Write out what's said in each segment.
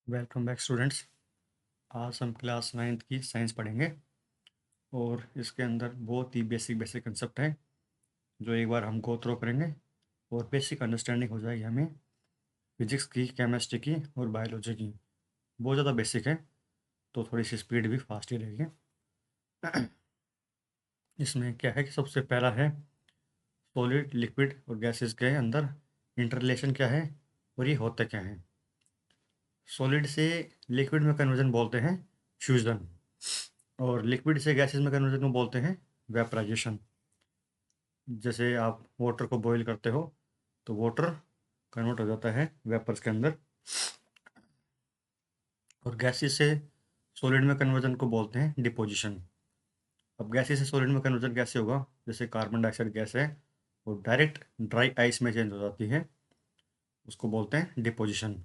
Welcome back students. आज हम class 9th की साइंस पढ़ेंगे और इसके अंदर बहुत ही बेसिक कंसेप्ट हैं जो एक बार हम गो थ्रू करेंगे और बेसिक अंडरस्टैंडिंग हो जाएगी हमें फिजिक्स की, केमिस्ट्री की और बायोलॉजी की। बहुत ज़्यादा बेसिक है तो थोड़ी सी स्पीड भी फास्ट ही रहेगी। इसमें क्या है कि सबसे पहला है सॉलिड, लिक्विड और गैसेस के अंदर इंटर रिलेशन क्या है और ये होते क्या हैं। सॉलिड से लिक्विड में कन्वर्जन बोलते हैं फ्यूजन, और लिक्विड से गैसेस में कन्वर्जन को बोलते हैं वेपराइजेशन। जैसे आप वाटर को बॉईल करते हो तो वाटर कन्वर्ट हो जाता है वेपर्स के अंदर, और गैसेस से सॉलिड में कन्वर्जन को बोलते हैं डिपोजिशन। अब गैसेस से सॉलिड में कन्वर्जन कैसे होगा? जैसे कार्बन डाइऑक्साइड गैस है वो डायरेक्ट ड्राई आइस में चेंज हो जाती है, उसको बोलते हैं डिपोजिशन।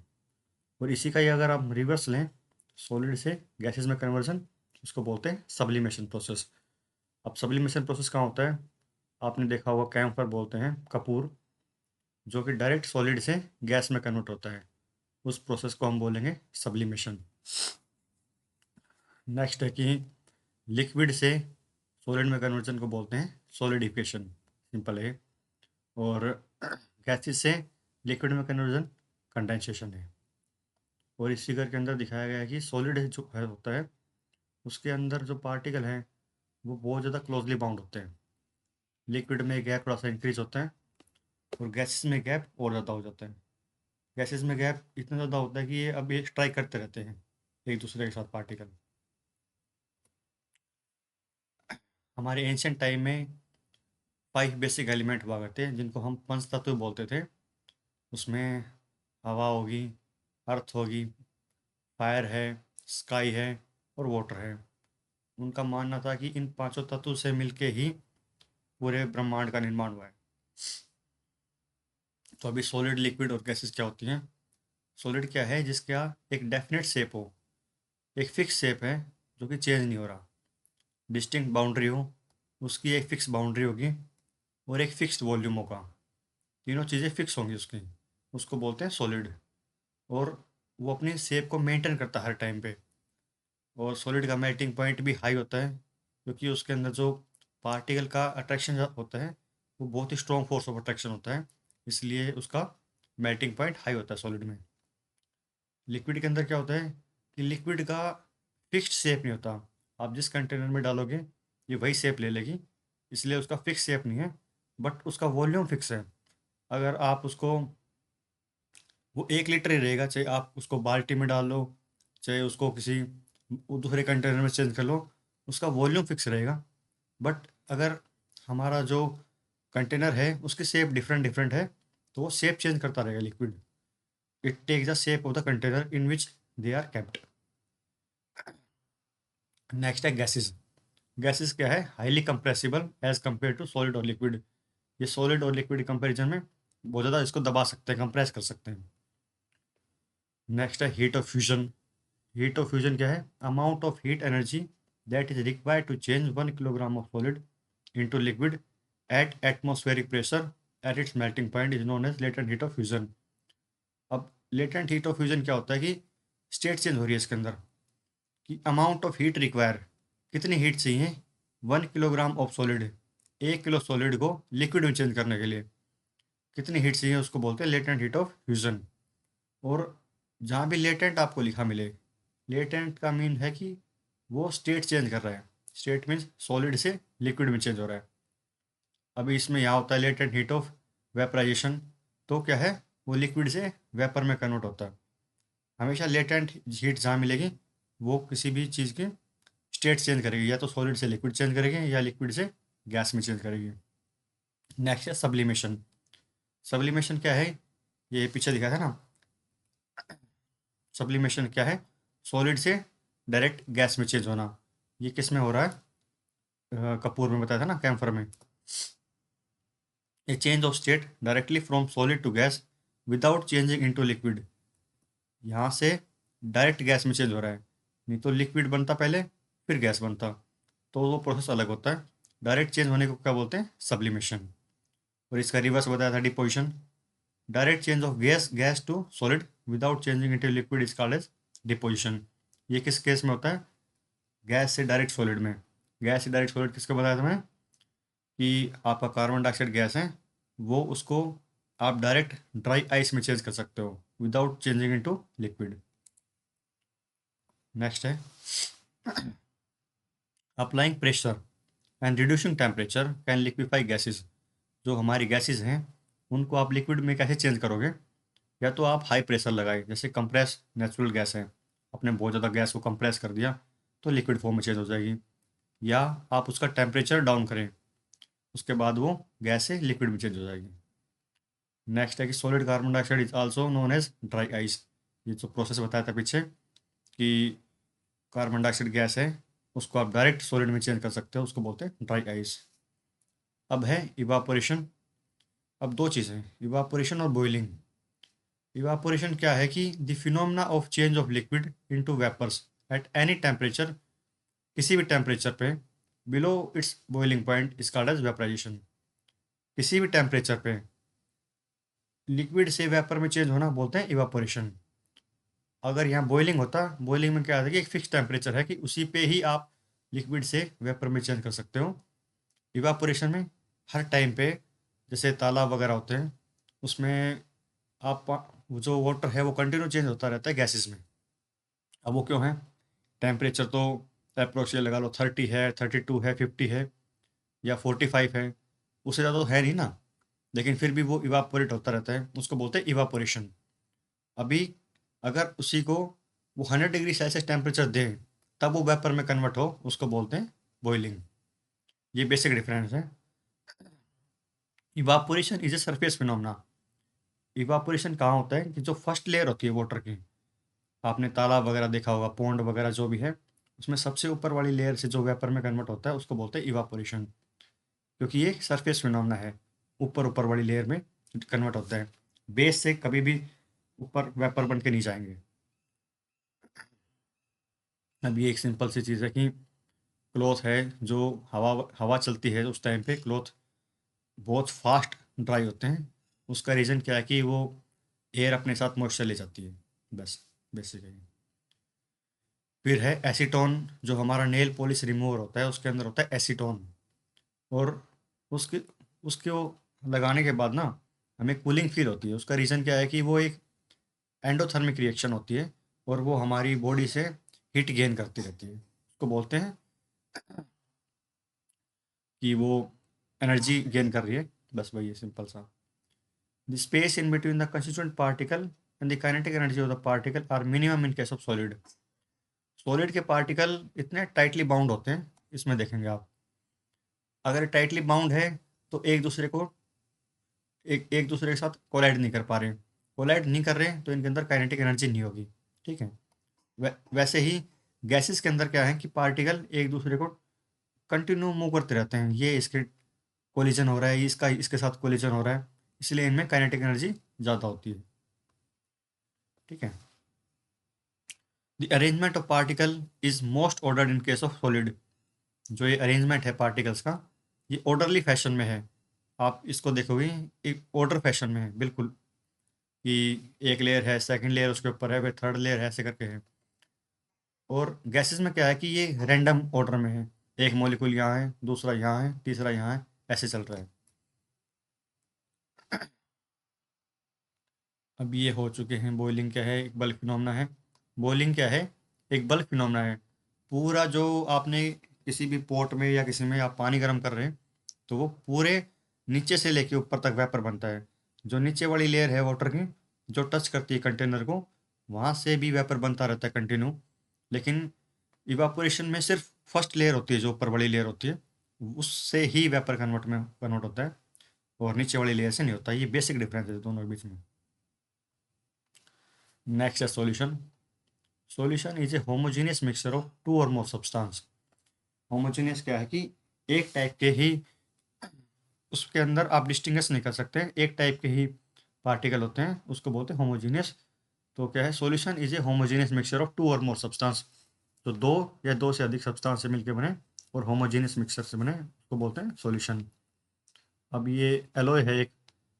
और इसी का ही अगर आप रिवर्स लें, सॉलिड से गैसेस में कन्वर्जन, उसको बोलते हैं सब्लिमेशन प्रोसेस। अब सब्लिमेशन प्रोसेस कहाँ होता है? आपने देखा होगा कैम्फर बोलते हैं कपूर, जो कि डायरेक्ट सॉलिड से गैस में कन्वर्ट होता है, उस प्रोसेस को हम बोलेंगे सब्लिमेशन। नेक्स्ट है कि लिक्विड से सॉलिड में कन्वर्जन को बोलते हैं सॉलिडिफिकेशन, सिंपल है। और गैसेस से लिक्विड में कन्वर्जन कंडेंसेशन है। और इस फिगर के अंदर दिखाया गया है कि सॉलिड जो है होता है उसके अंदर जो पार्टिकल हैं वो बहुत ज़्यादा क्लोजली बाउंड होते हैं। लिक्विड में गैप थोड़ा सा इंक्रीज होता है और गैसेस में गैप और ज़्यादा हो जाता है। गैसेस में गैप इतना ज़्यादा होता है कि ये अब ये स्ट्राइक करते रहते हैं एक दूसरे के साथ पार्टिकल। हमारे एंशियंट टाइम में 5 बेसिक एलिमेंट हुआ करते हैं जिनको हम पंच तत्व बोलते थे। उसमें हवा होगी, अर्थ होगी, फायर है, स्काई है और वाटर है। उनका मानना था कि इन पांचों तत्वों से मिलके ही पूरे ब्रह्मांड का निर्माण हुआ है। तो अभी सॉलिड, लिक्विड और गैसेस क्या होती हैं? सॉलिड क्या है? जिसका एक डेफिनेट शेप हो, एक फिक्स शेप है जो कि चेंज नहीं हो रहा, डिस्टिंक्ट बाउंड्री हो, उसकी एक फिक्स बाउंड्री होगी और एक फिक्स्ड वॉल्यूम होगा। तीनों चीज़ें फिक्स होंगी उसकी, उसको बोलते हैं सॉलिड। और वो अपनी शेप को मेंटेन करता है हर टाइम पे। और सॉलिड का मेल्टिंग पॉइंट भी हाई होता है क्योंकि उसके अंदर जो पार्टिकल का अट्रैक्शन होता है वो बहुत ही स्ट्रॉन्ग फोर्स ऑफ अट्रैक्शन होता है, इसलिए उसका मेल्टिंग पॉइंट हाई होता है सॉलिड में। लिक्विड के अंदर क्या होता है कि लिक्विड का फिक्स्ड शेप नहीं होता। आप जिस कंटेनर में डालोगे ये वही शेप ले लेगी, इसलिए उसका फिक्स शेप नहीं है, बट उसका वॉल्यूम फिक्स है। अगर आप उसको, वो 1 लीटर ही रहेगा, चाहे आप उसको बाल्टी में डाल लो, चाहे उसको किसी दूसरे कंटेनर में चेंज कर लो, उसका वॉल्यूम फिक्स रहेगा। बट अगर हमारा जो कंटेनर है उसकी शेप डिफरेंट डिफरेंट है तो वो शेप चेंज करता रहेगा liquid. It takes the shape of the container in which they are kept. Next है गैसेस। गैसेस क्या है? Highly compressible as compare to solid और लिक्विड। ये सॉलिड और लिक्विड कंपेरिजन में बहुत ज़्यादा इसको दबा सकते हैं, कंप्रेस कर सकते हैं। नेक्स्ट है heat of fusion. Heat of fusion क्या है? Amount of heat energy that is required to change 1 kilogram of solid into liquid at atmospheric pressure at its melting point is known as latent heat of fusion. अब latent heat of fusion क्या होता है कि state change हो रही है इसके अंदर, कि अमाउंट ऑफ हीट रिक्वायर, कितनी हीट चाहिए 1 kilogram of solid, 1 kilo solid को लिक्विड में चेंज करने के लिए कितनी हीट चाहिए, उसको बोलते हैं लेटेंट हीट ऑफ फ्यूजन। और जहाँ भी लेटेंट आपको लिखा मिले, लेटेंट का मीन है कि वो स्टेट चेंज कर रहा है। स्टेट मीन्स सॉलिड से लिक्विड में चेंज हो रहा है। अभी इसमें यहाँ होता है लेटेंट हीट ऑफ वेपराइजेशन, तो क्या है, वो लिक्विड से वेपर में कन्वर्ट होता है। हमेशा लेटेंट हीट जहाँ मिलेगी वो किसी भी चीज़ की स्टेट चेंज करेगी, या तो सॉलिड से लिक्विड चेंज करेगी या लिक्विड से गैस में चेंज करेगी। नेक्स्ट है सब्लिमेशन। सब्लिमेशन क्या है? ये पीछे दिखा था ना। सब्लिमेशन क्या है? सॉलिड से डायरेक्ट गैस में चेंज होना। ये किस में हो रहा है? कपूर में बताया था ना, कैम्फर में। A change of state directly from solid to gas without changing into liquid. यहाँ से डायरेक्ट गैस में चेंज हो रहा है, नहीं तो लिक्विड बनता पहले फिर गैस बनता, तो वो प्रोसेस अलग होता है। डायरेक्ट चेंज होने को क्या बोलते हैं? सब्लिमेशन। और इसका रिवर्स बताया था deposition. Direct change of gas to solid without changing into liquid is called as deposition. ये किस केस में होता है? गैस से डायरेक्ट सॉलिड में। गैस से डायरेक्ट सॉलिड किसको बताया था मैंने? कि आपका कार्बन डाइऑक्साइड गैस है, वो उसको आप डायरेक्ट ड्राई आइस में चेंज कर सकते हो without changing into liquid. Next है applying pressure and reducing temperature can liquefy gases. जो हमारी गैसेस हैं उनको आप लिक्विड में कैसे चेंज करोगे? या तो आप हाई प्रेशर लगाए, जैसे कंप्रेस नेचुरल गैस है, आपने बहुत ज़्यादा गैस को कंप्रेस कर दिया तो लिक्विड फॉर्म में चेंज हो जाएगी। या आप उसका टेम्परेचर डाउन करें, उसके बाद वो गैस से लिक्विड में चेंज हो जाएगी। नेक्स्ट है कि solid carbon dioxide is also known as dry ice. ये जो प्रोसेस बताया था पीछे कि कार्बन डाइऑक्साइड गैस है, उसको आप डायरेक्ट सॉलिड में चेंज कर सकते हो, उसको बोलते हैं ड्राई आइस। अब है इवापोरेशन। अब दो चीज़ें, इवापोरेशन और बॉइलिंग। इवापोरेशन क्या है कि the phenomena of change of liquid into vapours at any temperature, किसी भी टेम्परेचर पे below its boiling point is called as vaporisation. किसी भी टेम्परेचर पे लिक्विड से वेपर में चेंज होना बोलते हैं इवापोरेशन। अगर यहाँ बॉइलिंग होता, बॉइलिंग में क्या आता है कि एक फिक्स टेम्परेचर है कि उसी पे ही आप लिक्विड से वेपर में चेंज कर सकते हो। इवापोरेशन में हर टाइम पे, जैसे तालाब वगैरह होते हैं उसमें आप वो जो वाटर है वो कंटिन्यू चेंज होता रहता है गैसेस में। अब वो क्यों है? टेम्परेचर तो अप्रोक्स ये लगा लो 30 है, 32 है, 50 है या 45 है, उससे ज़्यादा तो है नहीं ना, लेकिन फिर भी वो इवापोरेट होता रहता है, उसको बोलते हैं इवापोरेशन। अभी अगर उसी को वो 100 डिग्री सेल्सियस टेम्परेचर दे तब वो वेपर में कन्वर्ट हो, उसको बोलते हैं बॉइलिंग। ये बेसिक डिफरेंस है। Evaporation is a surface phenomena. Evaporation कहाँ होता है कि जो फर्स्ट लेयर होती है वाटर की, आपने तालाब वगैरह देखा होगा, पौंड वगैरह जो भी है, उसमें सबसे ऊपर वाली लेयर से जो वेपर में कन्वर्ट होता है उसको बोलते हैं इवापोरेशन, क्योंकि ये सरफेस फिनोमेना है, ऊपर ऊपर वाली लेयर में कन्वर्ट होता है, बेस से कभी भी ऊपर वेपर बन के नहीं जाएंगे। अब ये एक सिंपल सी चीज़ है कि क्लॉथ है, जो हवा हवा चलती है उस टाइम पे क्लॉथ बहुत फास्ट ड्राई होते हैं। उसका रीज़न क्या है कि वो एयर अपने साथ मॉइस्चर ले जाती है, बस बेसिकली। फिर है एसीटोन। जो हमारा नेल पॉलिश रिमूवर होता है उसके अंदर होता है एसीटोन, और उसके उसके वो लगाने के बाद ना हमें कूलिंग फील होती है। उसका रीज़न क्या है कि वो एक एंडोथर्मिक रिएक्शन होती है और वो हमारी बॉडी से हीट गेन करती रहती है, उसको बोलते हैं कि वो एनर्जी गेन कर रही है, बस वही है सिंपल सा। The space in between the constituent particle and the kinetic energy of the particle are minimum in case of solid. Solid के पार्टिकल इतने टाइटली बाउंड होते हैं, इसमें देखेंगे आप, अगर टाइटली बाउंड है तो एक दूसरे को एक एक दूसरे के साथ कोलाइड नहीं कर पा रहे। कोलाइड नहीं कर रहे हैं तो इनके अंदर काइनेटिक एनर्जी नहीं होगी, ठीक है। वैसे ही गैसेस के अंदर क्या है कि पार्टिकल एक दूसरे को कंटिन्यू मूव करते रहते हैं, ये इसके कोलिजन हो रहा है, इसका इसके साथ कोलिजन हो रहा है, इसलिए इनमें काइनेटिक एनर्जी ज़्यादा होती है, ठीक है। The arrangement of particle is most ordered in case of solid. जो ये अरेंजमेंट है पार्टिकल्स का, ये ऑर्डरली फैशन में है। आप इसको देखोगे एक ऑर्डर फैशन में है बिल्कुल, कि एक लेयर है, सेकंड लेयर उसके ऊपर है, फिर थर्ड लेयर है, ऐसे करके है। और गैसेस में क्या है कि ये रैंडम ऑर्डर में है, एक मॉलिक्यूल यहाँ है, दूसरा यहाँ है, तीसरा यहाँ है, ऐसे चल रहा है। अब ये हो चुके हैं। बॉइलिंग क्या है? एक बल्क फिनोमेना है। बॉइलिंग क्या है? एक बल्क फिनोमेना है। पूरा जो आपने किसी भी पॉट में या किसी में आप पानी गर्म कर रहे हैं तो वो पूरे नीचे से लेके ऊपर तक वेपर बनता है। जो नीचे वाली लेयर है वाटर की, जो टच करती है कंटेनर को, वहाँ से भी वेपर बनता रहता है कंटिन्यू। लेकिन इवापोरेशन में सिर्फ फर्स्ट लेयर होती है, जो ऊपर वाली लेयर होती है, उससे ही वेपर कन्वर्ट होता है, और नीचे वाली लेयर से नहीं होता। ये बेसिक डिफरेंस है दोनों के बीच में। नेक्स्ट है solution. Solution is a homogeneous mixture of two or more substance. Homogeneous क्या है कि एक टाइप के ही, उसके अंदर आप डिस्टिंग्विश नहीं कर सकते, एक टाइप के ही पार्टिकल होते हैं, उसको बोलते हैं होमोजेनियस। तो क्या है? Solution is a homogeneous mixture of two or more substance. तो दो या दो से अधिक सब्सटेंस से मिलकर बने और होमोजेनियस मिक्सचर से बने, उसको बोलते हैं सॉल्यूशन। अब ये एलॉय है एक।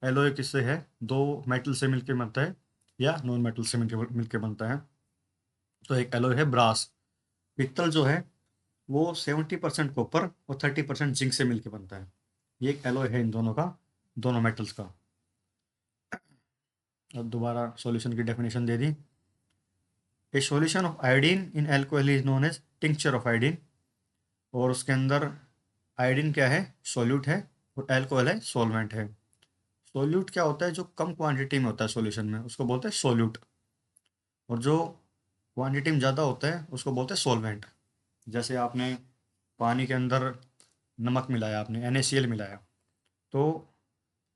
एलॉय किससे है? दो मेटल से मिलकर बनता है या नॉन मेटल से मिलकर बनता है। तो एक एलॉय है ब्रास। पित्तल जो है वो 70% कॉपर और 30% जिंक से मिलकर बनता है। ये एक एलॉय है इन दोनों का, दोनों मेटल्स का। अब दोबारा सॉल्यूशन की डेफिनेशन दे दी। A solution of iodine in alcohol is known as tincture of iodine. और उसके अंदर आयोडीन क्या है, सॉल्यूट है, और अल्कोहल है, सॉल्वेंट है। सॉल्यूट क्या होता है, जो कम क्वांटिटी में होता है सॉल्यूशन में, उसको बोलते हैं सॉल्यूट। और जो क्वांटिटी में ज़्यादा होता है उसको बोलते हैं सॉल्वेंट। जैसे आपने पानी के अंदर नमक मिलाया, आपने NaCl मिलाया, तो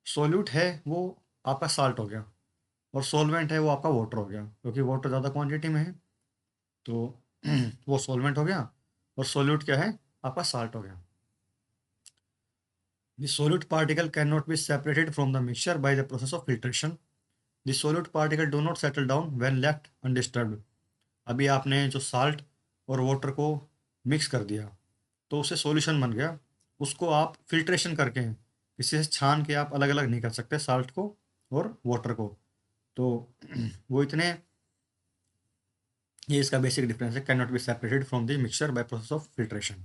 सॉल्यूट है वो आपका साल्ट हो गया, और सॉल्वेंट है वो आपका वाटर हो गया, क्योंकि वाटर ज़्यादा क्वांटिटी में है तो वो सॉल्वेंट हो गया, और सॉल्यूट क्या है, आपका साल्ट हो गया। The solute particle cannot be separated from the mixture by the process of filtration. The solute particle do not settle down when left undisturbed. अभी आपने जो साल्ट और वाटर को मिक्स कर दिया तो उससे सॉल्यूशन बन गया। उसको आप फिल्ट्रेशन करके किसी से छान के आप अलग अलग नहीं कर सकते साल्ट को और वाटर को। तो वो इतने, ये इसका बेसिक डिफरेंस है, can not be separated from the mixture by process of filtration.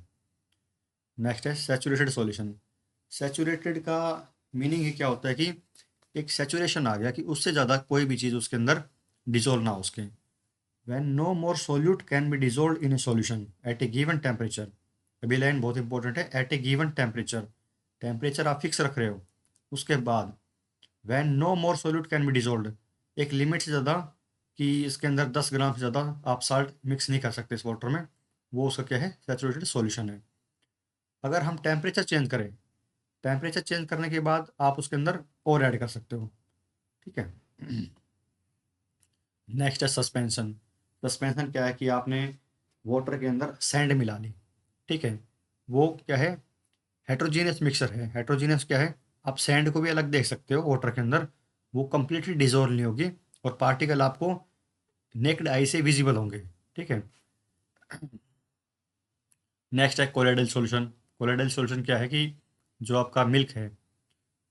Next है सैचुरेटेड सॉल्यूशन। सैचुरेटेड का मीनिंग ही क्या होता है कि एक सैचुरेशन आ गया कि उससे ज़्यादा कोई भी चीज़ उसके अंदर डिजोल्व ना हो उसके। When no more solute can be dissolve in a solution at a given temperature. अभी लाइन बहुत इंपॉर्टेंट है, at a given temperature. Temperature आप फिक्स रख रहे हो, उसके बाद when no more solute can be dissolve, एक लिमिट से ज़्यादा, कि इसके अंदर 10 ग्राम से ज़्यादा आप साल्ट मिक्स नहीं कर सकते इस वाटर में, वो उसका क्या है, सैचुरेटेड सॉल्यूशन है। अगर हम टेम्परेचर चेंज करें, टेम्परेचर चेंज करने के बाद आप उसके अंदर और ऐड कर सकते हो। ठीक है। नेक्स्ट है सस्पेंशन। सस्पेंशन क्या है कि आपने वाटर के अंदर सैंड मिला ली। ठीक है, वो क्या है, हेट्रोजीनियस मिक्सर है। हेट्रोजीनियस क्या है, आप सैंड को भी अलग देख सकते हो वाटर के अंदर, वो कंप्लीटली डिजोल्व नहीं होगी, और पार्टिकल आपको नेक्ड आई से विजिबल होंगे। ठीक है। नेक्स्ट है कोलोइडल सॉल्यूशन। कोलोइडल सॉल्यूशन क्या है कि जो आपका मिल्क है,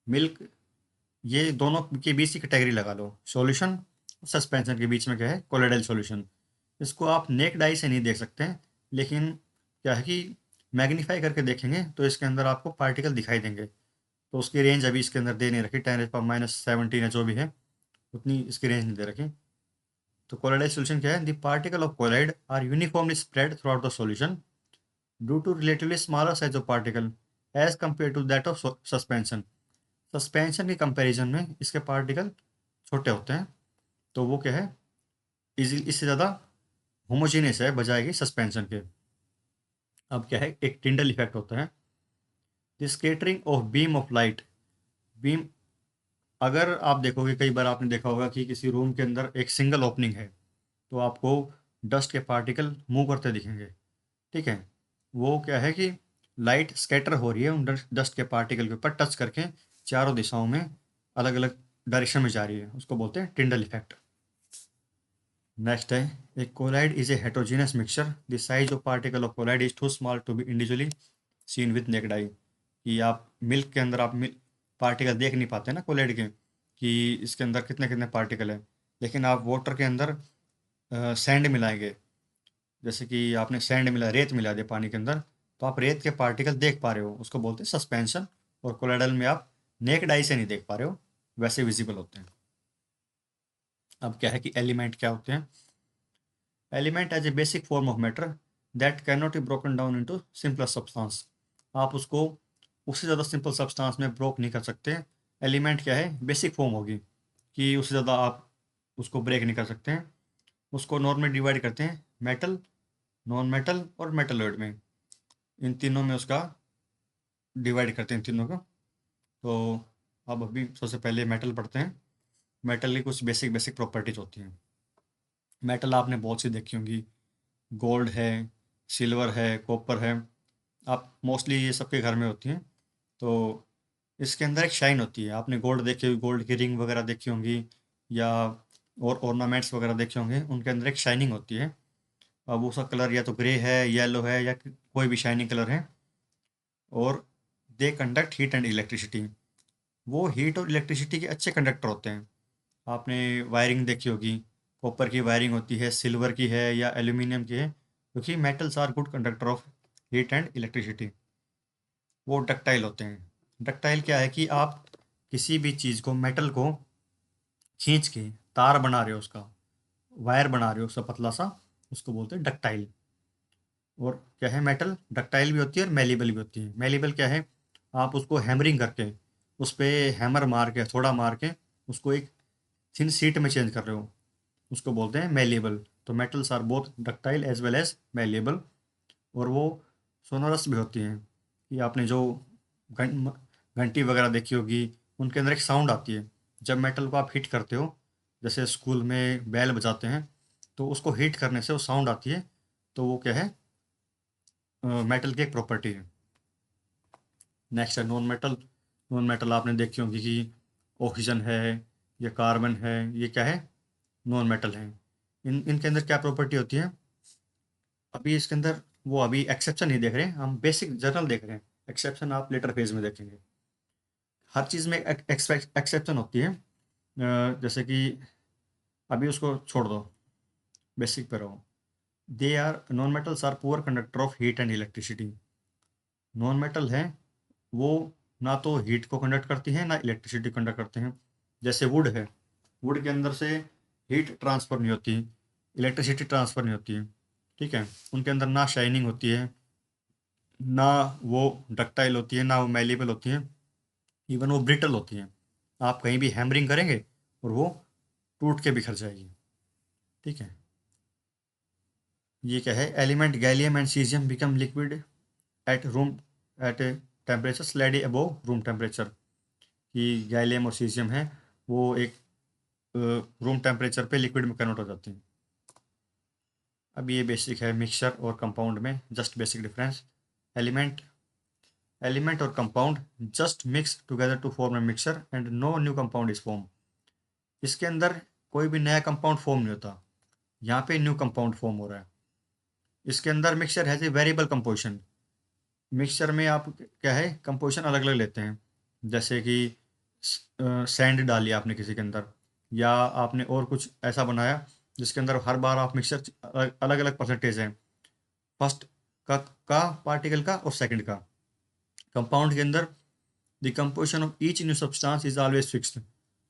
मिल्क, ये दोनों के बीच की कैटेगरी लगा लो, सॉल्यूशन सस्पेंशन के बीच में क्या है, कोलोइडल सॉल्यूशन। इसको आप नेक्ड आई से नहीं देख सकते हैं, लेकिन क्या है कि मैग्नीफाई करके देखेंगे तो इसके अंदर आपको पार्टिकल दिखाई देंगे। तो उसकी रेंज अभी इसके अंदर दे नहीं रखी, 10⁻⁻17 है जो भी है, उतनी इसकी रेंज नहीं दे रखी। तो कोलोइडल सॉल्यूशन क्या है, the particle of colloid are uniformly spread throughout the solution due to relatively smaller size of particle as compare to that of suspension. Suspension के कंपैरिजन में इसके पार्टिकल छोटे होते हैं, तो वो क्या है, इजी, इससे ज़्यादा होमोजीनियस है बजाय कि सस्पेंशन के। अब क्या है, एक टिंडल इफेक्ट होता है, the scattering of beam of light. Beam, अगर आप देखोगे, कई बार आपने देखा होगा कि किसी रूम के अंदर एक सिंगल ओपनिंग है, तो आपको डस्ट के पार्टिकल मूव करते दिखेंगे। ठीक है, वो क्या है कि लाइट स्कैटर हो रही है उन डस्ट के पार्टिकल के ऊपर टच करके, चारों दिशाओं में अलग अलग डायरेक्शन में जा रही है, उसको बोलते हैं टिंडल इफेक्ट। नेक्स्ट है, a colloid is a heterogeneous mixture, the size of particle of colloid is too small to be individually seen with naked eye. कि आप मिल्क के अंदर आप पार्टिकल देख नहीं पाते ना कोलाइड के, कि इसके अंदर कितने कितने पार्टिकल हैं। लेकिन आप वाटर के अंदर सैंड मिलाएंगे, जैसे कि आपने सैंड मिला, रेत मिला दिया पानी के अंदर, तो आप रेत के पार्टिकल देख पा रहे हो, उसको बोलते हैं सस्पेंशन। और कोलाइडल में आप नेक्ड आई से नहीं देख पा रहे हो, वैसे विजिबल होते हैं। अब क्या है कि एलिमेंट क्या होते हैं। Element as a basic form of matter that can not be broken down into simple substance. आप उसको उससे ज़्यादा सिंपल सब्सटेंस में ब्रोक नहीं कर सकते। एलिमेंट क्या है, बेसिक फॉर्म होगी, कि उससे ज़्यादा आप उसको ब्रेक नहीं कर सकते हैं। उसको नॉर्मली डिवाइड करते हैं मेटल, नॉन मेटल और मेटलॉइड में, इन तीनों में उसका डिवाइड करते हैं, इन तीनों को। तो अब अभी सबसे पहले मेटल पढ़ते हैं। मेटल की कुछ बेसिक बेसिक प्रॉपर्टीज होती हैं। मेटल आपने बहुत सी देखी होंगी, गोल्ड है, सिल्वर है, कॉपर है, आप मोस्टली ये सबके घर में होती हैं। तो इसके अंदर एक शाइन होती है, आपने गोल्ड देखी होगी, गोल्ड की रिंग वगैरह देखी होंगी, या और ऑर्नामेंट्स वगैरह देखे होंगे, उनके अंदर एक शाइनिंग होती है। अब उसका कलर या तो ग्रे है, येलो है, या कोई भी शाइनिंग कलर है। और they conduct heat and electricity, वो हीट और इलेक्ट्रिसिटी के अच्छे कंडक्टर होते हैं। आपने वायरिंग देखी होगी, कॉपर की वायरिंग होती है, सिल्वर की है या एल्यूमिनियम की है, क्योंकि metals are good conductor of heat and electricity. वो डक्टाइल होते हैं। डक्टाइल क्या है कि आप किसी भी चीज़ को, मेटल को खींच के तार बना रहे हो, उसका वायर बना रहे हो उसका पतला सा, उसको बोलते हैं डक्टाइल। और क्या है, मेटल डक्टाइल भी होती है और मेलेबल भी होती है। मेलेबल क्या है, आप उसको हैमरिंग करके, उस पे हैमर मार के, थोड़ा मार के उसको एक थिन शीट में चेंज कर रहे हो, उसको बोलते हैं मेलेबल। तो metals are both ductile as well as malleable. और वो सोनोरस भी होती हैं, कि आपने जो घं- घंटी वगैरह देखी होगी, उनके अंदर एक साउंड आती है जब मेटल को आप हीट करते हो। जैसे स्कूल में बेल बजाते हैं, तो उसको हीट करने से वो साउंड आती है। तो वो क्या है, मेटल की एक प्रॉपर्टी है। नेक्स्ट है नॉन मेटल। नॉन मेटल आपने देखी होगी कि ऑक्सीजन है या कार्बन है, ये क्या है, नॉन मेटल है। इनके अंदर क्या प्रॉपर्टी होती है, अभी इसके अंदर वो अभी एक्सेप्शन नहीं देख रहे हैं, हम बेसिक जनरल देख रहे हैं। एक्सेप्शन आप लेटर फेज में देखेंगे। हर चीज़ में एक्सेप्शन होती है। जैसे कि अभी उसको छोड़ दो, बेसिक पे रहो। They are non metals are poor conductor of heat and electricity. Non metal है, वो ना तो हीट को कंडक्ट करती हैं ना इलेक्ट्रिसिटी कंडक्ट करते हैं। जैसे वुड है, वुड के अंदर से हीट ट्रांसफ़र नहीं होती, इलेक्ट्रिसिटी ट्रांसफ़र नहीं होती है। ठीक है, उनके अंदर ना शाइनिंग होती है, ना वो डक्टाइल होती है, ना वो मेलेबल होती हैं, इवन वो ब्रिटल होती हैं। आप कहीं भी हैमरिंग करेंगे और वो टूट के बिखर जाएगी। ठीक है, ये क्या है, element gallium and caesium become liquid at room at a temperature slightly above room temperature. कि गैलियम और सीजियम है, वो एक रूम टेम्परेचर पे लिक्विड में कन्वर्ट हो जाती हैं। अब ये बेसिक है मिक्सचर और कंपाउंड में, just basic difference. Element element और compound just mix together to form a mixture and no new compound is form. इसके अंदर कोई भी नया कंपाउंड फॉर्म नहीं होता, यहाँ पे न्यू कंपाउंड फॉर्म हो रहा है। इसके अंदर mixture has a variable composition. Mixture में आप क्या है, कंपोजिशन अलग अलग लेते हैं। जैसे कि सैंड डाली आपने किसी के अंदर, या आपने और कुछ ऐसा बनाया जिसके अंदर हर बार आप मिक्सचर अलग अलग परसेंटेज है, फर्स्ट का का पार्टिकल का और सेकंड का। कंपाउंड के अंदर the composition of each new substance is always fixed.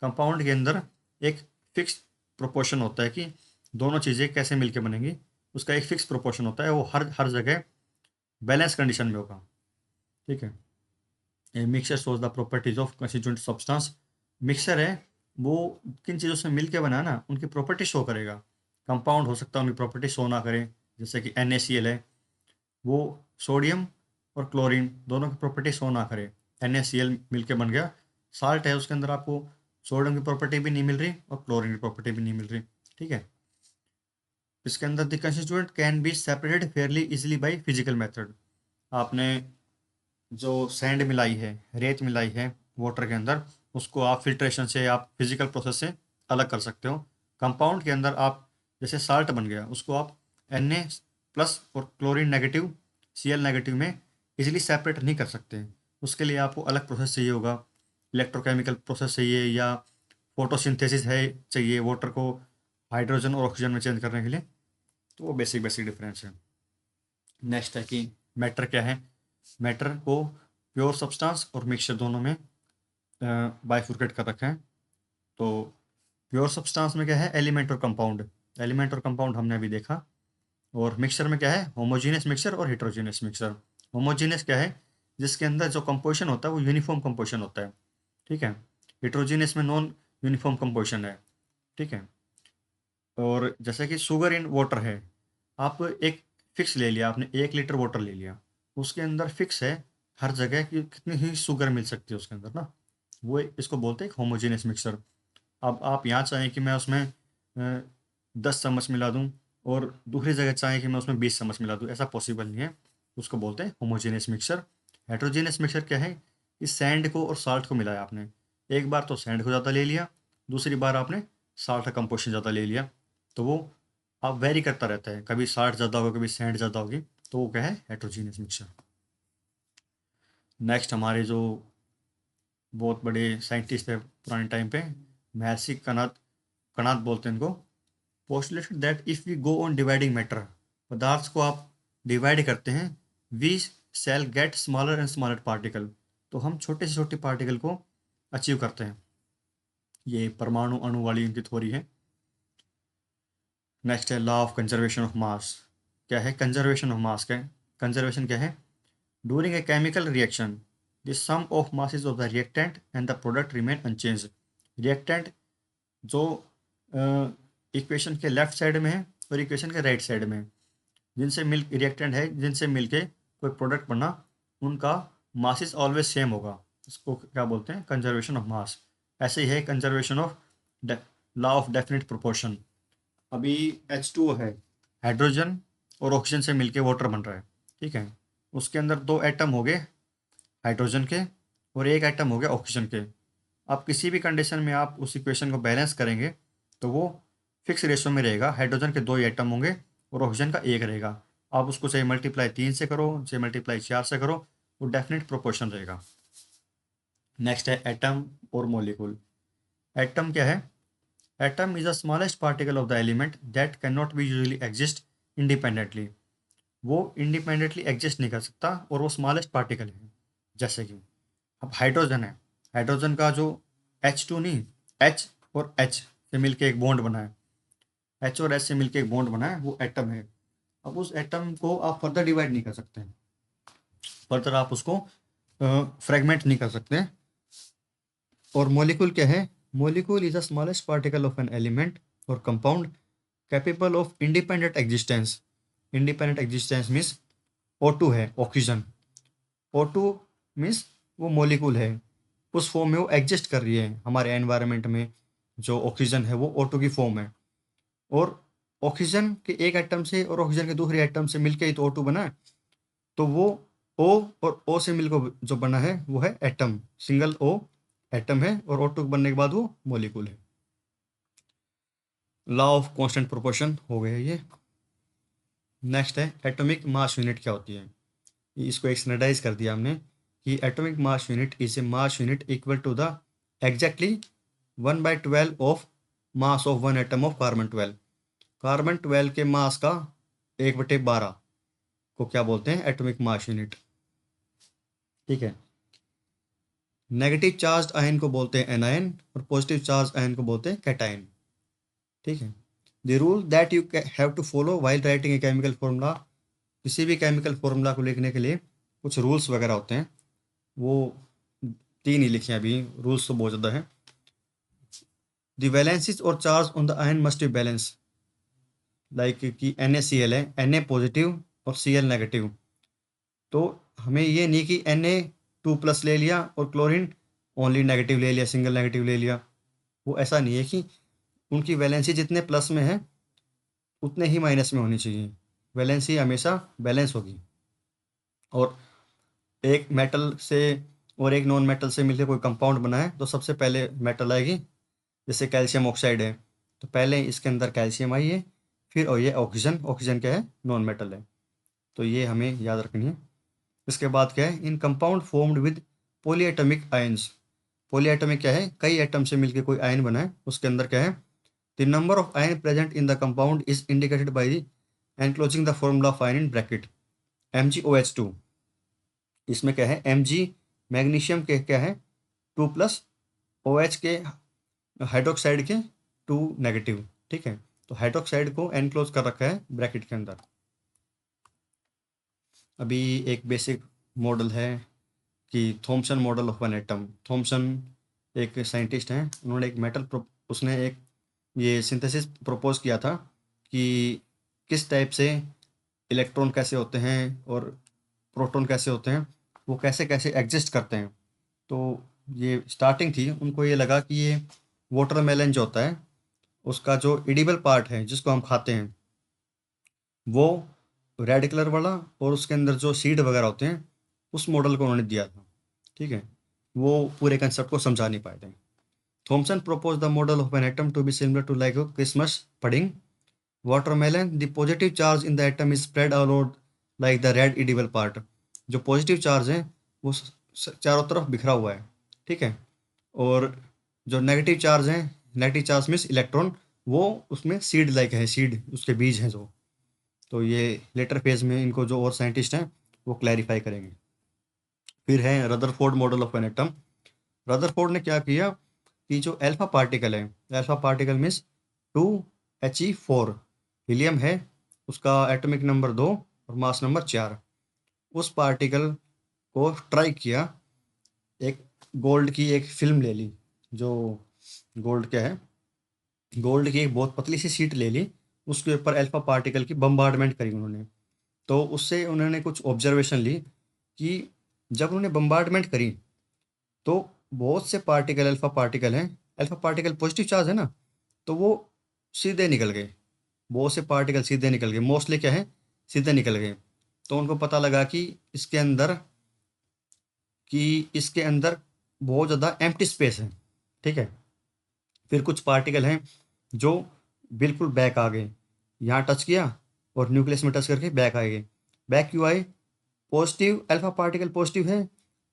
Compound के अंदर एक फिक्स प्रोपोर्शन होता है कि दोनों चीज़ें कैसे मिलके बनेंगी, उसका एक फिक्स प्रोपोर्शन होता है, वो हर हर जगह बैलेंस कंडीशन में होगा। ठीक है, a mixture shows the properties of constituent substance. Mixture है, वो किन चीज़ों से मिलके बना है ना, उनकी प्रॉपर्टी शो करेगा। कंपाउंड हो सकता है उनकी प्रॉपर्टी शो ना करे, जैसे कि NaCl है, वो सोडियम और क्लोरीन दोनों की प्रॉपर्टी शो ना करे। NaCl मिलके बन गया। साल्ट है, उसके अंदर आपको सोडियम की प्रॉपर्टी भी नहीं मिल रही और क्लोरीन की प्रॉपर्टी भी नहीं मिल रही। ठीक है, इसके अंदर the constituent can be separated Fairlie easily by physical method. आपने जो सैंड मिलाई है, रेत मिलाई है वाटर के अंदर, उसको आप फिल्ट्रेशन से, आप फिजिकल प्रोसेस से अलग कर सकते हो। कंपाउंड के अंदर आप, जैसे साल्ट बन गया, उसको आप Na+ और क्लोरीन नेगेटिव, Cl नेगेटिव में इजीली सेपरेट नहीं कर सकते। उसके लिए आपको अलग प्रोसेस चाहिए होगा, इलेक्ट्रोकेमिकल प्रोसेस चाहिए, या फोटोसिंथेसिस है चाहिए वाटर को हाइड्रोजन और ऑक्सीजन में चेंज करने के लिए। तो वो बेसिक बेसिक डिफरेंस है। नेक्स्ट है कि मैटर क्या है। मैटर को प्योर सब्सटेंस और मिक्सचर दोनों में बाइफुर्केट कर रखा है। तो प्योर सब्सटेंस में क्या है, एलिमेंट और कंपाउंड। एलिमेंट और कंपाउंड हमने अभी देखा। और मिक्सचर में क्या है, होमोजीनियस मिक्सचर और हेट्रोजीनियस मिक्सचर। होमोजीनियस क्या है, जिसके अंदर जो कंपोजिशन होता है वो यूनिफॉर्म कंपोजिशन होता है। ठीक है, हेट्रोजीनियस में नॉन यूनिफॉर्म कंपोजिशन है। ठीक है, और जैसे कि शुगर इन वाटर है, आप एक फिक्स ले लिया, आपने 1 लीटर वाटर ले लिया, उसके अंदर फिक्स है हर जगह कि कितनी ही शुगर मिल सकती है उसके अंदर ना, वो इसको बोलते हैं होमोजेनियस मिक्सचर। अब आप यहाँ चाहें कि मैं उसमें 10 चम्मच मिला दूँ और दूसरी जगह चाहें कि मैं उसमें 20 चम्मच मिला दूँ, ऐसा पॉसिबल नहीं है। उसको बोलते हैं होमोजेनियस मिक्सचर। हेट्रोजेनियस मिक्सचर क्या है, इस सैंड को और साल्ट को मिलाया आपने, एक बार तो सैंड को ज़्यादा ले लिया, दूसरी बार आपने साल्ट का कंपोजिशन ज़्यादा ले लिया, तो वो आप वेरी करता रहता है, कभी साल्ट ज़्यादा होगा कभी सैंड ज़्यादा होगी, तो वो क्या है, हेट्रोजीनियस मिक्सचर। नेक्स्ट हमारे जो बहुत बड़े साइंटिस्ट थे पुराने टाइम पे, महर्षि कणाद, कणाद बोलते हैं इनको। postulated that if we go on dividing matter, पदार्थ को आप डिवाइड करते हैं, we shall get smaller and smaller particle, तो हम छोटे से छोटे पार्टिकल को अचीव करते हैं। ये परमाणु अणु वाली इनकी थ्योरी है। नेक्स्ट है law of conservation of mass. क्या है कंजर्वेशन ऑफ मास? कंजर्वेशन क्या है? During a chemical reaction the sum of masses of the reactant and the product remain unchanged. Reactant जो इक्वेशन के लेफ्ट साइड में है और इक्वेशन के राइट साइड में है, जिनसे मिल रिएक्टेंट है जिनसे मिलके कोई प्रोडक्ट बना, उनका मासेस ऑलवेज सेम होगा। इसको क्या बोलते हैं? कंजर्वेशन ऑफ मास। ऐसे ही है conservation of law of definite proportion. अभी H2O है, हाइड्रोजन और ऑक्सीजन से मिलके वाटर बन रहा है, ठीक है। उसके अंदर 2 एटम हो गए हाइड्रोजन के और 1 एटम हो गया ऑक्सीजन के। अब किसी भी कंडीशन में आप उस इक्वेशन को बैलेंस करेंगे तो वो फिक्स रेशियो में रहेगा। हाइड्रोजन के 2 ही एटम होंगे और ऑक्सीजन का 1 रहेगा। आप उसको चाहे मल्टीप्लाई 3 से करो, चाहे मल्टीप्लाई 4 से करो, वो डेफिनेट प्रोपोर्शन रहेगा। नेक्स्ट है एटम और मॉलिक्यूल। एटम क्या है? Atom is the smallest particle of the element that can not B usually exist independently. वो इंडिपेंडेंटली एग्जिस्ट नहीं कर सकता और वो स्मॉलेस्ट पार्टिकल है। जैसे कि अब हाइड्रोजन है, हाइड्रोजन का जो H2 नहीं, H और H से मिलके एक बॉन्ड बना है, H और H से मिलके एक बॉन्ड बना है, वो एटम है। अब उस एटम को आप फर्दर डिवाइड नहीं कर सकते हैं, फर्दर आप उसको फ्रेगमेंट नहीं कर सकते। और मॉलिक्यूल क्या है? Molecule is the smallest particle of an element और compound capable of independent existence. Independent existence means O2 है, ऑक्सीजन। O2 मीन्स वो मॉलिक्यूल है, उस फॉर्म में वो एग्जिस्ट कर रही है। हमारे एनवायरनमेंट में जो ऑक्सीजन है वो O2 की फॉर्म है। और ऑक्सीजन के एक एटम से और ऑक्सीजन के दूसरे एटम से मिलके ही तो O2 बना है। तो वो O और O से मिलकर जो बना है वो है एटम, सिंगल O एटम है, और O2 बनने के बाद वो मॉलिक्यूल है। लॉ ऑफ कांस्टेंट प्रोपोर्शन हो गया ये। नेक्स्ट है एटॉमिक मास यूनिट क्या होती है। इसको एक स्टैंडर्डाइज कर दिया हमने कि atomic mass unit is a mass unit equal to the exactly 1/12 of mass of one atom of carbon 12। Carbon 12 के मास का 1/12 को क्या बोलते हैं? एटॉमिक मास यूनिट, ठीक है। नेगेटिव चार्ज आयन को बोलते हैं एनायन और पॉजिटिव चार्ज आयन को बोलते हैं कैटायन, ठीक है। The rule that you have to follow while writing a chemical formula. किसी भी केमिकल फॉर्मूला को लिखने के लिए कुछ रूल्स वगैरह होते हैं, वो 3 ही लिखे हैं अभी, रूल्स तो बहुत ज़्यादा है। द वैलेंसीज और charge on the ion must be balance. Like कि NaCl है, Na पॉजिटिव और Cl नेगेटिव, तो हमें ये नहीं कि Na2+ ले लिया और क्लोरीन ओनली नेगेटिव ले लिया, सिंगल नेगेटिव ले लिया। वो ऐसा नहीं है कि उनकी वैलेंसी जितने प्लस में है उतने ही माइनस में होनी चाहिए। वैलेंसी हमेशा बैलेंस होगी। और एक मेटल से और एक नॉन मेटल से मिलकर कोई कंपाउंड बना है तो सबसे पहले मेटल आएगी। जैसे कैल्शियम ऑक्साइड है तो पहले इसके अंदर कैल्शियम आई है, फिर और ये ऑक्सीजन, ऑक्सीजन क्या है? नॉन मेटल है। तो ये हमें याद रखनी है। इसके बाद क्या है? In compound formed with polyatomic ions. Polyatomic क्या है? कई एटम से मिलकर कोई आयन बना है, उसके अंदर क्या है? The number of ion present in the compound is indicated by the enclosing the formula of ion in bracket MgOH2। इसमें क्या है? Mg मैग्नीशियम के क्या है? 2+, OH के हाइड्रोक्साइड के 2 नेगेटिव, ठीक है। तो हाइड्रोक्साइड को एनक्लोज कर रखा है ब्रैकेट के अंदर। अभी एक बेसिक मॉडल है कि Thomson model of one atom. Thomson एक साइंटिस्ट हैं, उन्होंने एक उसने एक ये सिंथेसिस प्रपोज किया था कि किस टाइप से इलेक्ट्रॉन कैसे होते हैं और प्रोटॉन कैसे होते हैं, वो कैसे कैसे एग्जिस्ट करते हैं। तो ये स्टार्टिंग थी, उनको ये लगा कि ये वाटरमेलन जो होता है उसका जो एडिबल पार्ट है जिसको हम खाते हैं वो रेड कलर वाला, और उसके अंदर जो सीड वगैरह होते हैं उस मॉडल को उन्होंने दिया था, ठीक है। वो पूरे कंसेप्ट को समझा नहीं पाए थे। Thomson proposed the model of an atom to be similar to like a Christmas pudding. Watermelon, the positive charge in the atom is spread all over like the red edible part. जो positive charge है वो चारों तरफ बिखरा हुआ है, ठीक है। और जो नेगेटिव चार्ज है, नेगेटिव चार्ज मीन्स इलेक्ट्रॉन, वो उसमें सीड लाइक है, सीड उसके बीज हैं जो। तो ये लेटर फेज में इनको जो और साइंटिस्ट हैं वो क्लैरिफाई करेंगे। फिर है Rutherford model of an atom. Rutherford ने क्या किया कि जो अल्फा पार्टिकल है, alpha particle means 2He4, helium है, उसका एटॉमिक नंबर 2 और मास नंबर 4। उस पार्टिकल को ट्राई किया, एक गोल्ड की एक फिल्म ले ली, जो गोल्ड क्या है, गोल्ड की एक बहुत पतली सी शीट ले ली, उसके ऊपर अल्फा पार्टिकल की बम्बार्डमेंट करी उन्होंने। तो उससे उन्होंने कुछ ऑब्जर्वेशन ली कि जब उन्होंने बम्बार्डमेंट करी तो बहुत से पार्टिकल, अल्फा पार्टिकल हैं, अल्फा पार्टिकल पॉजिटिव चार्ज है ना, तो वो सीधे निकल गए, बहुत से पार्टिकल सीधे निकल गए, मोस्टली क्या है, सीधे निकल गए। तो उनको पता लगा इसके अंदर कि इसके अंदर बहुत ज़्यादा एम्प्टी स्पेस है। ठीक है। फिर कुछ पार्टिकल हैं जो बिल्कुल बैक आ गए, यहाँ टच किया और न्यूक्लियस में टच करके बैक आ गए। बैक क्यों आए? पॉजिटिव अल्फा पार्टिकल पॉजिटिव है,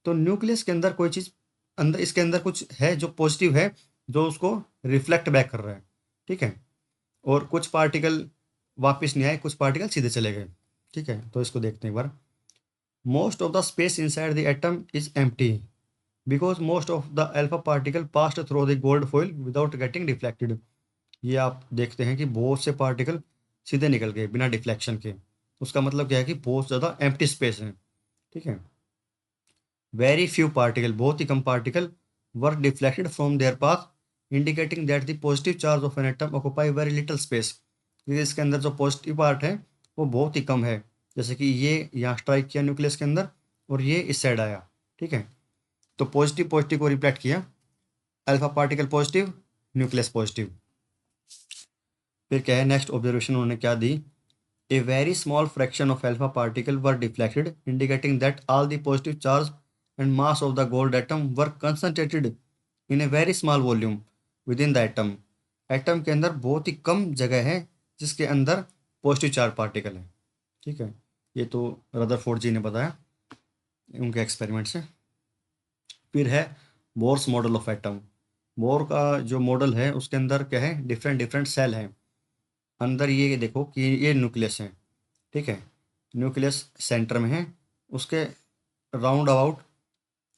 तो न्यूक्लियस के अंदर कोई चीज़, अंदर इसके अंदर कुछ है जो पॉजिटिव है, जो उसको रिफ्लेक्ट बैक कर रहा है। ठीक है। और कुछ पार्टिकल वापस नहीं आए, कुछ पार्टिकल सीधे चले गए। ठीक है, तो इसको देखते हैं एक बार। Most of the space inside the atom is empty because most of the alpha particle passed through the gold foil without getting reflected. ये आप देखते हैं कि बहुत से पार्टिकल सीधे निकल गए बिना डिफ्लेक्शन के। उसका मतलब क्या है कि बहुत ज़्यादा एम्प्टी स्पेस है। ठीक है। वेरी फ्यू पार्टिकल, बहुत ही कम particle were deflected from their path indicating that the positive charge of an atom occupy very little space. इसके अंदर जो पॉजिटिव पार्ट है वो बहुत ही कम है, जैसे कि ये यहाँ स्ट्राइक किया न्यूक्लियस के अंदर और ये इस साइड आया। ठीक है। तो पॉजिटिव पॉजिटिव को रिफ्लेक्ट किया, alpha particle positive, nucleus positive. फिर क्या है नेक्स्ट ऑब्जर्वेशन उन्होंने क्या दी, a very small fraction of alpha particle were deflected indicating that all the positive charge and mass of the gold atom were concentrated in a very small volume within the atom. Atom के अंदर बहुत ही कम जगह है जिसके अंदर positive charge particle है। ठीक है। ये तो रदरफोर्ड जी ने बताया उनके एक्सपेरिमेंट से। फिर है Bohr's model of atom. Bore का जो मॉडल है उसके अंदर क्या है, डिफरेंट डिफरेंट सेल हैं अंदर। ये देखो कि ये न्यूक्लियस है। ठीक है। न्यूक्लियस सेंटर में है, उसके राउंड अबाउट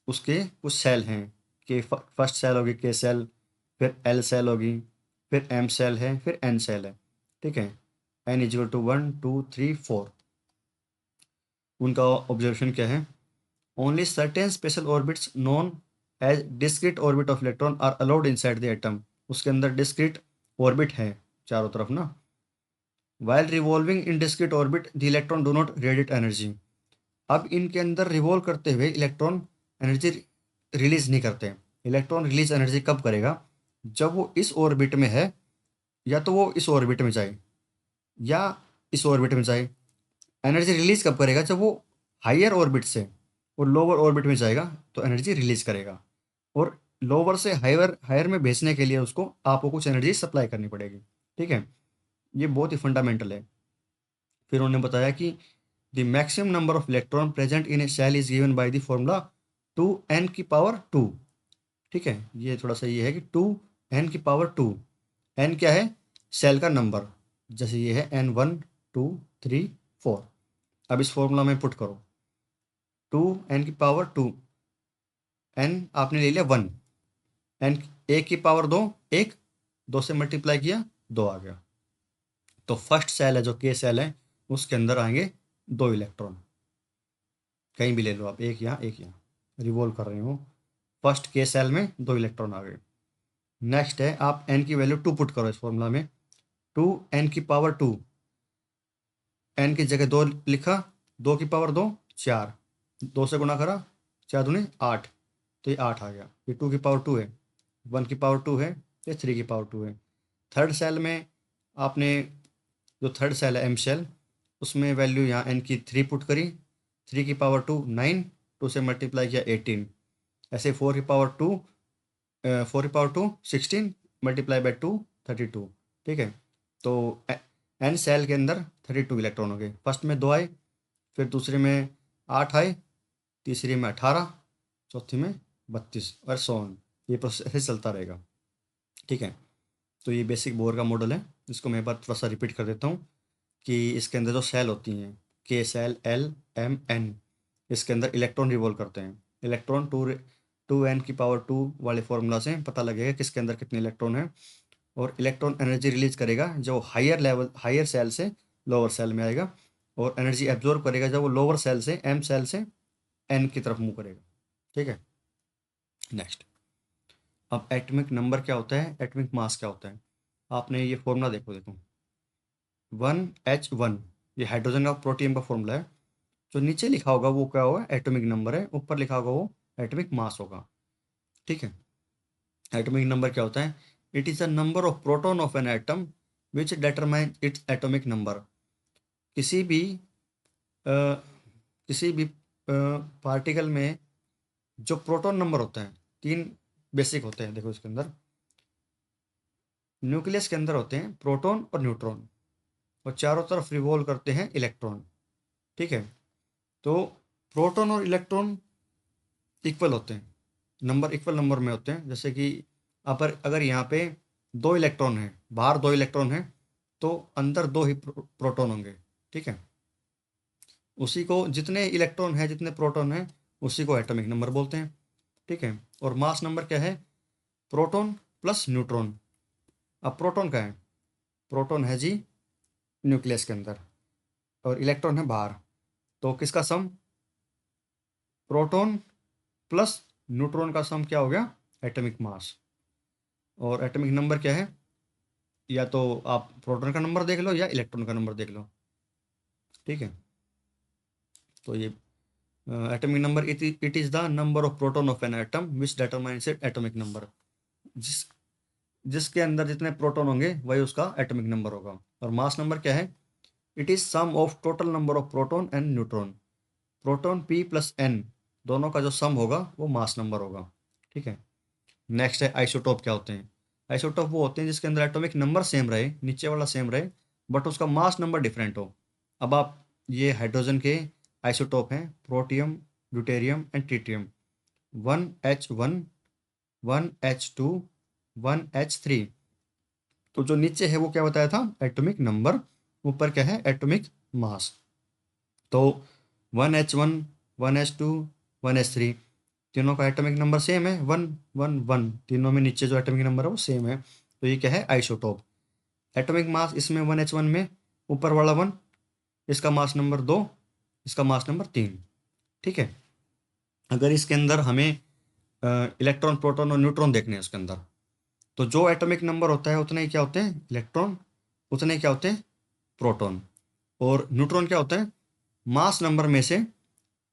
उसके कुछ सेल हैं कि फर्स्ट सेल होगी के सेल, फिर एल सेल होगी, फिर एम सेल है, फिर एन सेल है। ठीक है। N is equal to 1 2 3 4। उनका ऑब्जर्वेशन क्या है, only certain special orbits known as discrete orbit of electron are allowed inside the atom. उसके अंदर डिस्क्रीट ऑर्बिट है चारों तरफ ना। While revolving in discrete orbit the electron do not radiate energy. अब इनके अंदर रिवॉल्व करते हुए इलेक्ट्रॉन एनर्जी रिलीज नहीं करते। इलेक्ट्रॉन रिलीज एनर्जी कब करेगा, जब वो इस ऑर्बिट में है, या तो वो इस ऑर्बिट में जाए या इस ऑर्बिट में जाए। एनर्जी रिलीज कब करेगा, जब वो हायर ऑर्बिट से और लोअर ऑर्बिट में जाएगा तो एनर्जी रिलीज करेगा। और लोअर से हायर हायर में भेजने के लिए उसको आपको कुछ एनर्जी सप्लाई करनी पड़ेगी। ठीक है। ये बहुत ही फंडामेंटल है। फिर उन्होंने बताया कि the maximum number of electron present in a shell is given by the formula 2n⁻²। ठीक है। ये थोड़ा सा ये है कि 2n⁻²। n क्या है, सेल का नंबर, जैसे ये है n 1 2 3 4। अब इस फॉर्मूला में पुट करो 2n⁻²। n आपने ले लिया 1, n 1 की पावर 2, 1, 2 से मल्टीप्लाई किया 2 आ गया। तो फर्स्ट सेल है जो के सेल है उसके अंदर आएंगे 2 इलेक्ट्रॉन। कहीं भी ले लो आप, एक यहाँ एक यहाँ, रिवॉल्व कर रहे हो। फर्स्ट के सेल में 2 इलेक्ट्रॉन आ गए। नेक्स्ट है आप n की वैल्यू 2 पुट करो इस फॉर्मूला में, 2n⁻²। n की जगह 2 लिखा, 2 की पावर 2 4, 2 से गुणा करा, 4 दूनी 8, तो ये 8 आ गया। ये 2 की पावर 2 है, 1 की पावर 2 है, ये 3 की पावर 2 है। थर्ड सेल में आपने, जो थर्ड सेल है एम सेल, उसमें वैल्यू यहाँ n की 3 पुट करी, 3 की पावर 2 9, 2 से मल्टीप्लाई किया 18। ऐसे 4 की पावर 2, 4 की पावर 2 16, मल्टीप्लाई बाई 2 32। ठीक है। तो एन सेल के अंदर 32 इलेक्ट्रॉन हो गए। फर्स्ट में 2 आए, फिर दूसरे में 8 आए, तीसरी में 18, चौथी में 32 और सो ऑन। ये प्रोसेस ऐसे चलता रहेगा। ठीक है। तो ये बेसिक बोर का मॉडल है, इसको मैं एक बार थोड़ा सा रिपीट कर देता हूँ कि इसके अंदर जो सेल होती हैं, के सेल, एल, एम, एन, इसके अंदर इलेक्ट्रॉन रिवॉल्व करते हैं। इलेक्ट्रॉन टू एन की पावर टू वाले फॉर्मूला से पता लगेगा किसके अंदर कितने इलेक्ट्रॉन है, और इलेक्ट्रॉन एनर्जी रिलीज करेगा जो हायर सेल से लोअर सेल में आएगा, और एनर्जी एब्जॉर्ब करेगा जब वो लोअर सेल से एम सेल से एन की तरफ मूव करेगा। ठीक है, नेक्स्ट। अब एटॉमिक नंबर क्या होता है, एटॉमिक मास क्या होता है, आपने ये फॉर्मूला देखो देखो 1H1, ये हाइड्रोजन का प्रोटियम का फॉर्मूला है। जो नीचे लिखा होगा वो क्या होगा, एटॉमिक नंबर है, ऊपर लिखा होगा वो एटॉमिक मास होगा। ठीक है, एटॉमिक नंबर क्या होता है, it is the number of proton of an atom which determine its atomic number. किसी भी अ, किसी भी पार्टिकल में जो प्रोटॉन नंबर होता है, तीन बेसिक होते हैं, देखो इसके अंदर न्यूक्लियस के अंदर होते हैं प्रोटॉन और न्यूट्रॉन, और चारों तरफ रिवॉल्व करते हैं इलेक्ट्रॉन। ठीक है, तो प्रोटॉन और इलेक्ट्रॉन इक्वल होते हैं, नंबर इक्वल नंबर में होते हैं। जैसे कि अगर यहाँ पे दो इलेक्ट्रॉन है, बाहर दो इलेक्ट्रॉन है, तो अंदर दो ही प्रोटॉन होंगे। ठीक है, उसी को जितने इलेक्ट्रॉन है जितने प्रोटॉन है उसी को एटॉमिक नंबर बोलते हैं। ठीक है, और मास नंबर क्या है, प्रोटॉन प्लस न्यूट्रॉन। अब प्रोटॉन का है, प्रोटॉन है जी न्यूक्लियस के अंदर और इलेक्ट्रॉन है बाहर, तो किसका सम, प्रोटॉन प्लस न्यूट्रॉन का सम क्या हो गया, एटॉमिक मास। और एटॉमिक नंबर क्या है, या तो आप प्रोटॉन का नंबर देख लो या इलेक्ट्रॉन का नंबर देख लो। ठीक है, तो ये atomic number it is the number of proton of an atom which determines it atomic number. जिस जिसके अंदर जितने प्रोटॉन होंगे वही उसका एटॉमिक नंबर होगा। और मास नंबर क्या है, it is sum of total number of proton and neutron. Proton P plus N दोनों का जो सम होगा वो मास नंबर होगा। ठीक है, नेक्स्ट है आइसोटोप क्या होते हैं। आइसोटोप वो होते हैं जिसके अंदर एटॉमिक नंबर सेम रहे, नीचे वाला सेम रहे, बट उसका मास नंबर डिफरेंट हो। अब आप ये हाइड्रोजन के आइसोटोप हैं, protium, deuterium and tritium. 1H1, 1H2, 1H3। तो जो नीचे है वो क्या बताया था, एटॉमिक नंबर, ऊपर क्या है, एटॉमिक मास। तो 1H1, 1H2, 1H3 तीनों का एटॉमिक नंबर सेम है, 1 1 1, तीनों में नीचे जो एटॉमिक नंबर है वो सेम है, तो ये क्या है, आइसोटोप। एटॉमिक मास इसमें 1H1 में ऊपर वाला 1, इसका मास नंबर 2, इसका मास नंबर 3। ठीक है, अगर इसके अंदर हमें इलेक्ट्रॉन, प्रोटॉन और न्यूट्रॉन देखने हैं उसके अंदर, तो जो एटॉमिक नंबर होता है उतने ही क्या होते हैं इलेक्ट्रॉन, उतने ही क्या होते हैं प्रोटॉन, और न्यूट्रॉन क्या होता है, मास नंबर में से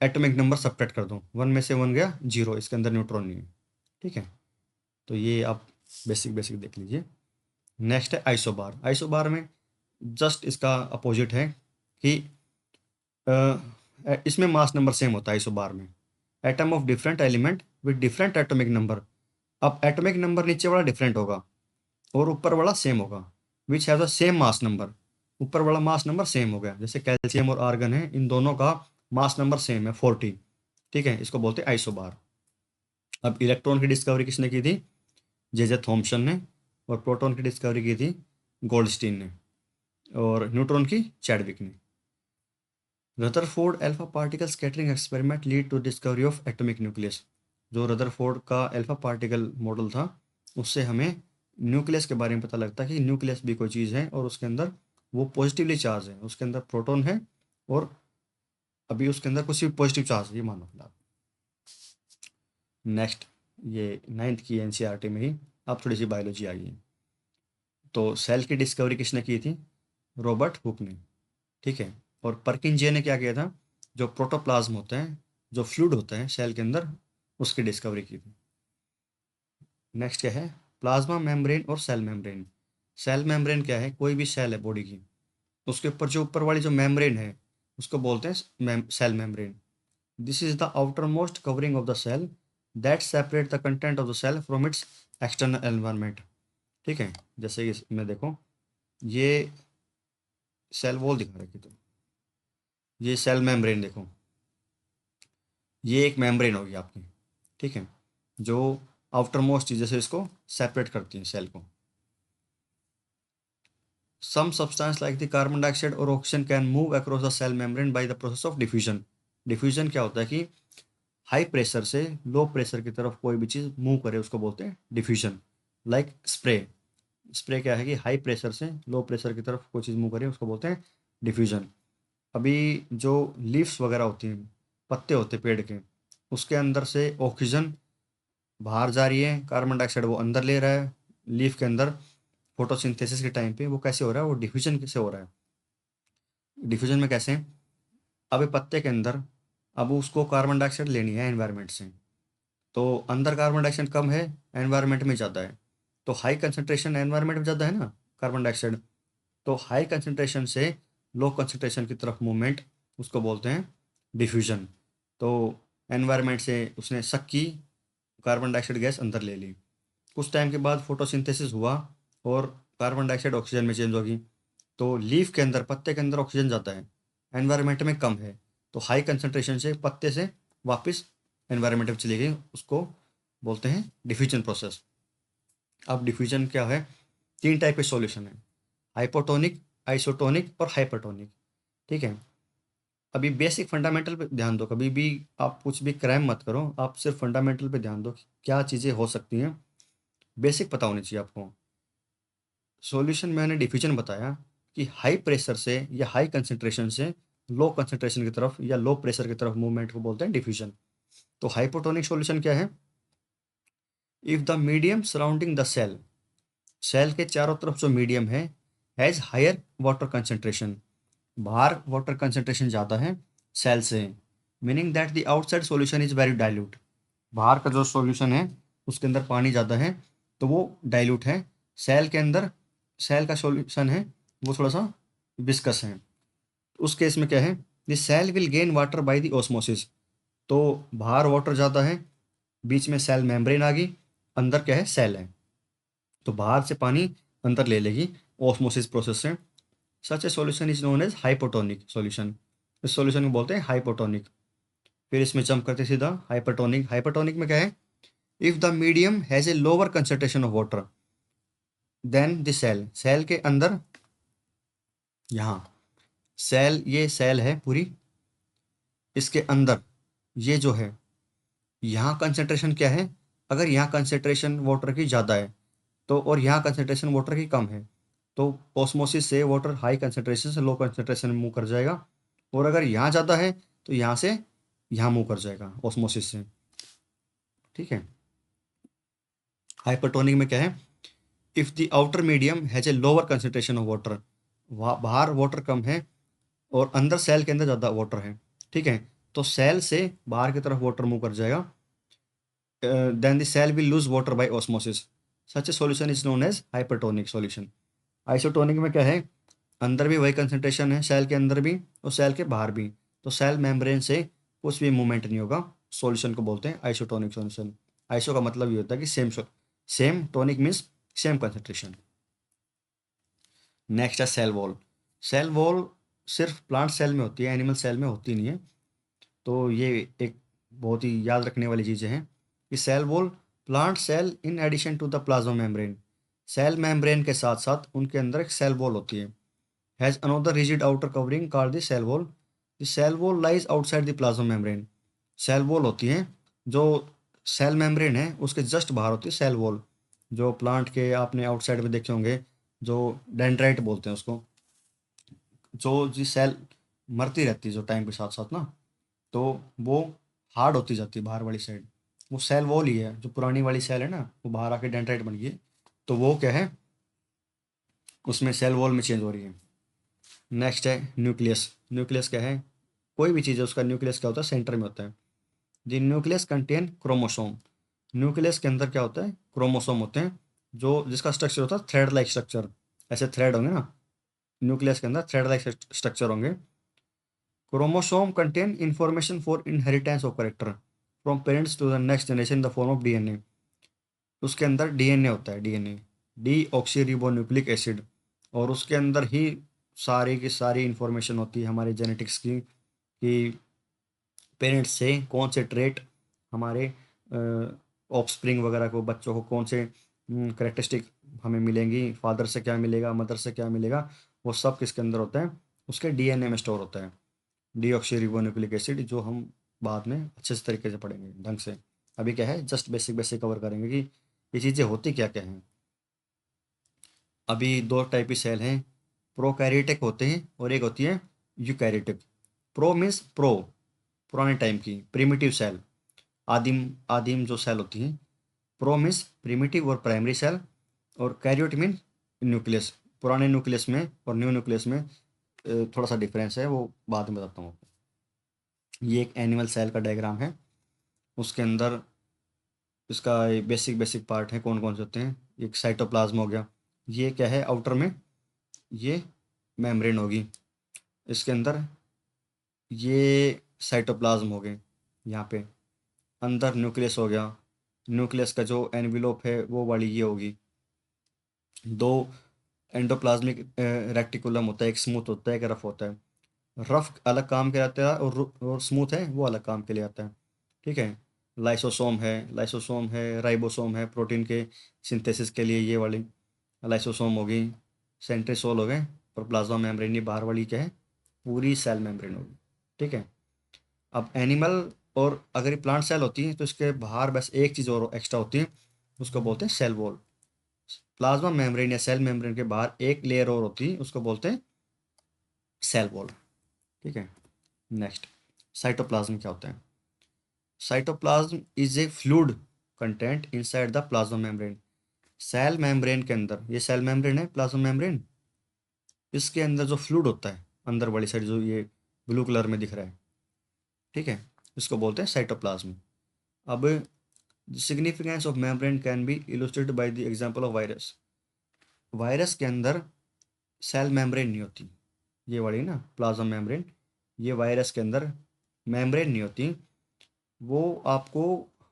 एटॉमिक नंबर सब्ट्रैक्ट कर दो, 1 में से 1 गया 0, इसके अंदर न्यूट्रॉन नहीं है। ठीक है, तो ये आप बेसिक बेसिक देख लीजिए। नेक्स्ट है आइसोबार। आइसोबार में जस्ट इसका अपोजिट है कि इसमें मास नंबर सेम होता है आइसोबार में, atom of different element with different atomic number. अब एटॉमिक नंबर नीचे वाला डिफरेंट होगा और ऊपर वाला सेम होगा, which have the same mass number. ऊपर वाला मास नंबर सेम हो गया, जैसे कैल्शियम और आर्गन है, इन दोनों का मास नंबर सेम है 40। ठीक है, इसको बोलते हैं आइसोबार। अब इलेक्ट्रॉन की डिस्कवरी किसने की थी, जे थॉम्सन ने, और प्रोटॉन की डिस्कवरी की थी गोल्डस्टीन ने, और न्यूट्रॉन की चैडविक ने। Rutherford alpha particle scattering experiment lead to discovery of atomic nucleus. जो रदरफोर्ड का अल्फा पार्टिकल मॉडल था, उससे हमें न्यूक्लियस के बारे में पता लगता है कि न्यूक्लियस भी कोई चीज़ है और उसके अंदर वो पॉजिटिवली चार्ज है, उसके अंदर प्रोटॉन है, और अभी उसके अंदर कुछ भी पॉजिटिव चार्ज है, ये मानो फिलहाल। नेक्स्ट, ये 9th की एनसीईआरटी में ही अब थोड़ी सी बायोलॉजी आई है। तो सेल की डिस्कवरी किसने की थी, रॉबर्ट हुक ने। ठीक है, और परकिंजे ने क्या किया था, जो प्रोटोप्लाज्म होता है, जो फ्लूइड होता है सेल के अंदर, उसकी डिस्कवरी की थी। नेक्स्ट क्या है, प्लाज्मा मेम्ब्रेन और सेल मेम्ब्रेन। सेल मेम्ब्रेन क्या है, कोई भी सेल है बॉडी की, उसके ऊपर जो ऊपर वाली जो मेम्ब्रेन है उसको बोलते हैं cell membrane. This is the outer most covering of the cell that separate the content of the cell from its external environment. ठीक है, जैसे कि इसमें देखो, ये सेल वॉल दिखा रखी, तो ये सेल मेम्ब्रेन देखो, ये एक मेम्ब्रेन होगी आपकी। ठीक है, जो आउटर मोस्ट चीज़ जैसे इसको सेपरेट करती है सेल को। some substance like the carbon dioxide or oxygen can move across the cell membrane by the process of diffusion. Diffusion क्या होता है कि हाई प्रेशर से लो प्रेशर की तरफ कोई भी चीज़ मूव करे उसको बोलते हैं डिफ्यूजन. Like spray. स्प्रे क्या है कि हाई प्रेशर से लो प्रेशर की तरफ कोई चीज़ मूव करे उसको बोलते हैं डिफ्यूजन. अभी जो लीव्स वगैरह होती हैं, पत्ते होते हैं पेड़ के, उसके अंदर से ऑक्सीजन बाहर जा रही है, कार्बन डाइऑक्साइड वो अंदर ले रहा है. लीफ के अंदर फोटोसिंथेसिस के टाइम पे वो कैसे हो रहा है, वो डिफ्यूजन से हो रहा है. डिफ्यूजन में कैसे, अब ये पत्ते के अंदर अब उसको कार्बन डाइऑक्साइड लेनी है एनवायरनमेंट से, तो अंदर कार्बन डाइऑक्साइड कम है, एनवायरनमेंट में ज़्यादा है, तो हाई कंसनट्रेशन एनवायरनमेंट में ज़्यादा है ना कार्बन डाइऑक्साइड, तो हाई कंसनट्रेशन से लो कंसनट्रेशन की तरफ मूवमेंट उसको बोलते हैं डिफ्यूजन. तो एनवायरनमेंट से उसने सक की, कार्बन डाइऑक्साइड गैस अंदर ले ली. कुछ टाइम के बाद फोटोसिंथेसिस हुआ और कार्बन डाइऑक्साइड ऑक्सीजन में चेंज होगी, तो लीफ के अंदर पत्ते के अंदर ऑक्सीजन जाता है, एनवायरनमेंट में कम है, तो हाई कंसनट्रेशन से पत्ते से वापस एनवायरनमेंट में चली गई, उसको बोलते हैं डिफ्यूजन प्रोसेस. अब डिफ्यूजन क्या है, 3 टाइप के सॉल्यूशन है, हाइपोटोनिक, आइसोटोनिक और हाइपरटोनिक. ठीक है. अभी बेसिक फंडामेंटल पे ध्यान दो, कभी भी आप कुछ भी क्राइम मत करो, आप सिर्फ फंडामेंटल पे ध्यान दो कि क्या चीज़ें हो सकती हैं, बेसिक पता होनी चाहिए आपको. सॉल्यूशन मैंने डिफ्यूजन बताया कि हाई प्रेशर से या हाई कंसंट्रेशन से लो कंसंट्रेशन की तरफ या लो प्रेशर की तरफ मूवमेंट को बोलते हैं डिफ्यूजन. तो हाइपोटोनिक सॉल्यूशन क्या है, if the medium surrounding the cell, cell के चारों तरफ जो मीडियम है हैज़ हायर वाटर कंसंट्रेशन, बाहर वाटर कंसंट्रेशन ज़्यादा है सेल से, meaning that the outside solution is very dilute, बाहर का जो सॉल्यूशन है उसके अंदर पानी ज़्यादा है तो वो डाइल्यूट है. सेल के अंदर सेल का सॉल्यूशन है वो थोड़ा सा विस्कस है. उस केस में क्या है, the cell will gain water by the osmosis, तो बाहर वाटर ज़्यादा है, बीच में सेल मेम्ब्रेन आ गई, अंदर क्या है सेल है, तो बाहर से पानी अंदर ले लेगी ऑस्मोसिस प्रोसेस से. Such a solution is known as hypotonic solution. इस सॉल्यूशन को बोलते हैं हाइपोटोनिक. फिर इसमें जंप करते सीधा हाइपरटोनिक. हाइपरटोनिक में क्या है, if the medium has a lower concentration of water then the cell, cell के अंदर, यहाँ सेल, ये सेल है पूरी, इसके अंदर ये जो है यहाँ कंसंट्रेशन क्या है, अगर यहाँ कंसंट्रेशन वाटर की ज़्यादा है तो, और यहाँ कंसंट्रेशन वाटर की कम है, तो ऑस्मोसिस से वाटर हाई कंसंट्रेशन से लो कंसंट्रेशन में मूव कर जाएगा, और अगर यहाँ ज़्यादा है तो यहाँ से यहाँ मूव कर जाएगा ऑस्मोसिस से. ठीक है. हाइपरटोनिक में क्या है, if the outer medium has a lower concentration of water, बाहर वाटर कम है और अंदर सेल के अंदर ज़्यादा वाटर है. ठीक है, तो सेल से बाहर की तरफ वाटर मूव कर जाएगा, then the cell will lose water by osmosis. Such a solution is known as hypertonic solution. Isotonic में क्या है, अंदर भी वही कंसंट्रेशन है, सेल के अंदर भी और सेल के बाहर भी, तो सेल मेम्ब्रेन से कुछ भी मूवमेंट नहीं होगा, सॉल्यूशन को बोलते हैं आइसोटोनिक सॉल्यूशन. आइसो का मतलब ये होता है कि same, same, tonic means same concentration. Next है सेल वॉल. सेल वॉल सिर्फ प्लांट सेल में होती है, एनिमल सेल में होती नहीं है, तो ये एक बहुत ही याद रखने वाली चीज़ें हैं कि cell wall, plant cell in addition to the plasma membrane, cell membrane के साथ साथ उनके अंदर एक सेल वॉल होती है, has another rigid outer covering called the cell wall. The cell wall lies outside the plasma membrane. Cell wall होती है जो सेल मेम्ब्रेन है उसके जस्ट बाहर होती है सेल वॉल, जो प्लांट के आपने आउटसाइड में देखे होंगे, जो डेंड्राइट बोलते हैं उसको, जो जी सेल मरती रहती है जो टाइम के साथ साथ ना, तो वो हार्ड होती जाती है बाहर वाली साइड, वो सेल वॉल ही है, जो पुरानी वाली सेल है ना वो बाहर आके डेंड्राइट बन गई है, तो वो क्या है उसमें सेल वॉल में चेंज हो रही है. नेक्स्ट है न्यूक्लियस. न्यूक्लियस क्या है, कोई भी चीज़ है उसका न्यूक्लियस क्या होता है, सेंटर में होता है. The nucleus contain chromosome. Nucleus के अंदर क्या होता है, क्रोमोसोम होते हैं, जो जिसका स्ट्रक्चर होता है थ्रेड लाइक स्ट्रक्चर, ऐसे थ्रेड होंगे ना, न्यूक्लियस के अंदर थ्रेड लाइक स्ट्रक्चर होंगे. Chromosome contain information for inheritance of character from parents to the next generation in the form of DNA. उसके अंदर डीएनए होता है, DNA, deoxyribonucleic acid, और उसके अंदर ही सारी की सारी इंफॉर्मेशन होती है हमारे जेनेटिक्स की, कि पेरेंट्स से कौन से ट्रेट हमारे ऑफस्प्रिंग वगैरह को, बच्चों को कौन से करेक्टरिस्टिक हमें मिलेंगी, फादर से क्या मिलेगा, मदर से क्या मिलेगा, वो सब किसके अंदर होता है, उसके डीएनए में स्टोर होता है। डीऑक्सीरिबोन्यूक्लिक एसिड, जो हम बाद में अच्छे से तरीके से पढ़ेंगे ढंग से। अभी क्या है, जस्ट बेसिक बेसिक कवर करेंगे कि ये चीज़ें होती क्या क्या हैं। अभी दो टाइप की सेल हैं, प्रोकैरियोटिक होते हैं और एक होती है यूकैरियोटिक। प्रो मीन्स प्रो, पुराने टाइम की प्रिमिटिव सेल, आदिम आदिम जो सेल होती हैं। प्रो मीन्स प्रिमिटिव और प्राइमरी सेल, और कैरियोट मीन न्यूक्लियस। पुराने न्यूक्लियस में और न्यू न्यूक्लियस में थोड़ा सा डिफरेंस है, वो बाद में बताता हूँ आपको। ये एक एनिमल सेल का डायग्राम है, उसके अंदर इसका बेसिक बेसिक पार्ट है, कौन कौन से होते हैं। एक साइटोप्लाज्म हो गया, ये क्या है आउटर में, ये मेम्ब्रेन होगी, इसके अंदर ये साइटोप्लाज्म हो गए, यहाँ पे अंदर न्यूक्लियस हो गया। न्यूक्लियस का जो एनविलोप है वो वाली ये होगी। दो एंडोप्लाज्मिक रेक्टिकुलम होता है, एक स्मूथ होता है, एक रफ होता है। रफ अलग काम के आता है और स्मूथ है वो अलग काम के लिए आता है। ठीक है, लाइसोसोम है, राइबोसोम है, प्रोटीन के सिंथेसिस के लिए ये वाली लाइसोसोम हो गई, सेंट्रीसोल हो गए, और प्लाज्मा मेम्ब्रेन ये बाहर वाली क्या है, पूरी सेल मेम्ब्रेन होगी। ठीक है, अब एनिमल और अगर ये प्लांट सेल होती है तो इसके बाहर बस एक चीज़ और एक्स्ट्रा होती है, उसको बोलते हैं सेल वॉल। प्लाज्मा मेम्ब्रेन या सेल मेम्ब्रेन के बाहर एक लेयर और होती है, उसको बोलते हैं सेल वॉल। ठीक है, नेक्स्ट, साइटोप्लाज्म क्या होता है। Cytoplasm is a fluid content inside the plasma membrane. Cell membrane के अंदर, ये सेल मेम्ब्रेन है प्लाज्मा मेम्ब्रेन, इसके अंदर जो फ्लूइड होता है अंदर वाली साइड जो ये ब्लू कलर में दिख रहा है, ठीक है, इसको बोलते हैं साइटोप्लाज्म। अब significance of membrane can be illustrated by the example of virus. Virus के अंदर सेल मेम्ब्रेन नहीं होती, ये वाली ना प्लाज्मा मेम्ब्रेन, ये वायरस के अंदर मेम्ब्रेन नहीं होती। वो आपको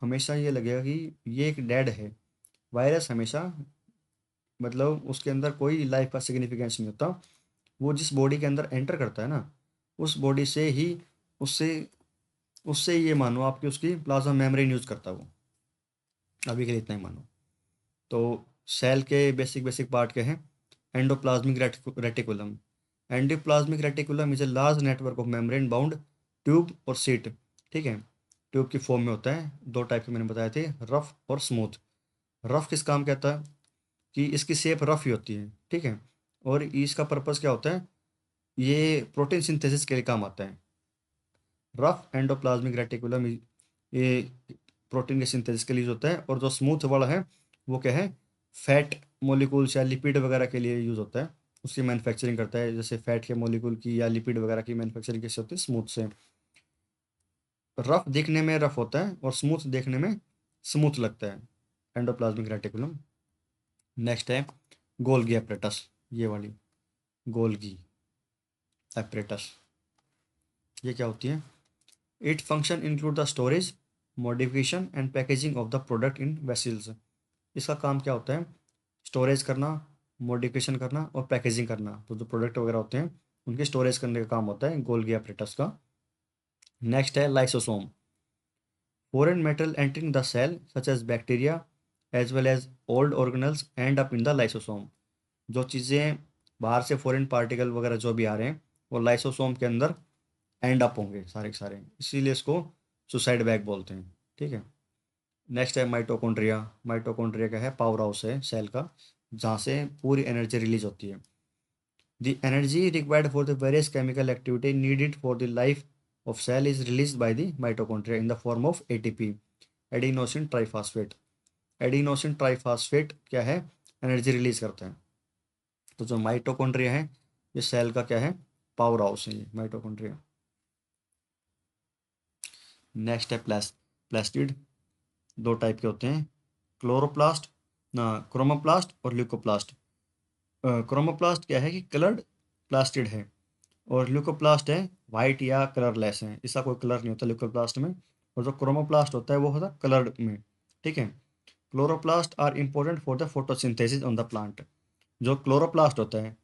हमेशा ये लगेगा कि ये एक डेड है। वायरस हमेशा, मतलब उसके अंदर कोई लाइफ का सिग्निफिकेंस नहीं होता। वो जिस बॉडी के अंदर एंटर करता है ना, उस बॉडी से ही, उससे उससे ये मानो आपकी उसकी प्लाज्मा मेम्ब्रेन यूज़ करता है वो। अभी के लिए इतना ही मानो। तो सेल के बेसिक बेसिक पार्ट के हैं, endoplasmic reticulum. Endoplasmic reticulum is a large network of membrane bound tube और सीट। ठीक है, ट्यूब की फॉर्म में होता है, दो टाइप के मैंने बताए थे, रफ और स्मूथ। रफ किस काम कहता है, कि इसकी शेप रफ ही होती है। ठीक है, और इसका पर्पस क्या होता है, ये प्रोटीन सिंथेसिस के लिए काम आता है। रफ एंडोप्लाज्मिक रेटिकुलम ये प्रोटीन के सिंथेसिस के लिए यूज होता है, और जो स्मूथ वाला है वो क्या है, फैट मोलिकुल्स या लिपिड वगैरह के लिए यूज होता है, उसकी मैन्युफैक्चरिंग करता है। जैसे फैट के मोलिकुल की या लिपिड वगैरह की मैन्युफैक्चरिंग कैसे होती है, स्मूथ से। रफ दिखने में रफ होता है और स्मूथ देखने में स्मूथ लगता है, एंडोप्लाज्मिक रेटिकुलम। नेक्स्ट है गोल्गी एपरेटस, ये वाली गोल्गी एपरेटस, ये क्या होती है। It function include the storage, modification and packaging of the product in vessels. इसका काम क्या होता है, स्टोरेज करना, मॉडिफिकेशन करना और पैकेजिंग करना। तो जो प्रोडक्ट वगैरह होते हैं उनके स्टोरेज करने का काम होता है गोल्गी एपरेटस का। नेक्स्ट है lysosome. Foreign metal entering the cell such as bacteria as well as old organelles end up in the lysosome. जो चीज़ें बाहर से फॉरेन पार्टिकल वगैरह जो भी आ रहे हैं वो लाइसोसोम के अंदर एंड अप होंगे सारे के सारे, इसीलिए इसको सुसाइड बैग बोलते हैं। ठीक है, नेक्स्ट है माइटोकॉन्ड्रिया। माइटोकॉन्ड्रिया का है पावर हाउस है सेल का, जहाँ से पूरी एनर्जी रिलीज होती है। The energy required for the various chemical activity needed for the life of cell is release by the mitochondria in the form of ATP, adenosine triphosphate. Adenosine triphosphate क्या है, energy release करता है। तो जो mitochondria है ये cell का क्या है, पावर हाउस है ये माइटोकॉन्ड्रिया। नेक्स्ट है प्लास्टिड। दो टाइप के होते हैं, क्लोरोप्लास्ट ना क्रोमोप्लास्ट और ल्यूकोप्लास्ट। क्रोमोप्लास्ट क्या है कि कलर्ड प्लास्टिड है, और ल्यूकोप्लास्ट है वाइट या कलरलेस है, इसका कोई कलर नहीं होता ल्यूकोप्लास्ट में। और जो क्रोमोप्लास्ट होता है वो होता है कलर्ड में। ठीक है, chloroplast are important for the photosynthesis on the plant. जो क्लोरोप्लास्ट होता है,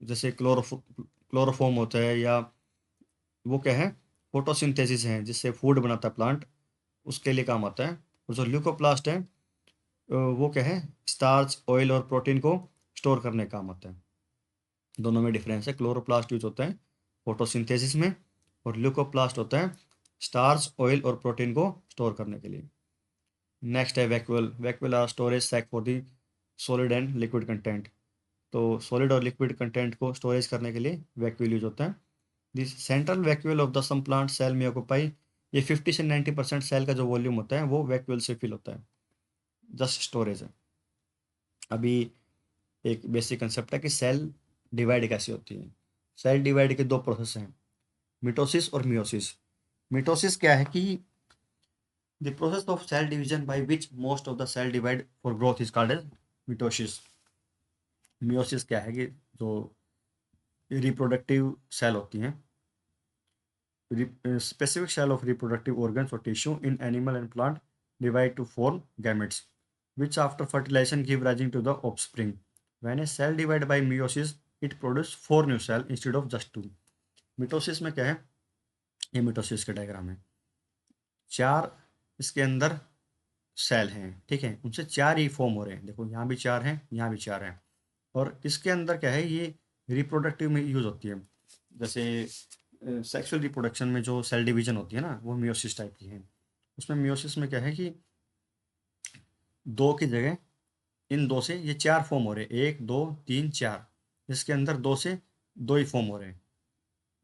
जैसे क्लोरोफॉर्म होता है, या वो क्या है, फोटोसिंथेसिस है जिससे फूड बनाता है प्लांट, उसके लिए काम आता है। और जो ल्यूकोप्लास्ट है वो क्या है, स्टार्च, ऑयल और प्रोटीन को स्टोर करने का काम आता है। दोनों में डिफरेंस है। क्लोरोप्लास्ट यूज होता है फोटोसिंथेसिस में, और ल्यूकोप्लास्ट होता है स्टार्च, ऑयल और प्रोटीन को स्टोर करने के लिए। नेक्स्ट है vacuole. Vacuole are storage sac for the solid and liquid content. तो सॉलिड और लिक्विड कंटेंट को स्टोरेज करने के लिए वैक्यूल यूज होता है। This central vacuole of the some plant cell में ऑक्यूपाई, ये 50 से 90% सेल का जो वॉल्यूम होता है वो वैक्यूल से फिल होता है। जस्ट स्टोरेज है। अभी एक बेसिक कंसेप्ट है कि सेल डिवाइड कैसे होती है। सेल डिवाइड के दो प्रोसेस हैं, मिटोसिस और मियोसिस। मिटोसिस क्या है कि the process of cell division by which most of the cell divide for growth is called as mitosis. Meiosis क्या है कि जो रिप्रोडक्टिव सेल होती हैं, specific cell of reproductive organs or tissue in animal and plant divide to form gametes, which after fertilization give rise to the offspring. When a cell divide by meiosis, it produce four new cell instead of just two. Mitosis में क्या है, ये mitosis का diagram है। चार इसके अंदर cell हैं, ठीक है, उनसे चार ही फॉर्म हो रहे हैं। देखो यहाँ भी चार हैं, यहाँ भी चार हैं। और इसके अंदर क्या है, ये रिप्रोडक्टिव में यूज होती है। जैसे सेक्सुअल रिप्रोडक्शन में जो सेल डिवीजन होती है ना, वो मियोसिस टाइप की है। उसमें मियोसिस में क्या है कि दो की जगह इन दो से ये चार फॉर्म हो रहे हैं, एक दो तीन चार। इसके अंदर दो से दो ही फॉर्म हो रहे हैं।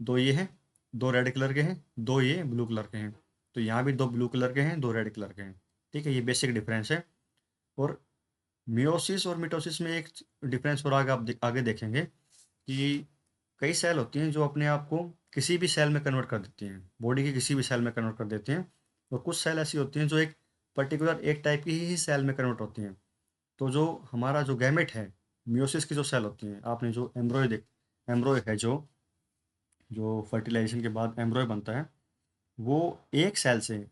दो ये हैं, दो रेड कलर के हैं, दो ये ब्लू कलर के हैं। तो यहाँ भी दो ब्लू कलर के हैं, दो रेड कलर के हैं। ठीक है, ये बेसिक डिफरेंस है। और मियोसिस और मिटोसिस में एक डिफरेंस और आगे आप आगे देखेंगे कि कई सेल होती हैं जो अपने आप को किसी भी सेल में कन्वर्ट कर देती हैं, बॉडी के किसी भी सेल में कन्वर्ट कर देते हैं। और कुछ सेल ऐसी होती हैं जो एक पर्टिकुलर एक टाइप की ही सेल में कन्वर्ट होती हैं। तो जो हमारा जो गैमेट है, मियोसिस की जो सेल होती हैं, आपने जो एम्ब्रॉय देख, एम्ब्रॉय है जो जो फर्टिलाइजेशन के बाद एम्ब्रॉय बनता है, वो एक सेल से,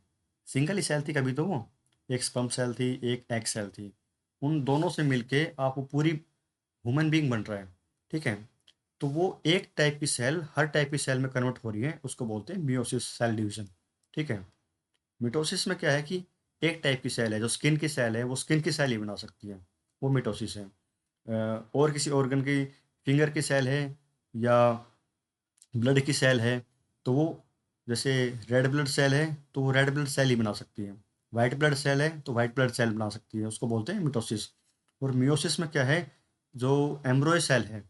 सिंगल ही सेल थी कभी तो वो, एक स्पर्म सेल थी, एक एग सेल थी। उन दोनों से मिलके आप वो पूरी ह्यूमन बीइंग बन रहा है। ठीक है, तो वो एक टाइप की सेल हर टाइप की सेल में कन्वर्ट हो रही है, उसको बोलते हैं मियोसिस, सेल डिवीजन। ठीक है। मिटोसिस में क्या है कि एक टाइप की सेल है, जो स्किन की सेल है वो स्किन की सेल ही बना सकती है, वो मिटोसिस है। और किसी ऑर्गन की, फिंगर की सेल है या ब्लड की सेल है, तो वो, जैसे रेड ब्लड सेल है तो वो रेड ब्लड सेल ही बना सकती है। वाइट ब्लड सेल है तो वाइट ब्लड सेल बना सकती है, उसको बोलते हैं मिटोसिस। और मियोसिस में क्या है, जो एम्ब्रॉय सेल है,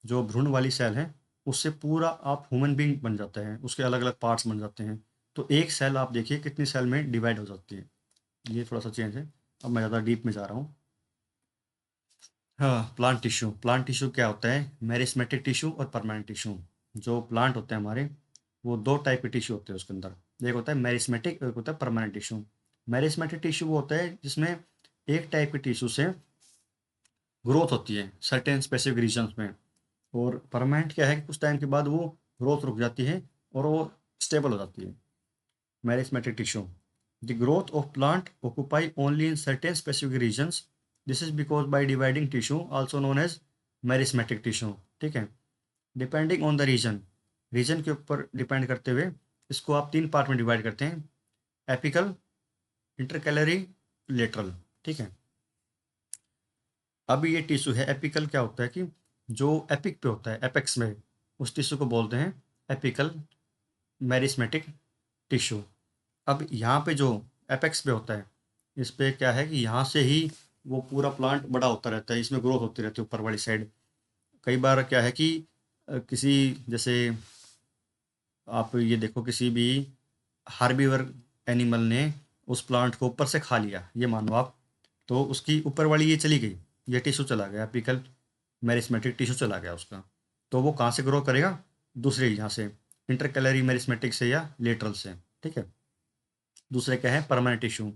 जो भ्रूण वाली सेल है, उससे पूरा आप ह्यूमन बीइंग बन जाते हैं, उसके अलग अलग पार्ट्स बन जाते हैं। तो एक सेल आप देखिए कितनी सेल में डिवाइड हो जाती है। ये थोड़ा सा चेंज है। अब मैं ज़्यादा डीप में जा रहा हूँ। हाँ, प्लांट टिश्यू। प्लांट टिश्यू क्या होता है, मेरिस्मेटिक टिश्यू और परमानेंट टिश्यू। जो प्लांट होते हैं हमारे, वो दो टाइप के टिश्यू होते हैं उसके अंदर। एक होता है मेरिस्मेटिक, एक होता है परमानेंट टिश्यू। मेरिस्मेटिक टिश्यू वो होता है जिसमें एक टाइप के टिश्यू से ग्रोथ होती है सर्टेन स्पेसिफिक रीजन्स में। और परमानेंट क्या है कि कुछ टाइम के बाद वो ग्रोथ रुक जाती है और वो स्टेबल हो जाती है। Meristematic tissue, the growth of plant occupy only in certain specific regions. This is because by dividing tissue also known as meristematic tissue. ठीक है, depending on the region, region के ऊपर डिपेंड करते हुए इसको आप तीन पार्ट में डिवाइड करते हैं, एपिकल, इंटरकैलरी, लेटरल। ठीक है, अब ये टिश्यू है एपिकल, क्या होता है कि जो एपिक पे होता है, एपेक्स में, उस टिश्यू को बोलते हैं एपिकल मेरिस्मेटिक टिश्यू। अब यहाँ पे जो एपेक्स पे होता है, इस पे क्या है कि यहाँ से ही वो पूरा प्लांट बड़ा होता रहता है, इसमें ग्रोथ होती रहती है ऊपर वाली साइड। कई बार क्या है कि किसी, जैसे आप ये देखो, किसी भी हार्बीवर एनिमल ने उस प्लांट को ऊपर से खा लिया, ये मानो आप, तो उसकी ऊपर वाली ये चली गई, ये टिश्यू चला गया, एपिकल मेरिस्मेटिक टिश्यू चला गया उसका। तो वो कहाँ से ग्रो करेगा, दूसरे यहाँ से, इंटरकैलरी मेरिस्मेटिक से या लेटरल से। ठीक है, दूसरे क्या है, permanent tissue.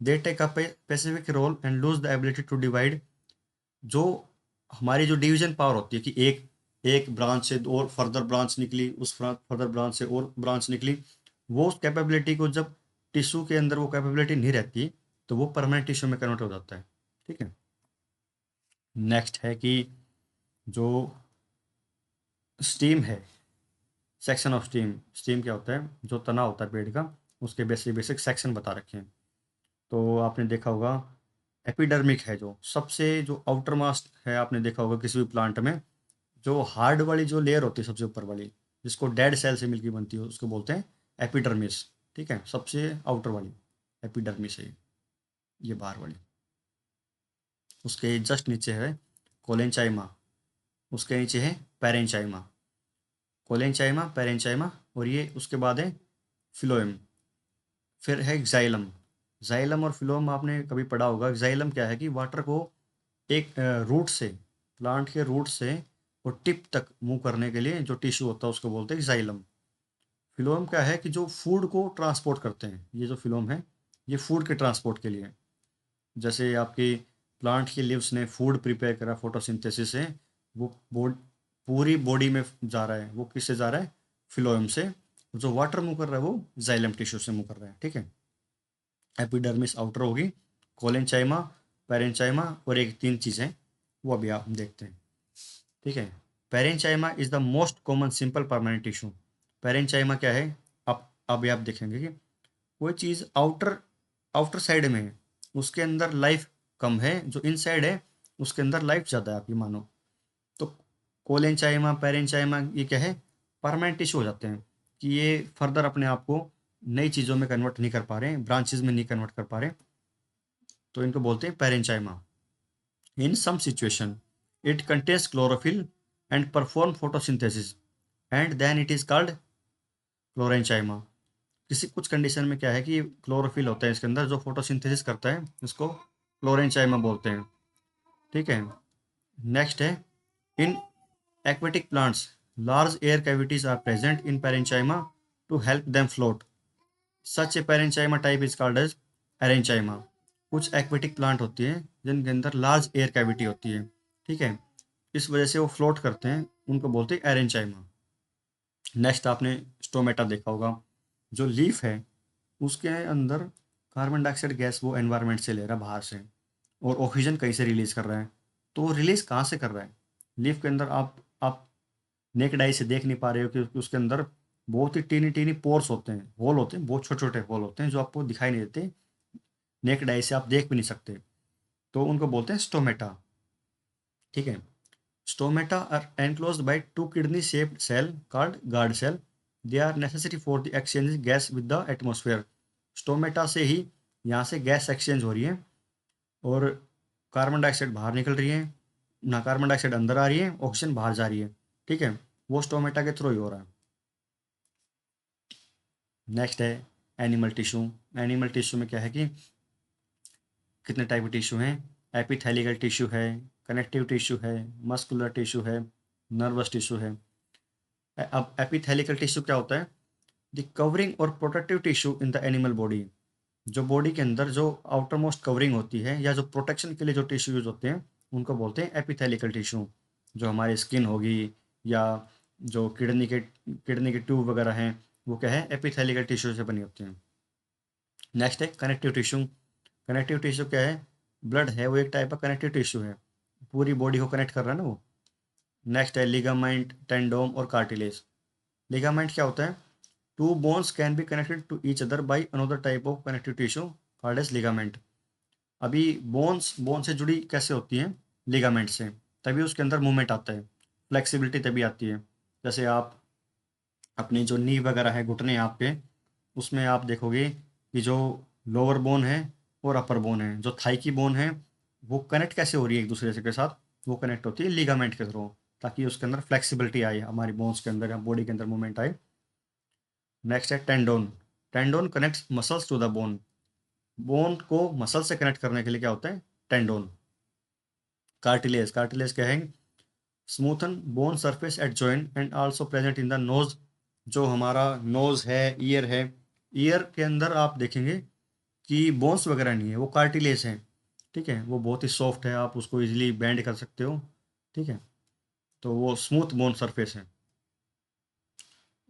They take a specific role and lose the ability to divide. जो हमारी जो डिवीजन पावर होती है कि एक एक ब्रांच से और फर्दर ब्रांच निकली, उस फर्दर ब्रांच से और ब्रांच निकली, वो कैपेबिलिटी को जब टिश्यू के अंदर वो कैपेबिलिटी नहीं रहती, तो वो परमानेंट टिश्यू में कन्वर्ट हो जाता है। ठीक है, नेक्स्ट है कि जो स्टीम है, सेक्शन ऑफ स्टीम। स्टीम क्या होता है, जो तना होता है पेड़ का, उसके बेसिक बेसिक सेक्शन बता रखे हैं। तो आपने देखा होगा एपिडर्मिक है जो सबसे जो आउटर मास्ट है, आपने देखा होगा किसी भी प्लांट में, जो हार्ड वाली जो लेयर होती है सबसे ऊपर वाली, जिसको डेड सेल से मिलकर बनती है, उसको बोलते हैं एपिडर्मिस। ठीक है, सबसे आउटर वाली एपिडर्मिस है ये बाहर वाली। उसके जस्ट नीचे है कोलेंचाइमा, उसके नीचे है पेरेंचाइमा। कोलेंचाइमा, पेरेंचाइमा, और ये उसके बाद है फिलोएम। फिर है जाइलम। जाइलम और फिलोएम आपने कभी पढ़ा होगा। जाइलम क्या है कि वाटर को एक रूट से, प्लांट के रूट से और टिप तक मूव करने के लिए जो टिश्यू होता है उसको बोलते हैं जाइलम। फिलोएम क्या है कि जो फूड को ट्रांसपोर्ट करते हैं, ये जो फिलोएम है ये फूड के ट्रांसपोर्ट के लिए है। जैसे आपकी प्लांट की लीव्स ने फूड प्रिपेयर करा फोटोसिंथेसिस से, वो पूरी बॉडी में जा रहा है, वो किससे जा रहा है, फिलोएम से। जो वाटर मूव कर रहा है वो जाइलम टिश्यू से मूव कर रहा है। ठीक है, एपिडर्मिस आउटर होगी, कोलेंचाइमा, पेरेंचाइमा, और एक तीन चीज़ें वो अभी आप देखते हैं। ठीक है, parenchyma is the most common simple permanent tissue. Parenchyma क्या है, आप अभी आप देखेंगे कि कोई चीज़ आउटर आउटर साइड में है, उसके अंदर लाइफ कम है, जो इनसाइड है उसके अंदर लाइफ ज़्यादा है, आप ये मानो। तो कोलेंचाइमा, पेरेंचाइमा ये क्या है, परमानेंट टिश्यू हो जाते हैं कि ये फर्दर अपने आप को नई चीज़ों में कन्वर्ट नहीं कर पा रहे हैं, ब्रांचेज में नहीं कन्वर्ट कर पा रहे, तो इनको बोलते हैं parenchyma. In some situation it contains chlorophyll and perform photosynthesis and then it is called chlorenchyma. किसी कुछ कंडीशन में क्या है कि क्लोरोफिल होता है इसके अंदर जो फोटोसिंथेसिस करता है, इसको क्लोरेंचाइमा बोलते हैं। ठीक है, नेक्स्ट है इन aquatic plants large air cavities are present in parenchyma to help them float. Such a parenchyma type is called as parenchyma. कुछ एक्वेटिक प्लांट होती हैं जिनके अंदर लार्ज एयर कैविटी होती है। ठीक है, इस वजह से वो फ्लोट करते हैं, उनको बोलते हैं एरेंचाइमा। नेक्स्ट आपने स्टोमेटा देखा होगा। जो लीफ है उसके अंदर कार्बन डाइऑक्साइड गैस वो एनवायरनमेंट से ले रहा है बाहर से, और ऑक्सीजन कहीं से रिलीज कर रहा है। तो वो रिलीज कहाँ से कर रहा है, लीफ के अंदर आप नेकेड आई से देख नहीं पा रहे हो कि उसके अंदर बहुत ही टीनी टीनी पोर्स होते हैं, होल होते हैं, बहुत छोटे छोटे होल होते हैं जो आपको दिखाई नहीं देते, नेकेड आई से आप देख भी नहीं सकते, तो उनको बोलते हैं स्टोमेटा। ठीक है, stomata are enclosed by two kidney shaped cell called guard cell. They are necessary for the exchange gas with the atmosphere. Stomata से ही यहाँ से गैस एक्सचेंज हो रही है, और कार्बन डाइऑक्साइड बाहर निकल रही है ना, कार्बन डाइऑक्साइड अंदर आ रही है, ऑक्सीजन बाहर जा रही है। ठीक है, वो स्टोमेटा के थ्रू ही हो रहा है। नेक्स्ट है एनिमल टिश्यू। एनिमल टिश्यू में क्या है कि कितने टाइप के टिश्यू हैं, एपिथेलिकल टिश्यू है, कनेक्टिव टिश्यू है, मस्कुलर टिश्यू है, नर्वस टिश्यू है। अब एपिथेलिकल टिश्यू क्या होता है, द कवरिंग और protective tissue in the animal body. जो बॉडी के अंदर जो आउटर मोस्ट कवरिंग होती है या जो प्रोटेक्शन के लिए जो टिश्यू यूज होते हैं उनको बोलते हैं एपिथेलिकल टिश्यू। जो हमारी स्किन होगी या जो किडनी के ट्यूब वगैरह हैं, वो क्या है, एपिथेलिकल टिश्यू से बनी होती हैं। नेक्स्ट है कनेक्टिव टिश्यू। कनेक्टिव टिश्यू क्या है, ब्लड है वो एक टाइप का कनेक्टिव टिश्यू है, पूरी बॉडी को कनेक्ट कर रहा है ना वो। नेक्स्ट है लिगामेंट, टेंडोम और कार्टिलेज। लिगामेंट क्या होता है, two bones can be connected to each other by another type of connective tissue called as ligament. अभी बोन से जुड़ी कैसे होती हैं, लिगामेंट से, तभी उसके अंदर मूवमेंट आता है, फ्लेक्सिबिलिटी तभी आती है। जैसे आप अपनी जो नी वगैरह है, घुटने हैं आपके, उसमें आप देखोगे कि जो लोअर बोन है और अपर बोन है, जो थाई की बोन है, वो कनेक्ट कैसे हो रही है एक दूसरे से के साथ, वो कनेक्ट होती है लिगामेंट के थ्रू, ताकि उसके अंदर फ्लेक्सिबिलिटी आए, हमारी बोन्स के अंदर या बॉडी के अंदर मूवमेंट आए। नेक्स्ट है tendon. Tendon connects muscles to the bone. Bone को मसल से कनेक्ट करने के लिए क्या होता है, टेंडोन। कार्टिलेज, कार्टिलेज क्या है, smoothen bone surface at joint and also present in the nose. जो हमारा नोज है, ईयर है, ईयर के अंदर आप देखेंगे कि बोन्स वगैरह नहीं है, वो कार्टिलेज है। ठीक है, वो बहुत ही सॉफ्ट है, आप उसको इजीली बेंड कर सकते हो। ठीक है, तो वो स्मूथ बोन सरफेस है।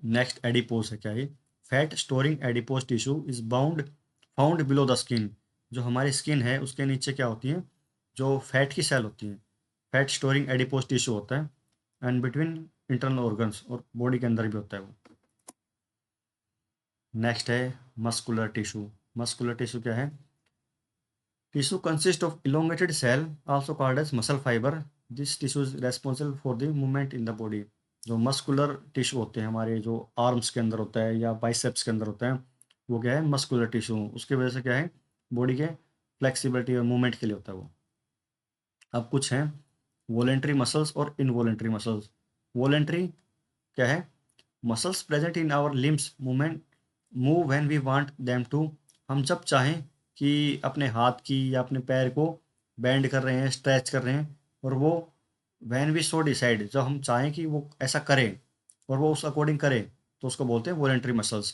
नेक्स्ट एडिपोज है, क्या है, fat storing adipose tissue is bound found below the skin. जो हमारी स्किन है उसके नीचे क्या होती है, जो फैट की सेल होती है, फैट स्टोरिंग एडिपोज टिश्यू होता है, एंड बिटवीन इंटरनल ऑर्गन्स, और बॉडी के अंदर भी होता है वो। नेक्स्ट है मस्कुलर टिश्यू। मस्कुलर टिश्यू क्या है, tissue consist of elongated cell also called as muscle fibre. This tissue is responsible for the movement in the body. जो मस्कुलर टिश्यू होते हैं हमारे, जो आर्म्स के अंदर होता है या बाइसेप्स के अंदर होता है, वो क्या है, मस्कुलर टिश्यू। उसकी वजह से क्या है, बॉडी के फ्लेक्सिबिलिटी और मूवमेंट के लिए होता है वो। अब कुछ हैं वॉलेंट्री मसल्स और इनवॉलेंट्री मसल्स। वॉलेंट्री क्या है, muscles present in our limbs movement move when we want them to. हम जब चाहें कि अपने हाथ की या अपने पैर को बेंड कर रहे हैं, स्ट्रेच कर रहे हैं, और वो व्हेन वी सो डिसाइड, जब हम चाहें कि वो ऐसा करे और वो उस अकॉर्डिंग करे, तो उसको बोलते हैं voluntary muscles.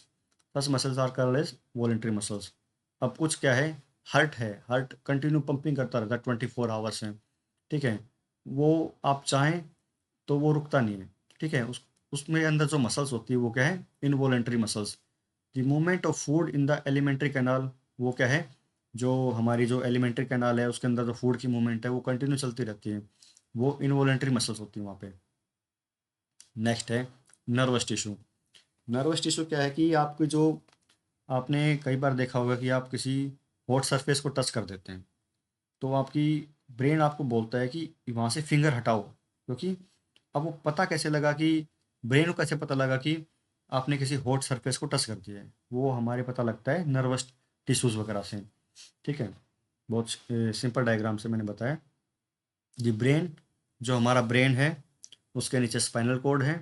First muscles are called as voluntary muscles. अब कुछ क्या है, हार्ट कंटिन्यू पंपिंग करता रहता है 24 आवर्स में, ठीक है। वो आप चाहें तो वो रुकता नहीं है, ठीक है। उसमें अंदर जो मसल्स होती है वो क्या है, involuntary muscles. The movement of food in the alimentary canal, वो क्या है, जो हमारी जो एलिमेंट्री कैनाल है उसके अंदर जो फूड की मूवमेंट है वो कंटिन्यू चलती रहती है, वो इनवॉलेंट्री मसल्स होती है वहाँ पे। नेक्स्ट है नर्वस टिश्यू। नर्वस टिश्यू क्या है कि आपके जो, आपने कई बार देखा होगा कि आप किसी हॉट सरफेस को टच कर देते हैं, तो आपकी ब्रेन आपको बोलता है कि वहाँ से फिंगर हटाओ, क्योंकि अब वो पता कैसे लगा कि, ब्रेन को कैसे पता लगा कि आपने किसी हॉट सरफेस को टच कर दिया है, वो हमारे पता लगता है नर्वस टिश्यूज़ वगैरह से, ठीक है। बहुत सिंपल डायग्राम से मैंने बताया। जी ब्रेन, जो हमारा ब्रेन है उसके नीचे स्पाइनल कॉर्ड है,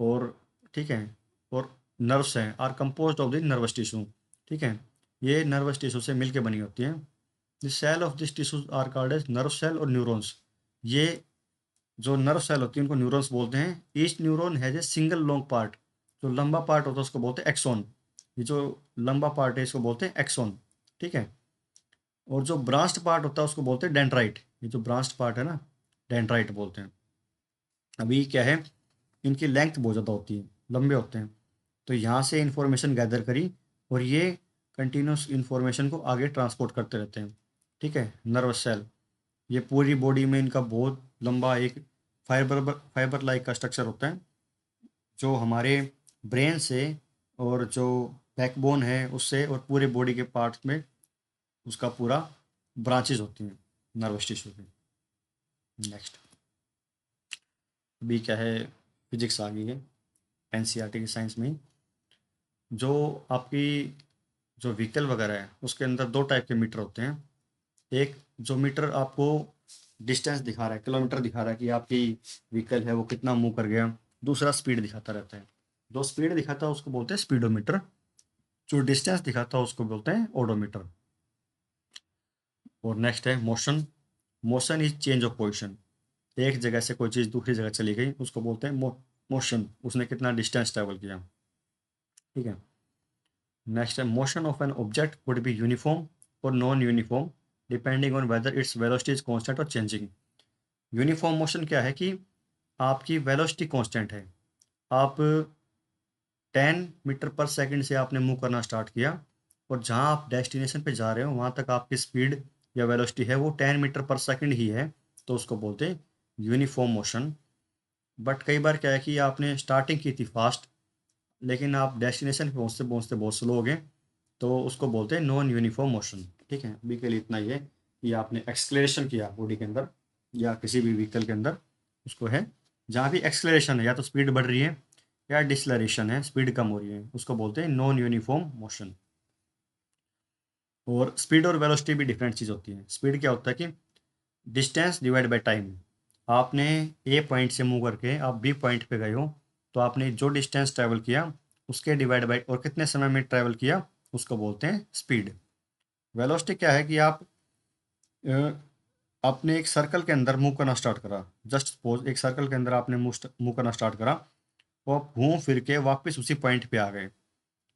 और ठीक है, और नर्व्स हैं are composed of the nervous tissue, ठीक है। ये नर्वस टिश्यू से मिलके बनी होती है। The cell of this tissues are called as nerve cell और न्यूरॉन्स। ये जो नर्व सेल होती है उनको न्यूरॉन्स बोलते हैं। Each neuron has a single long part. जो लंबा पार्ट होता है उसको बोलते हैं एक्सॉन। ये जो लंबा पार्ट है इसको बोलते हैं एक्सॉन, ठीक है। और जो ब्रांच्ड पार्ट होता है उसको बोलते हैं डेंड्राइट। ये जो ब्रांच्ड पार्ट है ना, डेंड्राइट बोलते हैं। अभी क्या है, इनकी लेंथ बहुत ज़्यादा होती है, लंबे होते हैं। तो यहाँ से इंफॉर्मेशन गैदर करी, और ये कंटिन्यूस इंफॉर्मेशन को आगे ट्रांसपोर्ट करते रहते हैं, ठीक है। नर्वस सेल, ये पूरी बॉडी में इनका बहुत लंबा एक फाइबर लाइक का स्ट्रक्चर होता है, जो हमारे ब्रेन से और जो बैकबोन है उससे और पूरे बॉडी के पार्ट्स में उसका पूरा ब्रांचेज होती हैं नर्वस टिश्यू की। नेक्स्ट, अभी क्या है, फिजिक्स आ गई है एनसीईआरटी की साइंस में। जो आपकी जो व्हीकल वगैरह है उसके अंदर दो टाइप के मीटर होते हैं। एक जो मीटर आपको डिस्टेंस दिखा रहा है, किलोमीटर दिखा रहा है कि आपकी व्हीकल है वो कितना मूव कर गया। दूसरा स्पीड दिखाता रहता है। जो स्पीड दिखाता है उसको बोलते हैं स्पीडोमीटर। जो डिस्टेंस दिखाता है उसको बोलते हैं ओडोमीटर। और नेक्स्ट है motion. Motion is change of position. एक जगह से कोई चीज़ दूसरी जगह चली गई उसको बोलते हैं मोशन, उसने कितना डिस्टेंस ट्रेवल किया, ठीक है। नेक्स्ट है motion of an object would be uniform और non uniform depending on whether its velocity is constant और चेंजिंग। यूनिफॉर्म मोशन क्या है कि आपकी वेलोसिटी कांस्टेंट है। आप 10 मीटर पर सेकंड से आपने मूव करना स्टार्ट किया, और जहां आप डेस्टिनेशन पे जा रहे हो वहां तक आपकी स्पीड या वेलोसिटी है वो 10 मीटर पर सेकंड ही है, तो उसको बोलते हैं यूनिफॉर्म मोशन। बट कई बार क्या है कि आपने स्टार्टिंग की थी फास्ट, लेकिन आप डेस्टिनेशन पे पहुँचते पहुँचते बहुत स्लो हो गए, तो उसको बोलते हैं नॉन यूनिफॉर्म मोशन, ठीक है। अभी के लिए इतना ही है कि आपने एक्सलेशन किया बॉडी के अंदर या किसी भी व्हीकल के अंदर, उसको है, जहाँ भी एक्सलेशन है या तो स्पीड बढ़ रही है या डिसलरेशन है, स्पीड कम हो रही है, उसको बोलते हैं नॉन यूनिफॉर्म मोशन। और स्पीड और वेलोसिटी भी डिफरेंट चीज़ होती है। स्पीड क्या होता है कि डिस्टेंस डिवाइड बाय टाइम। आपने ए पॉइंट से मूव करके आप बी पॉइंट पे गए हो, तो आपने जो डिस्टेंस ट्रैवल किया उसके डिवाइड बाय और कितने समय में ट्रैवल किया उसको बोलते हैं स्पीड। वेलोसिटी क्या है कि आप अ, आपने एक सर्कल के अंदर मूव करना स्टार्ट करा। जस्ट सपोज एक सर्कल के अंदर आपने मूव करना स्टार्ट करा, और आप घूम फिर के वापस उसी पॉइंट पे आ गए।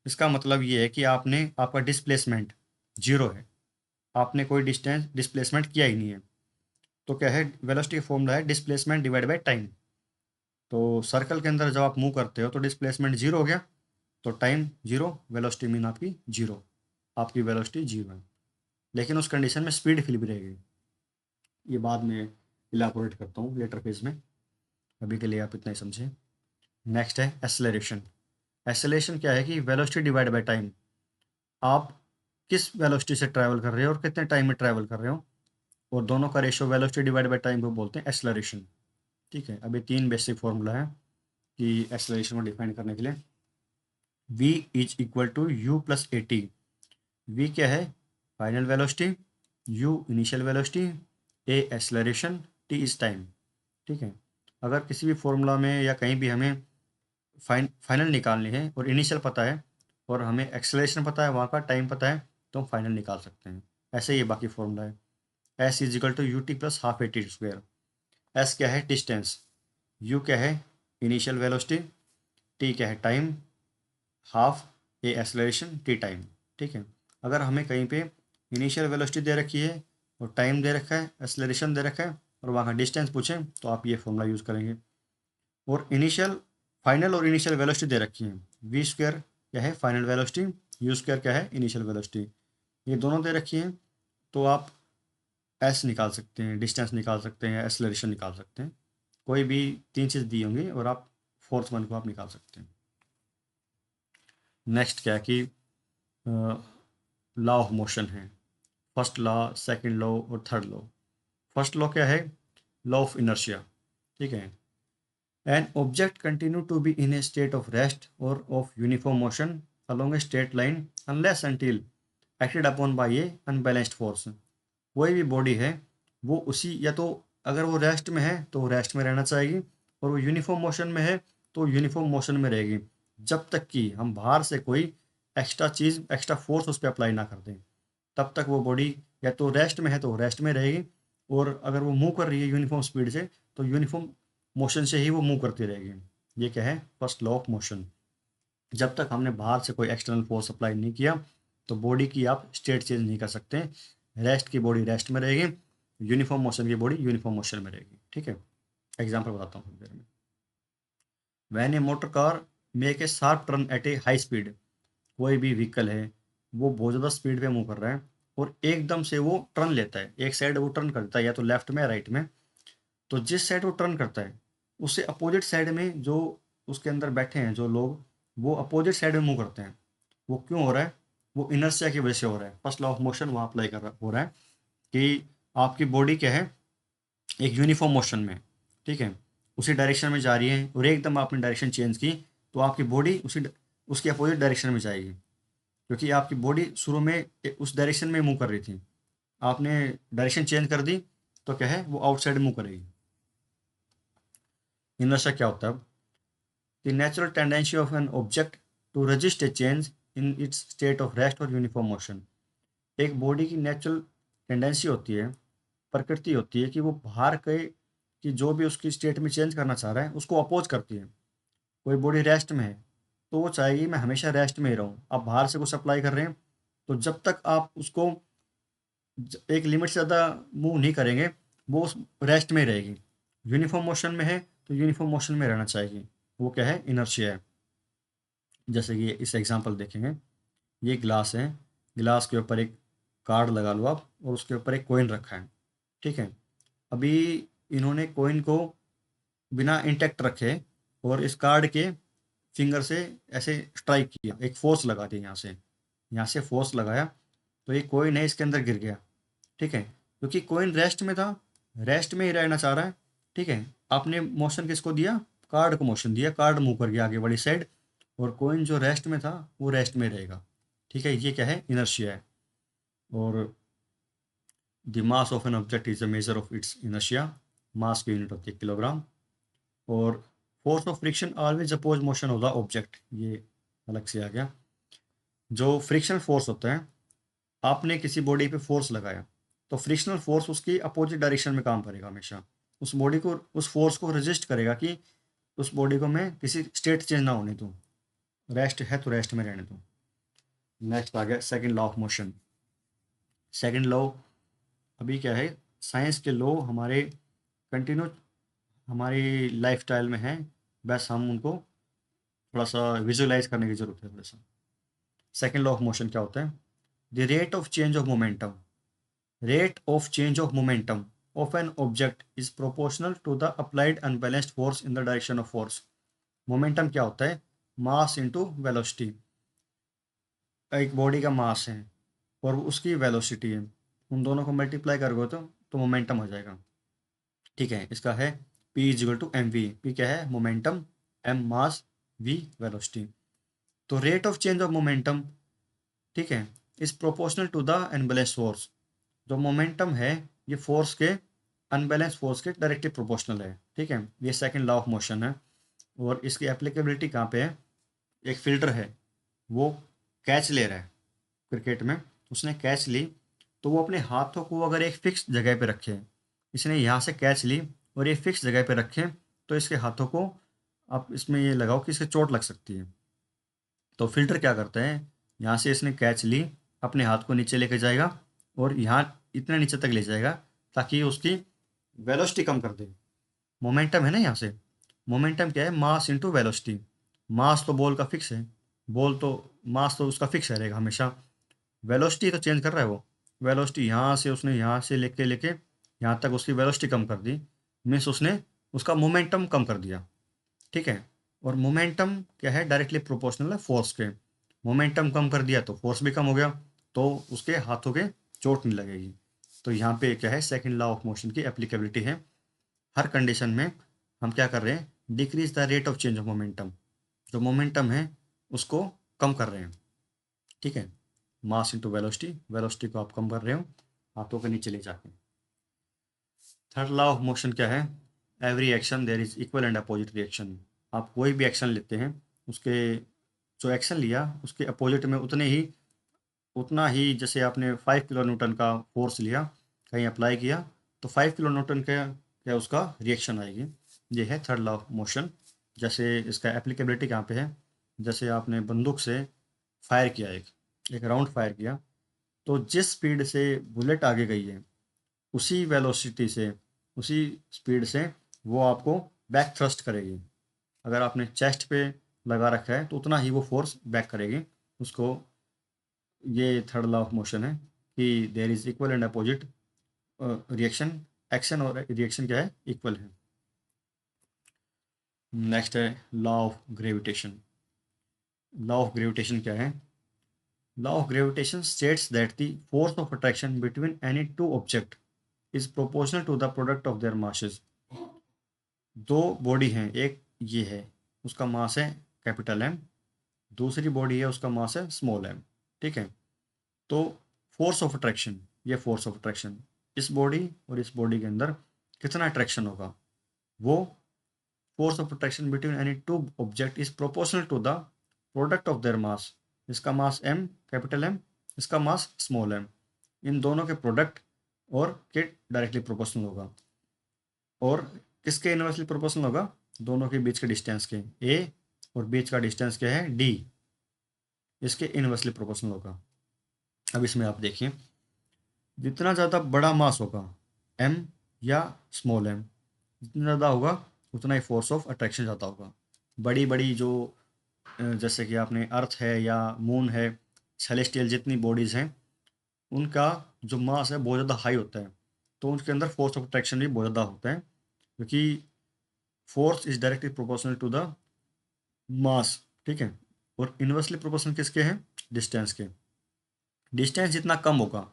इसका मतलब ये है कि आपने आपका डिस्प्लेसमेंट जीरो है, आपने कोई डिस्टेंस डिस्प्लेसमेंट किया ही नहीं है। तो क्या है, वेलोसिटी का फॉर्मूला है डिस्प्लेसमेंट डिवाइड बाय टाइम। तो सर्कल के अंदर जब आप मूव करते हो तो डिस्प्लेसमेंट जीरो हो गया, तो टाइम जीरो, वेलोसिटी मीन आपकी जीरो, आपकी वेलोसिटी जीरो है। लेकिन उस कंडीशन में स्पीड फिर भी रहेगी। ये बाद में इलाबोरेट करता हूँ लेटर फेज में, अभी के लिए आप इतना ही समझें। नेक्स्ट है एसेलरेशन। एसेलरेशन क्या है कि वेलोसिटी डिवाइड बाय टाइम। आप किस वेलोसिटी से ट्रैवल कर रहे हो और कितने टाइम में ट्रैवल कर रहे हो, और दोनों का ratio velocity divide by time को बोलते हैं एक्सेलरेशन। ठीक है, अभी 3 बेसिक फॉर्मूला है कि एक्सेलरेशन को डिफाइन करने के लिए। v is equal to u plus a t. V क्या है, final velocity, u initial velocity, a acceleration, t is time. ठीक है, अगर किसी भी फॉर्मूला में या कहीं भी हमें फाइनल निकालनी है और इनिशियल पता है और हमें एक्सेलरेशन पता है, वहाँ का टाइम पता है, तो हम फाइनल निकाल सकते हैं। ऐसे ही ये बाकी फॉर्मूला है। S is equal to u t plus half a t square. S क्या है, डिस्टेंस, यू क्या है, इनिशियल वेलोसिटी, टी क्या है, टाइम, हाफ ए एक्सेलरेशन, टी टाइम। ठीक है, अगर हमें कहीं पे इनिशियल वेलोसिटी दे रखी है और टाइम दे रखा है, एक्सेलरेशन दे रखा है और वहाँ का डिस्टेंस पूछें, तो आप ये फॉर्मूला यूज़ करेंगे। और इनिशियल, फाइनल और इनिशियल वेलोसिटी दे रखी है। वी स्क्वायर क्या है, फाइनल वेलोसिटी, यू स्क्वायर क्या है, इनिशियल वेलोसिटी, ये दोनों दे रखी हैं। तो आप एस निकाल सकते हैं, डिस्टेंस निकाल सकते हैं, एक्सेलरेशन निकाल सकते हैं। कोई भी 3 चीज़ दी होंगी और आप फोर्थ वन को आप निकाल सकते हैं। नेक्स्ट क्या है कि लॉ ऑफ मोशन है। फर्स्ट लॉ, सेकंड लॉ और थर्ड लॉ। फर्स्ट लॉ क्या है, लॉ ऑफ इनर्शिया। ठीक है, an object continue to be in a state of rest और of uniform motion along a straight line unless until acted upon by a unbalanced force. कोई भी body है वो उसी, या तो अगर वो रेस्ट में है तो रेस्ट में रहना चाहिए, और वो यूनिफॉर्म मोशन में है तो यूनिफॉर्म मोशन में रहेगी, जब तक कि हम बाहर से कोई एक्स्ट्रा चीज़, एक्स्ट्रा फोर्स उस पर अप्लाई ना कर दें। तब तक वो बॉडी या तो रेस्ट में है तो रेस्ट में रहेगी, और अगर वो मूव कर रही है यूनिफॉर्म स्पीड से तो यूनिफॉर्म मोशन से ही वो मूव करती रहेगी। ये क्या है, फर्स्ट लॉ ऑफ मोशन। जब तक हमने बाहर से कोई एक्सटर्नल फोर्स अप्लाई नहीं किया तो बॉडी की आप स्टेट चेंज नहीं कर सकते। रेस्ट की बॉडी रेस्ट में रहेगी, यूनिफॉर्म मोशन की बॉडी यूनिफॉर्म मोशन में रहेगी। ठीक है, एग्जांपल बताता हूँ थोड़ी देर में। When a motor car make a sharp turn eight A high speed. कोई भी व्हीकल है वो बहुत ज़्यादा स्पीड पे मूव कर रहा है और एकदम से वो टर्न लेता है, एक साइड वो टर्न करता है, या तो लेफ्ट में या राइट में। तो जिस साइड वो टर्न करता है उससे अपोजिट साइड में जो उसके अंदर बैठे हैं जो लोग, वो अपोजिट साइड में मूव करते हैं। वो क्यों हो रहा है, वो इनर्शिया की वजह से हो रहा है। फर्स्ट लॉ ऑफ मोशन वहाँ अप्लाई कर रहा हो रहा है कि आपकी बॉडी क्या है, एक यूनिफॉर्म मोशन में। ठीक है, उसी डायरेक्शन में जा रही है और एकदम आपने डायरेक्शन चेंज की तो आपकी बॉडी उसके अपोजिट डायरेक्शन में जाएगी, क्योंकि आपकी बॉडी शुरू में उस डायरेक्शन में मूव कर रही थी। आपने डायरेक्शन चेंज कर दी तो क्या है, वो आउटसाइड मूव करेगी। इनर्शिया क्या होता है, the natural tendency of an object to resist a change in its state of rest और यूनिफॉर्म मोशन। एक बॉडी की नेचुरल टेंडेंसी होती है, प्रकृति होती है कि वो बाहर के, कि जो भी उसकी स्टेट में चेंज करना चाह रहा है उसको अपोज करती है। कोई बॉडी रेस्ट में है तो वो चाहेगी मैं हमेशा रेस्ट में ही रहूँ। आप बाहर से कुछ अप्लाई कर रहे हैं तो जब तक आप उसको एक लिमिट से ज़्यादा मूव नहीं करेंगे वो उस रेस्ट में ही रहेगी। यूनिफॉर्म मोशन में है तो यूनिफॉर्म मोशन में रहना चाहिए, वो क्या है, इनर्शिया है। जैसे कि इस एग्जांपल देखेंगे, ये ग्लास है, ग्लास के ऊपर एक कार्ड लगा लो आप और उसके ऊपर एक कॉइन रखा है। ठीक है, अभी इन्होंने कॉइन को बिना इंटैक्ट रखे और इस कार्ड के फिंगर से ऐसे स्ट्राइक किया, एक फोर्स लगा दिया, यहाँ से फोर्स लगाया तो ये कॉइन है इसके अंदर गिर गया। ठीक है, क्योंकि कॉइन रेस्ट में था, रेस्ट में ही रहना चाह रहा है। ठीक है, आपने मोशन किसको दिया, कार्ड को मोशन दिया, कार्ड मूव कर गया आगे बड़ी साइड, और कॉइन जो रेस्ट में था वो रेस्ट में रहेगा। ठीक है, ये क्या है, इनर्शिया है। और the mass of an object is a measure of its inertia. Mass की यूनिट होती है किलोग्राम। और force of friction always oppose motion of the object, ये अलग से आ गया। जो फ्रिक्शनल फोर्स होता है, आपने किसी बॉडी पे फोर्स लगाया तो फ्रिक्शनल फोर्स उसकी अपोजिट डायरेक्शन में काम करेगा हमेशा। उस बॉडी को, उस फोर्स को रेजिस्ट करेगा कि उस बॉडी को मैं किसी स्टेट चेंज ना होने दूँ, रेस्ट है तो रेस्ट में रहने दूँ। नेक्स्ट आ गया second law of motion. Second law अभी क्या है, साइंस के लॉ हमारे कंटिन्यू हमारी लाइफस्टाइल में है, बस हम उनको थोड़ा सा विजुअलाइज करने की जरूरत है थोड़ा सा। सेकंड लॉ ऑफ मोशन क्या होता है, the rate of change of momentum. Rate of change of momentum of an object is proportional to the applied unbalanced force in the direction of force. Momentum क्या होता है, मास into velocity. एक body का मास है और उसकी वेलोसिटी है, उन दोनों को मल्टीप्लाई करोगे तो मोमेंटम हो जाएगा। ठीक है, इसका है P is equal to M V. P क्या है? Momentum, M mass, V velocity. तो rate of change of momentum, ठीक है, is proportional to the unbalance force. जो मोमेंटम है ये फोर्स के, अनबैलेंस फोर्स के डायरेक्टली प्रोपोर्शनल है। ठीक है, ये सेकंड लॉ ऑफ मोशन है। और इसकी एप्लीकेबिलिटी कहाँ पे है? एक फील्डर है, वो कैच ले रहा है क्रिकेट में, उसने कैच ली, तो वो अपने हाथों को अगर एक फिक्स जगह पे रखे, इसने यहाँ से कैच ली और ये फिक्स जगह पे रखे, तो इसके हाथों को आप इसमें ये लगाओ कि इससे चोट लग सकती है। तो फिल्टर क्या करता है, यहाँ से इसने कैच ली, अपने हाथ को नीचे लेके जाएगा और यहाँ इतने नीचे तक ले जाएगा ताकि उसकी वेलोसिटी कम कर दे। मोमेंटम है ना, यहाँ से मोमेंटम क्या है? मास इंटू वेलोसिटी। मास तो बॉल का फिक्स है, बॉल तो, मास तो उसका फिक्स रहेगा हमेशा। वेलोसिटी तो चेंज कर रहा है वो। वेलोसिटी यहाँ से उसने यहाँ से लेके लेके यहाँ तक उसकी वेलोसिटी कम कर दी, मीन्स उसने उसका मोमेंटम कम कर दिया। ठीक है, और मोमेंटम क्या है? डायरेक्टली प्रोपोर्शनल है फोर्स के। मोमेंटम कम कर दिया तो फोर्स भी कम हो गया, तो उसके हाथों के चोट नहीं लगेगी। तो यहाँ पे क्या है? सेकंड लॉ ऑफ मोशन की एप्लीकेबिलिटी है। हर कंडीशन में हम क्या कर रहे हैं? Decrease the rate of change of momentum. जो मोमेंटम है उसको कम कर रहे हैं। ठीक है, मास इंटू वेलोसिटी, वेलोसिटी को आप कम कर रहे हो हाथों के नीचे ले जाके। थर्ड लॉ ऑफ मोशन क्या है? Every action there is equal and opposite reaction. आप कोई भी एक्शन लेते हैं, उसके जो एक्शन लिया उसके अपोजिट में उतना ही जैसे आपने 5 किलो न्यूटन का फोर्स लिया, कहीं अप्लाई किया, तो 5 किलो न्यूटन का क्या उसका रिएक्शन आएगी। ये है थर्ड लॉ ऑफ मोशन। जैसे इसका एप्लीकेबिलिटी कहाँ पे है? जैसे आपने बंदूक से फायर किया, एक राउंड फायर किया, तो जिस स्पीड से बुलेट आगे गई है, उसी वेलोसिटी से, उसी स्पीड से वो आपको बैक थ्रस्ट करेगी। अगर आपने चेस्ट पे लगा रखा है तो उतना ही वो फोर्स बैक करेगी उसको। ये थर्ड लॉ ऑफ मोशन है कि there is equal and opposite reaction. Action और रिएक्शन क्या है? इक्वल है। नेक्स्ट है law of gravitation. Law of gravitation क्या है? Law of gravitation states that the force of attraction between any two object is proportional to the product of their masses. दो body हैं, एक ये है, उसका मास है कैपिटल एम, दूसरी बॉडी है उसका मास है स्मॉल एम। ठीक है, तो फोर्स ऑफ अट्रैक्शन, ये फोर्स ऑफ अट्रैक्शन, इस बॉडी और इस बॉडी के अंदर कितना अट्रैक्शन होगा, वो force of attraction between any two object is proportional to the product of their mass. इसका मास एम कैपिटल एम, इसका मास स्मॉल एम, इन दोनों के प्रोडक्ट और के डायरेक्टली प्रोपोर्शनल होगा। और किसके इनवर्सली प्रोपोर्शनल होगा? दोनों के बीच के डिस्टेंस के, ए और बीच का डिस्टेंस क्या है? डी, इसके इनवर्सली प्रोपोर्शनल होगा। अब इसमें आप देखिए, जितना ज़्यादा बड़ा मास होगा एम या स्मॉल एम, जितना ज़्यादा होगा उतना ही फोर्स ऑफ अट्रैक्शन ज़्यादा होगा। बड़ी बड़ी जो जैसे कि आपने अर्थ है या मून है, सेलेस्टियल जितनी बॉडीज़ हैं, उनका जो मास है बहुत ज़्यादा हाई होता है, तो उनके अंदर फोर्स ऑफ अट्रैक्शन भी बहुत ज़्यादा होता है, क्योंकि force is directly proportional to the mass. ठीक है, और इन्वर्सली प्रोपोर्शनल किसके हैं? डिस्टेंस के। डिस्टेंस जितना कम होगा,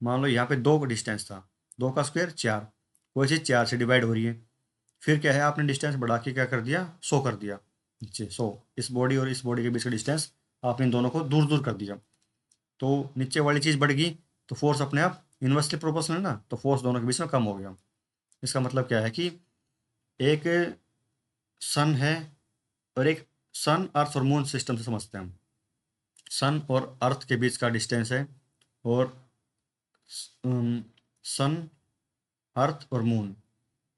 मान लो यहाँ पे 2 का डिस्टेंस था, 2 का स्क्वायर 4, कोई चीज़ 4 से डिवाइड हो रही है, फिर क्या है, आपने डिस्टेंस बढ़ा के क्या कर दिया? 100 कर दिया नीचे। 100, इस बॉडी और इस बॉडी के बीच का डिस्टेंस आपने इन दोनों को दूर दूर कर दिया, तो नीचे वाली चीज़ बढ़ गई, तो फोर्स अपने आप इन्वर्सली प्रोपोर्शनल है ना, तो फोर्स दोनों के बीच में कम हो गया। इसका मतलब क्या है कि एक सन है और एक सन, अर्थ और मून सिस्टम से समझते हैं हम। सन और अर्थ के बीच का डिस्टेंस है, और सन, अर्थ और मून,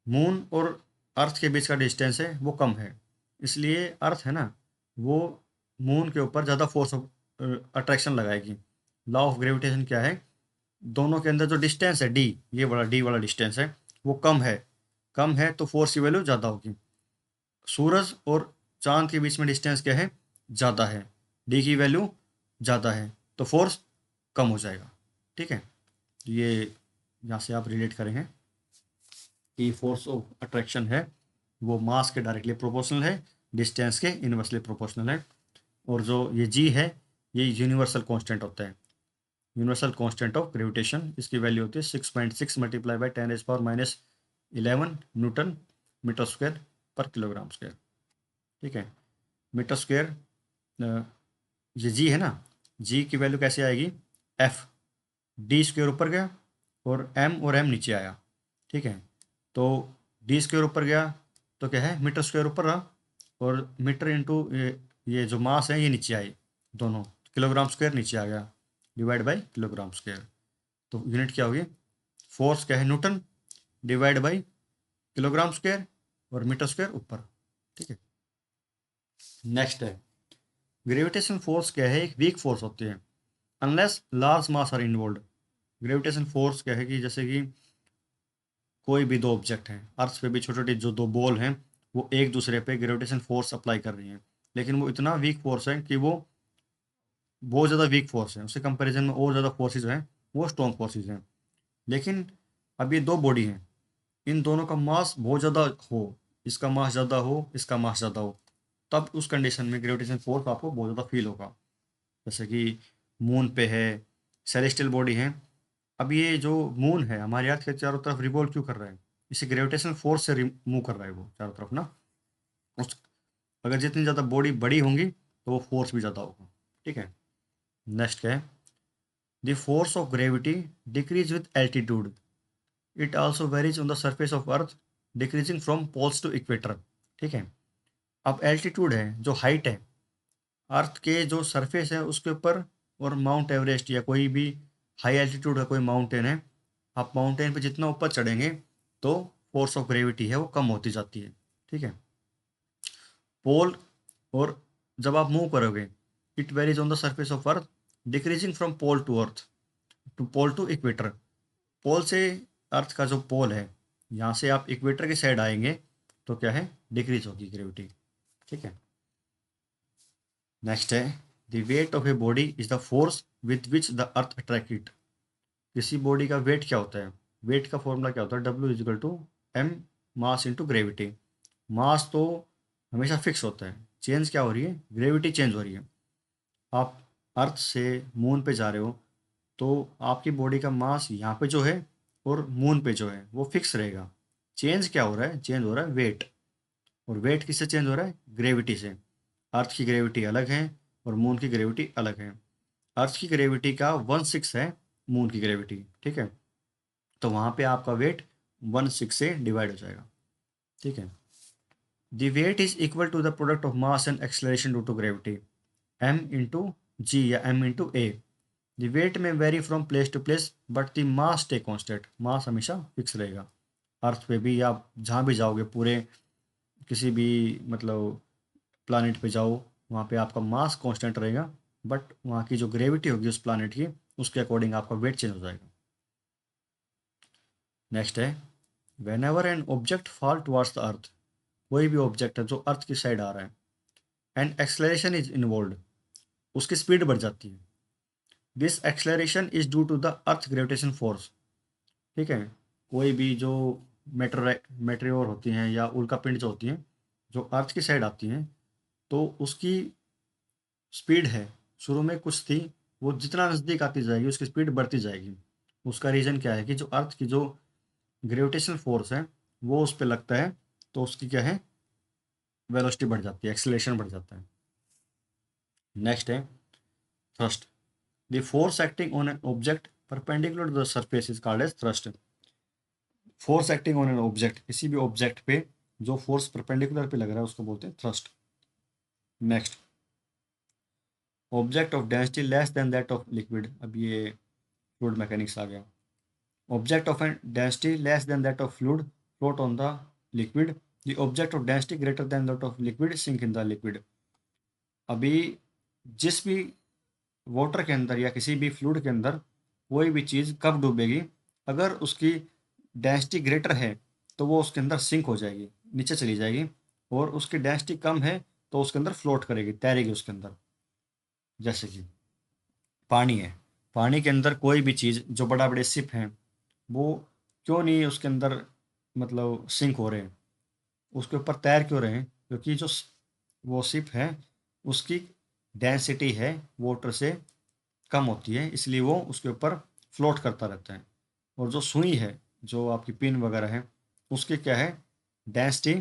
मून और अर्थ के बीच का डिस्टेंस है वो कम है, इसलिए अर्थ है ना, वो मून के ऊपर ज़्यादा फोर्स ऑफ अट्रैक्शन लगाएगी। लॉ ऑफ ग्रेविटेशन क्या है? दोनों के अंदर जो डिस्टेंस है डी, ये वाला डी वाला डिस्टेंस है, वो कम है। कम है तो फोर्स की वैल्यू ज़्यादा होगी। सूरज और चांद के बीच में डिस्टेंस क्या है? ज़्यादा है, डी की वैल्यू ज़्यादा है, तो फोर्स कम हो जाएगा। ठीक है, ये यहाँ से आप रिलेट करेंगे कि फोर्स ऑफ अट्रैक्शन है वो मास के डायरेक्टली प्रोपोर्शनल है, डिस्टेंस के इनवर्सली प्रोपोर्शनल है, और जो ये जी है ये यूनिवर्सल कांस्टेंट होता है। यूनिवर्सल कांस्टेंट ऑफ ग्रेविटेशन, इसकी वैल्यू होती है 6.6 multiply by 10⁻⁻11 newton metre square पर किलोग्राम स्क्वायर। ठीक है, मीटर स्क्वायर, ये जी है ना, जी की वैल्यू कैसे आएगी, एफ, डी स्क्वायर ऊपर गया और एम नीचे आया। ठीक है, तो डी स्क्वायर ऊपर गया तो क्या है, मीटर स्क्वायर ऊपर रहा, और मीटर इंटू ये जो मास है ये नीचे आए दोनों, किलोग्राम स्क्वायर नीचे आ गया, डिवाइड बाई किलोग्राम स्क्वायर। तो यूनिट क्या होगी, फोर्स क्या है, Newton, divide by kilogram square और मीटर स्क्वायर ऊपर। ठीक है, नेक्स्ट है, ग्रेविटेशन फोर्स क्या है, एक वीक फोर्स होती है unless large mass are involve. Gravitation force क्या है कि जैसे कि कोई भी दो ऑब्जेक्ट हैं अर्थ पे भी, छोटे छोटे जो दो बॉल हैं वो एक दूसरे पे ग्रेविटेशन फोर्स अप्लाई कर रही हैं, लेकिन वो इतना वीक फोर्स है कि वो बहुत ज़्यादा वीक फोर्स है, उसके कंपैरिजन में और ज़्यादा फोर्सेज हैं, वो स्ट्रॉन्ग फोर्सेज हैं। लेकिन अब ये दो बॉडी हैं, इन दोनों का मास बहुत ज़्यादा हो, इसका मास ज़्यादा हो, इसका मास ज़्यादा हो, तब उस कंडीशन में ग्रेविटेशन फोर्स आपको बहुत ज़्यादा फील होगा। जैसे कि मून पे है, सेलेस्टियल बॉडी है। अब ये जो मून है हमारे अर्थ के चारों तरफ रिवॉल्व क्यों कर रहा है, इसे ग्रेविटेशन फोर्स से मूव कर रहा है वो चारों तरफ ना। उस अगर जितनी ज़्यादा बॉडी बड़ी होंगी तो वो फोर्स भी ज़्यादा होगा। ठीक है, नेक्स्ट क्या है, the force of gravity decrease with altitude, it also varies on the surface of earth, decreasing from poles to equator. ठीक है, अब एल्टीट्यूड है जो हाइट है अर्थ के जो सरफेस है उसके ऊपर, और माउंट एवरेस्ट या कोई भी हाई एल्टीट्यूड का कोई माउंटेन है, आप माउंटेन पे जितना ऊपर चढ़ेंगे तो फोर्स ऑफ ग्रेविटी है वो कम होती जाती है। ठीक है, पोल, और जब आप मूव करोगे, it varies on the surface of earth, decreasing from pole to earth to pole to equator. Pole से, अर्थ का जो पोल है यहाँ से आप इक्वेटर की साइड आएंगे तो क्या है, डिक्रीज होगी ग्रेविटी। ठीक है, नेक्स्ट है, the weight of a body is the force with which the earth attract it. किसी बॉडी का वेट क्या होता है, वेट का फॉर्मूला क्या होता है, W equal to M mass into gravity. Mass तो हमेशा फिक्स होता है, चेंज क्या हो रही है, ग्रेविटी चेंज हो रही है। आप अर्थ से मून पे जा रहे हो तो आपकी बॉडी का मास यहाँ पे जो है और मून पे जो है वो फिक्स रहेगा। चेंज क्या हो रहा है, चेंज हो रहा है वेट, और वेट किससे चेंज हो रहा है, ग्रेविटी से। अर्थ की ग्रेविटी अलग है और मून की ग्रेविटी अलग है। अर्थ की ग्रेविटी का 1/6 है मून की ग्रेविटी। ठीक है, तो वहाँ पे आपका वेट 1/6 से डिवाइड हो जाएगा। ठीक है, the weight is equal to the product of mass and acceleration due to gravity, M into G या M into A. The weight may vary from place to place but the mass stay constant, mass हमेशा fix रहेगा। अर्थ पे भी आप जहाँ भी जाओगे, पूरे किसी भी मतलब प्लानट पे जाओ, वहाँ पे आपका मास कांस्टेंट रहेगा, बट वहाँ की जो ग्रेविटी होगी उस प्लानट की, उसके अकॉर्डिंग आपका वेट चेंज हो जाएगा। नेक्स्ट है, when ever an object fall towards the earth, कोई भी ऑब्जेक्ट है जो अर्थ की साइड आ रहा है, एंड एक्सलेरेशन इज इन्वॉल्व, उसकी स्पीड बढ़ जाती है। This acceleration is due to the earth gravitation force. ठीक है, कोई भी जो मेटेरियोर होती हैं या उल्का पिंड जो होती हैं, जो अर्थ की साइड आती हैं, तो उसकी स्पीड है, शुरू में कुछ थी, वो जितना नज़दीक आती जाएगी उसकी स्पीड बढ़ती जाएगी। उसका रीज़न क्या है कि जो अर्थ की जो ग्रेविटेशनल फोर्स है वो उस पर लगता है, तो उसकी क्या है, वेलोसिटी बढ़ जाती है, एक्सेलरेशन बढ़ जाता है। नेक्स्ट है thrust, the force acting on an object perpendicular to the surface is called as thrust. Force acting on an object, किसी भी ऑब्जेक्ट पे जो फोर्स परपेंडिकुलर पे लग रहा है उसको बोलते हैं thrust. Next, object of density less than that of liquid, अब ये फ्लूइड मैकेनिक्स आ गया। Object of a density less than that of fluid float on the liquid. The object of density greater than that of liquid sink in the liquid. अभी जिस भी water के अंदर या किसी भी फ्लूइड के अंदर कोई भी चीज़ कब डूबेगी, अगर उसकी डेंसिटी ग्रेटर है तो वो उसके अंदर सिंक हो जाएगी, नीचे चली जाएगी, और उसकी डेंसिटी कम है तो उसके अंदर फ्लोट करेगी, तैरेगी उसके अंदर। जैसे कि पानी है, पानी के अंदर कोई भी चीज़, जो बड़ा बड़े शिप हैं, वो क्यों नहीं उसके अंदर मतलब सिंक हो रहे हैं, उसके ऊपर तैर क्यों रहे हैं, क्योंकि वो शिप है उसकी डेंसिटी है वाटर से कम होती है, इसलिए वो उसके ऊपर फ्लोट करता रहता है। और जो सुई है, जो आपकी पिन वगैरह है, उसकी क्या है, डेंसिटी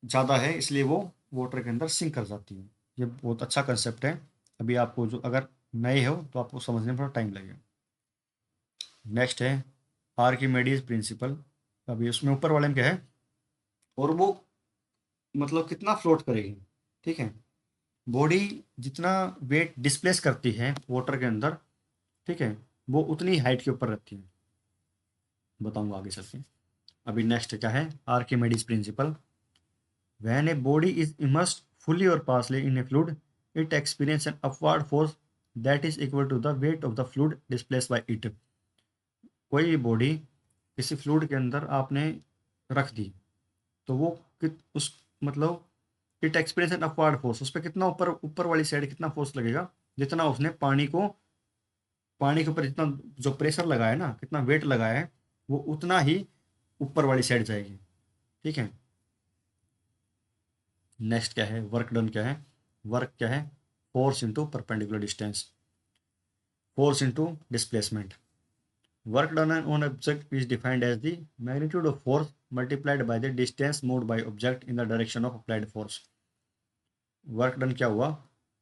ज़्यादा है, इसलिए वो वाटर के अंदर सिंक कर जाती है। ये बहुत अच्छा कंसेप्ट है। अभी आपको जो अगर नए हो तो आपको समझने में थोड़ा टाइम लगेगा। नेक्स्ट है आर्किमेडीज प्रिंसिपल। अभी उसमें ऊपर वाले में क्या है, और वो मतलब कितना फ्लोट करेगी, ठीक है। बॉडी जितना वेट डिस्प्लेस करती है वाटर के अंदर, ठीक है, वो उतनी हाइट के ऊपर रहती है। बताऊंगा आगे चल के। अभी नेक्स्ट क्या है, Archimedes principle. When a body is immersed fully और partially in a fluid, it experience an upward force that is equal to the weight of the fluid displace by it. कोई भी बॉडी किसी fluid के अंदर आपने रख दी, तो वो उस मतलब it experience an upward force, उस पर कितना ऊपर ऊपर वाली साइड कितना फोर्स लगेगा, जितना उसने पानी के ऊपर जितना जो प्रेशर लगाया है ना, कितना वेट लगाया है, वो उतना ही ऊपर वाली साइड जाएगी, ठीक है। नेक्स्ट क्या है, वर्क डन क्या है, वर्क क्या है, force into perpendicular distance, force into displacement. Work done on object is defined as the magnitude of force multiplied by the distance moved by object in the direction of applied force। Work done क्या हुआ,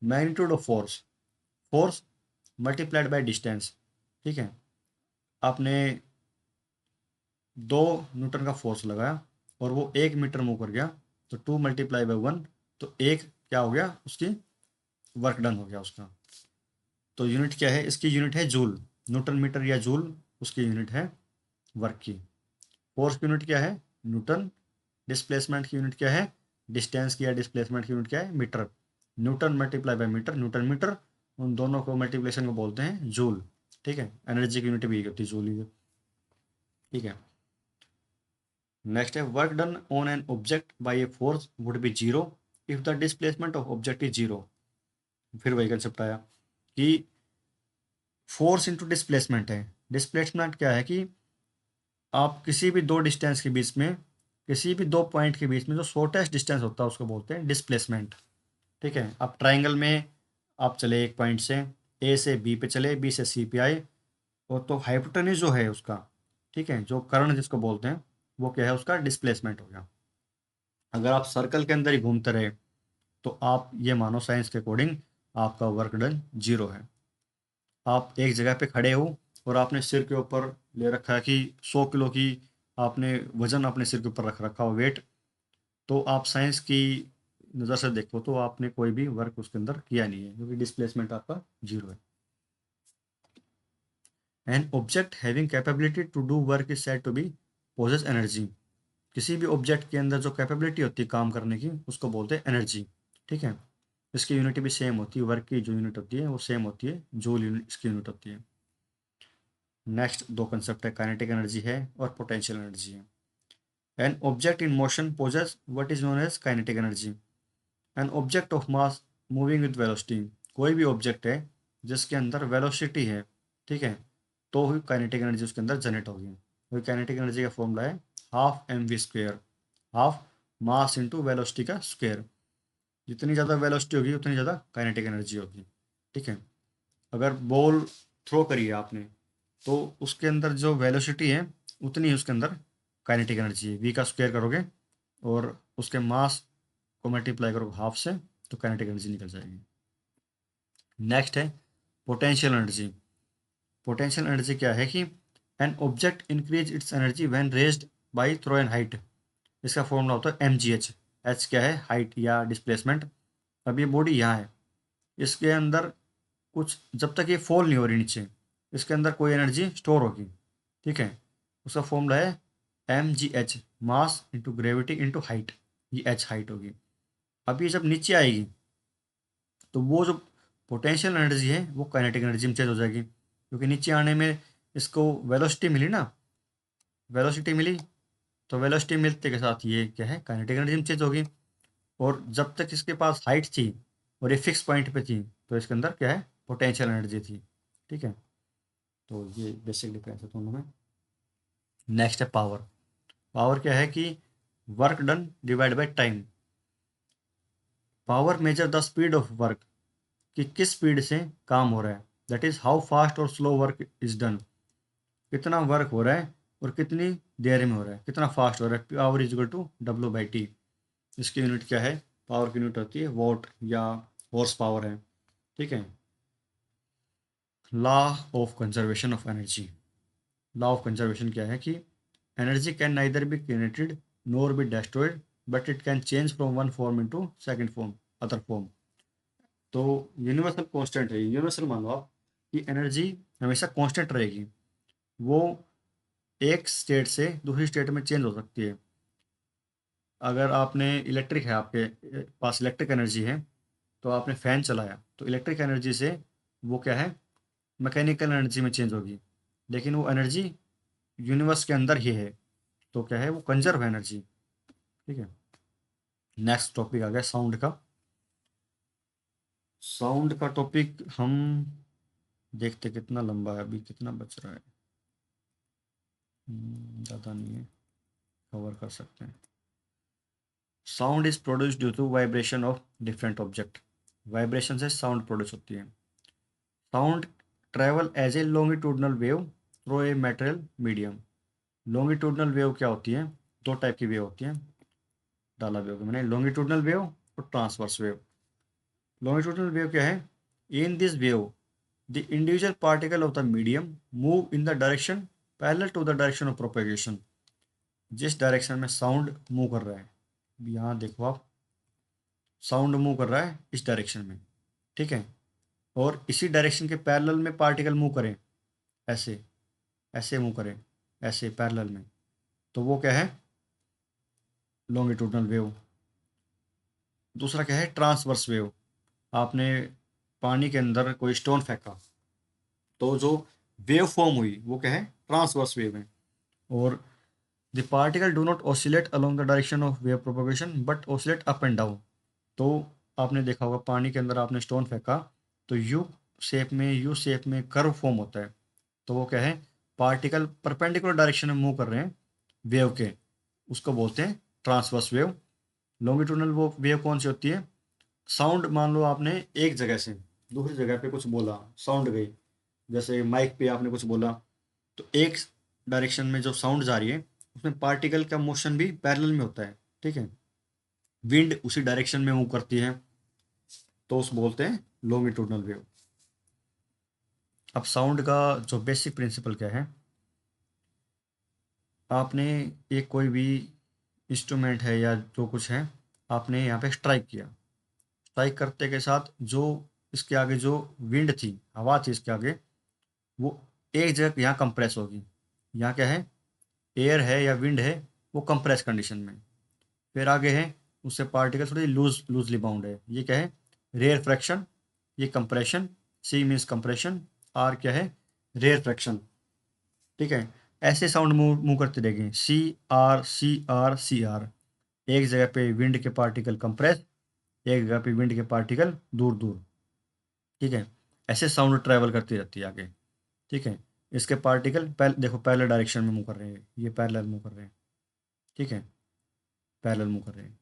magnitude of force, force multiplied by distance, ठीक है। आपने 2 Newton का force लगाया और वो 1 metre move कर गया, तो 2 × 1, तो एक क्या हो गया, उसकी वर्क डन हो गया उसका। तो यूनिट क्या है, इसकी यूनिट है जूल, न्यूटन मीटर या जूल उसकी यूनिट है वर्क की। फोर्स की यूनिट क्या है, न्यूटन। डिस्प्लेसमेंट की यूनिट क्या है, डिस्टेंस की या डिस्प्लेसमेंट की यूनिट क्या है, metre. Newton multiply by metre, newton metre, उन दोनों को मल्टीप्लिकेशन को बोलते हैं जूल, ठीक है। एनर्जी की यूनिट भी होती है जूल ही, ठीक है। नेक्स्ट है work done on an object by a force would be zero if the displacement of object is zero. फिर वही कंसेप्ट आया कि फोर्स इंटू डिस्प्लेसमेंट है। डिस्प्लेसमेंट क्या है कि आप किसी भी दो डिस्टेंस के बीच में, किसी भी 2 पॉइंट के बीच में जो शॉर्टेस्ट डिस्टेंस होता है उसको बोलते हैं डिस्प्लेसमेंट, ठीक है। आप ट्राइंगल में आप चले एक पॉइंट से, ए से बी पे चले, बी से सी पे आए, और तो हाइपोटेन्यूज जो है उसका, ठीक है, जो कर्ण जिसको बोलते हैं, वो क्या है, उसका डिस्प्लेसमेंट हो गया। अगर आप सर्कल के अंदर ही घूमते रहे, तो आप ये मानो साइंस के अकॉर्डिंग आपका वर्क डन जीरो है। आप एक जगह पे खड़े हो और आपने सिर के ऊपर ले रखा है कि 100 किलो की आपने वजन अपने सिर के ऊपर रख रखा हो, वेट, तो आप साइंस की नज़र से देखो तो आपने कोई भी वर्क उसके अंदर किया नहीं है, क्योंकि डिस्प्लेसमेंट आपका जीरो है। An object having capability to do work is said to be possess energy. किसी भी ऑब्जेक्ट के अंदर जो कैपेबिलिटी होती है काम करने की, उसको बोलते हैं एनर्जी, ठीक है। इसकी यूनिट भी सेम होती है, वर्क की जो यूनिट होती है वो सेम होती है, जूल यूनिट इसकी यूनिट होती है। नेक्स्ट दो कंसेप्ट है, काइनेटिक एनर्जी है और पोटेंशियल एनर्जी है। An object in motion possess what is known as kinetic energy. An object of mass moving with velocity. कोई भी ऑब्जेक्ट है जिसके अंदर वेलोसिटी है, ठीक है, तो ही काइनेटिक एनर्जी उसके अंदर जनरेट होगी। वही काइनेटिक एनर्जी का फॉर्मूला है half m v square, half mass into velocity का स्क्वेयर। जितनी ज़्यादा वेलोसिटी होगी उतनी ज़्यादा काइनेटिक एनर्जी होगी, ठीक है। अगर बॉल थ्रो करी है आपने, तो उसके अंदर जो वेलोसिटी है उतनी ही उसके अंदर काइनेटिक एनर्जी है। वी का स्क्वायर करोगे और उसके मास को मल्टीप्लाई करोगे हाफ से, तो काइनेटिक एनर्जी निकल जाएगी। नेक्स्ट है पोटेंशियल एनर्जी। पोटेंशियल एनर्जी क्या है कि an object increase its energy when raised by through an height. इसका फॉर्मूला होता है एम जी एच। एच क्या है, हाइट या डिस्प्लेसमेंट। अब ये बॉडी यहाँ है, इसके अंदर कुछ जब तक ये फॉल नहीं हो रही नीचे, इसके अंदर कोई एनर्जी स्टोर होगी, ठीक है। उसका फॉर्मूला है m g h, mass into gravity into height. ये एच हाइट होगी। अब ये जब नीचे आएगी, तो वो जो पोटेंशियल एनर्जी है वो काइनेटिक एनर्जी में चेंज हो जाएगी, क्योंकि नीचे आने में इसको वेलोसिटी मिली ना, वेलोसिटी मिली, तो वेलोसिटी मिलते के साथ ये क्या है, काइनेटिक एनर्जी में चेंज होगी। और जब तक इसके पास हाइट थी और ये फिक्स पॉइंट पे थी, तो इसके अंदर क्या है, पोटेंशियल एनर्जी थी, ठीक है। तो ये बेसिक डिफरेंस है दोनों में। नेक्स्ट है पावर। पावर क्या है कि work done divide by time. Power measure the speed of work, कि किस स्पीड से काम हो रहा है। दैट इज हाउ फास्ट और स्लो वर्क इज डन, कितना वर्क हो रहा है और कितनी देर में हो रहा है, कितना फास्ट हो रहा है। Power is equal to W/T। इसकी यूनिट क्या है, पावर की यूनिट होती है वॉट या हॉर्स पावर है। ठीक है। Law of conservation of energy. Law of conservation क्या है कि energy can neither be created nor be destroyed but it can change from one form into second form, other form. तो universal constant है, universal मान लो आप कि energy हमेशा कांस्टेंट रहेगी, वो एक स्टेट से दूसरी स्टेट में चेंज हो सकती है। अगर आपने इलेक्ट्रिक है, आपके पास इलेक्ट्रिक एनर्जी है, तो आपने फैन चलाया तो इलेक्ट्रिक एनर्जी से वो क्या है, मैकेनिकल एनर्जी में चेंज होगी, लेकिन वो एनर्जी यूनिवर्स के अंदर ही है, तो क्या है, वो कंजर्व है एनर्जी। ठीक है। नेक्स्ट टॉपिक आ गया साउंड का। साउंड का टॉपिक हम देखते कितना लंबा है, अभी कितना बच रहा है। ज़्यादा नहीं है, कवर कर सकते हैं। Sound is produce due to vibration of different object. Vibration से साउंड प्रोड्यूस होती है। Sound travel as a longitudinal wave through a material medium. Longitudinal wave क्या होती है, दो टाइप की वेव होती है, डाला वेव मैंने लॉन्गिट्यूडनल वेव और ट्रांसवर्स वेव। लॉन्गिट्यूडनल वेव क्या है, in this wave the individual particle of the medium move in the direction parallel to the direction of propagation. जिस डायरेक्शन में साउंड मूव कर रहा है, यहाँ देखो आप, साउंड मूव कर रहा है इस डायरेक्शन में, ठीक है, और इसी डायरेक्शन के पैरेलल में पार्टिकल मूव करें, ऐसे ऐसे मूव करें, ऐसे पैरेलल में, तो वो क्या है, लॉन्गिट्यूडनल वेव। दूसरा क्या है, ट्रांसवर्स वेव। आपने पानी के अंदर कोई स्टोन फेंका, तो जो वेव फॉर्म हुई वो क्या है, ट्रांसवर्स वेव है। और the particle do not oscillate along the direction of wave propagation but oscillate up and down. तो आपने देखा होगा पानी के अंदर आपने स्टोन फेंका, तो यू शेप में कर्व फॉर्म होता है, तो वो क्या है, पार्टिकल परपेंडिकुलर डायरेक्शन में मूव कर रहे हैं वेव के, उसको बोलते हैं ट्रांसवर्स वेव। लॉन्गिट्यूडनल वो वेव कौन सी होती है, साउंड मान लो आपने एक जगह से दूसरी जगह पे कुछ बोला, साउंड गई, जैसे माइक पे आपने कुछ बोला, तो एक डायरेक्शन में जो साउंड जा रही है उसमें पार्टिकल का मोशन भी पैरेलल में होता है। ठीक है। विंड उसी डायरेक्शन में मूव करती है, तो उस बोलते हैं लॉन्गिट्यूडनल वेव। अब साउंड का जो बेसिक प्रिंसिपल क्या है, आपने एक कोई भी इंस्ट्रूमेंट है या जो कुछ है, आपने यहाँ पे स्ट्राइक किया, स्ट्राइक करते के साथ जो इसके आगे जो विंड थी, हवा थी इसके आगे, वो एक जगह यहाँ कंप्रेस होगी। यहाँ क्या है, एयर है या विंड है, वो कंप्रेस कंडीशन में। फिर आगे है, उससे पार्टिकल थोड़ी लूजली बाउंड है, ये क्या है, रेयर फ्रैक्शन, ये कंप्रेशन। सी मीन्स कंप्रेशन, आर क्या है, रेयर फ्रैक्शन। ठीक है। ऐसे साउंड मूव मूव करती रहेगी, सी आर। एक जगह पे विंड के पार्टिकल कंप्रेस, एक जगह पे विंड के पार्टिकल दूर दूर। ठीक है। ऐसे साउंड ट्रैवल करती रहती है आगे। ठीक है। इसके पार्टिकल देखो पैरेलल डायरेक्शन में मूव कर रहे हैं, ये पैरेलल मूव कर रहे हैं। ठीक है, पैरेलल मूव कर रहे हैं।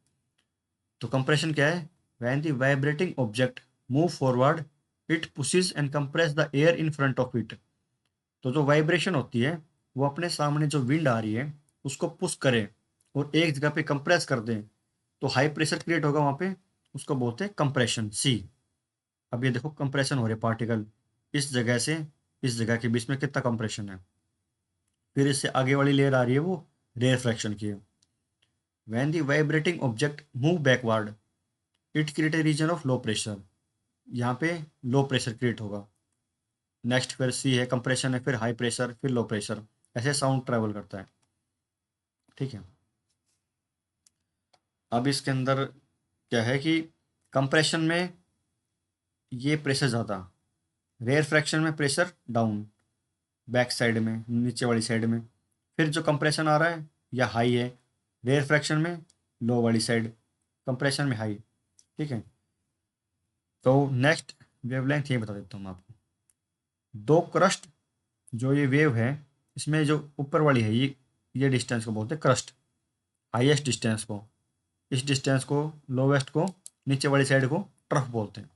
तो कंप्रेशन क्या है, when the vibrating object move forward it pushes and compress the air in front of it. तो जो वाइब्रेशन होती है वो अपने सामने जो विंड आ रही है उसको पुश करे और एक जगह पे कंप्रेस कर दे, तो हाई प्रेशर क्रिएट होगा वहाँ पे, उसको बोलते हैं कंप्रेशन, सी। अब ये देखो कंप्रेशन हो रहे पार्टिकल इस जगह से इस जगह के बीच में, कितना कंप्रेशन है। फिर इससे आगे वाली लेयर आ रही है वो रेयर फ्रैक्शन की है। When the vibrating object move backward it create a region of low pressure. यहाँ पे लो प्रेशर क्रिएट होगा। नेक्स्ट फिर सी है, कंप्रेशन है, फिर हाई प्रेशर, फिर लो प्रेशर, ऐसे साउंड ट्रेवल करता है। ठीक है। अब इसके अंदर क्या है कि कंप्रेशन में ये प्रेशर ज़्यादा, रेयर फ्रैक्शन में प्रेशर डाउन, बैक साइड में, नीचे वाली साइड में। फिर जो कंप्रेशन आ रहा है या हाई है, रेयर फ्रैक्शन में लो वाली साइड, कंप्रेशन में हाई। ठीक है। तो नेक्स्ट वेवलेंथ ये बता देता हूँ मैं आपको। दो क्रस्ट, जो ये वेव है, इसमें जो ऊपर वाली है ये डिस्टेंस को बोलते हैं क्रस्ट, हाईएस्ट डिस्टेंस को। इस डिस्टेंस को, लोवेस्ट को, नीचे वाली साइड को ट्रफ बोलते हैं।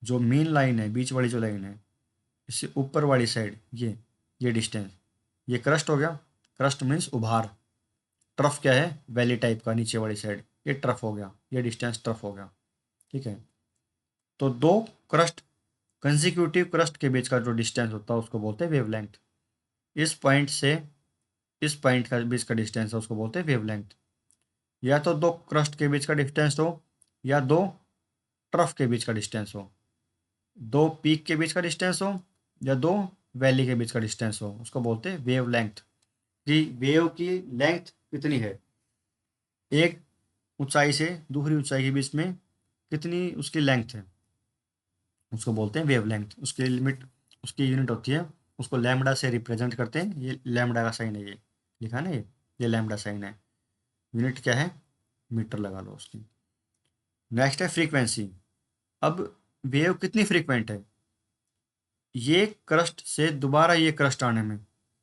जो मेन लाइन है, बीच वाली जो लाइन है, इससे ऊपर वाली साइड ये डिस्टेंस, ये क्रस्ट हो गया। क्रस्ट मीन्स उभार। ट्रफ क्या है? वैली टाइप का, नीचे वाली साइड, ये ट्रफ हो गया, ये डिस्टेंस ट्रफ हो गया। ठीक है, तो दो क्रस्ट, कंजिक्यूटिव क्रस्ट के बीच का जो डिस्टेंस होता है उसको बोलते हैं वेवलेंथ। इस पॉइंट से इस पॉइंट का बीच का डिस्टेंस है उसको बोलते हैं वेवलेंथ। या तो दो क्रस्ट के बीच का डिस्टेंस हो, या दो ट्रफ के बीच का डिस्टेंस हो, दो पीक के बीच का डिस्टेंस हो, या दो वैली के बीच का डिस्टेंस हो, उसको बोलते हैं वेव लेंथ। कि वेव की लेंथ कितनी है, एक ऊंचाई से दूसरी ऊंचाई के बीच में कितनी उसकी लेंथ है, उसको बोलते हैं वेव लेंथ। उसकी लिमिट, उसकी यूनिट होती है, उसको लैम्बडा से रिप्रेजेंट करते हैं। ये लैम्बडा का साइन है, ये लिखा है ना, ये लैम्बडा साइन है। यूनिट क्या है? मीटर लगा लो उसकी। नेक्स्ट है फ्रीक्वेंसी। अब वेव कितनी फ्रीक्वेंट है, ये क्रस्ट से दोबारा ये क्रस्ट आने में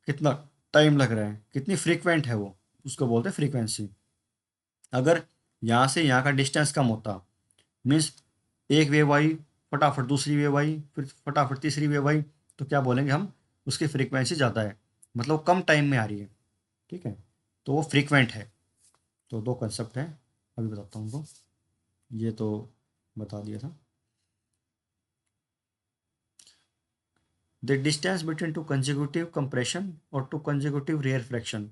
कितना टाइम लग रहा है, कितनी फ्रीक्वेंट है वो, उसको बोलते हैं फ्रीक्वेंसी। अगर यहाँ से यहाँ का डिस्टेंस कम होता, मीन्स एक वेव आई, फटाफट दूसरी वेव आई, फिर फटाफट तीसरी वेव आई, तो क्या बोलेंगे हम? उसकी फ्रीक्वेंसी ज़्यादा है, मतलब कम टाइम में आ रही है। ठीक है, तो वो फ्रीक्वेंट है। तो दो कंसेप्ट हैं, अभी बताता हूँ उनको। ये तो बता दिया था। The distance between two consecutive compression और two consecutive rarefaction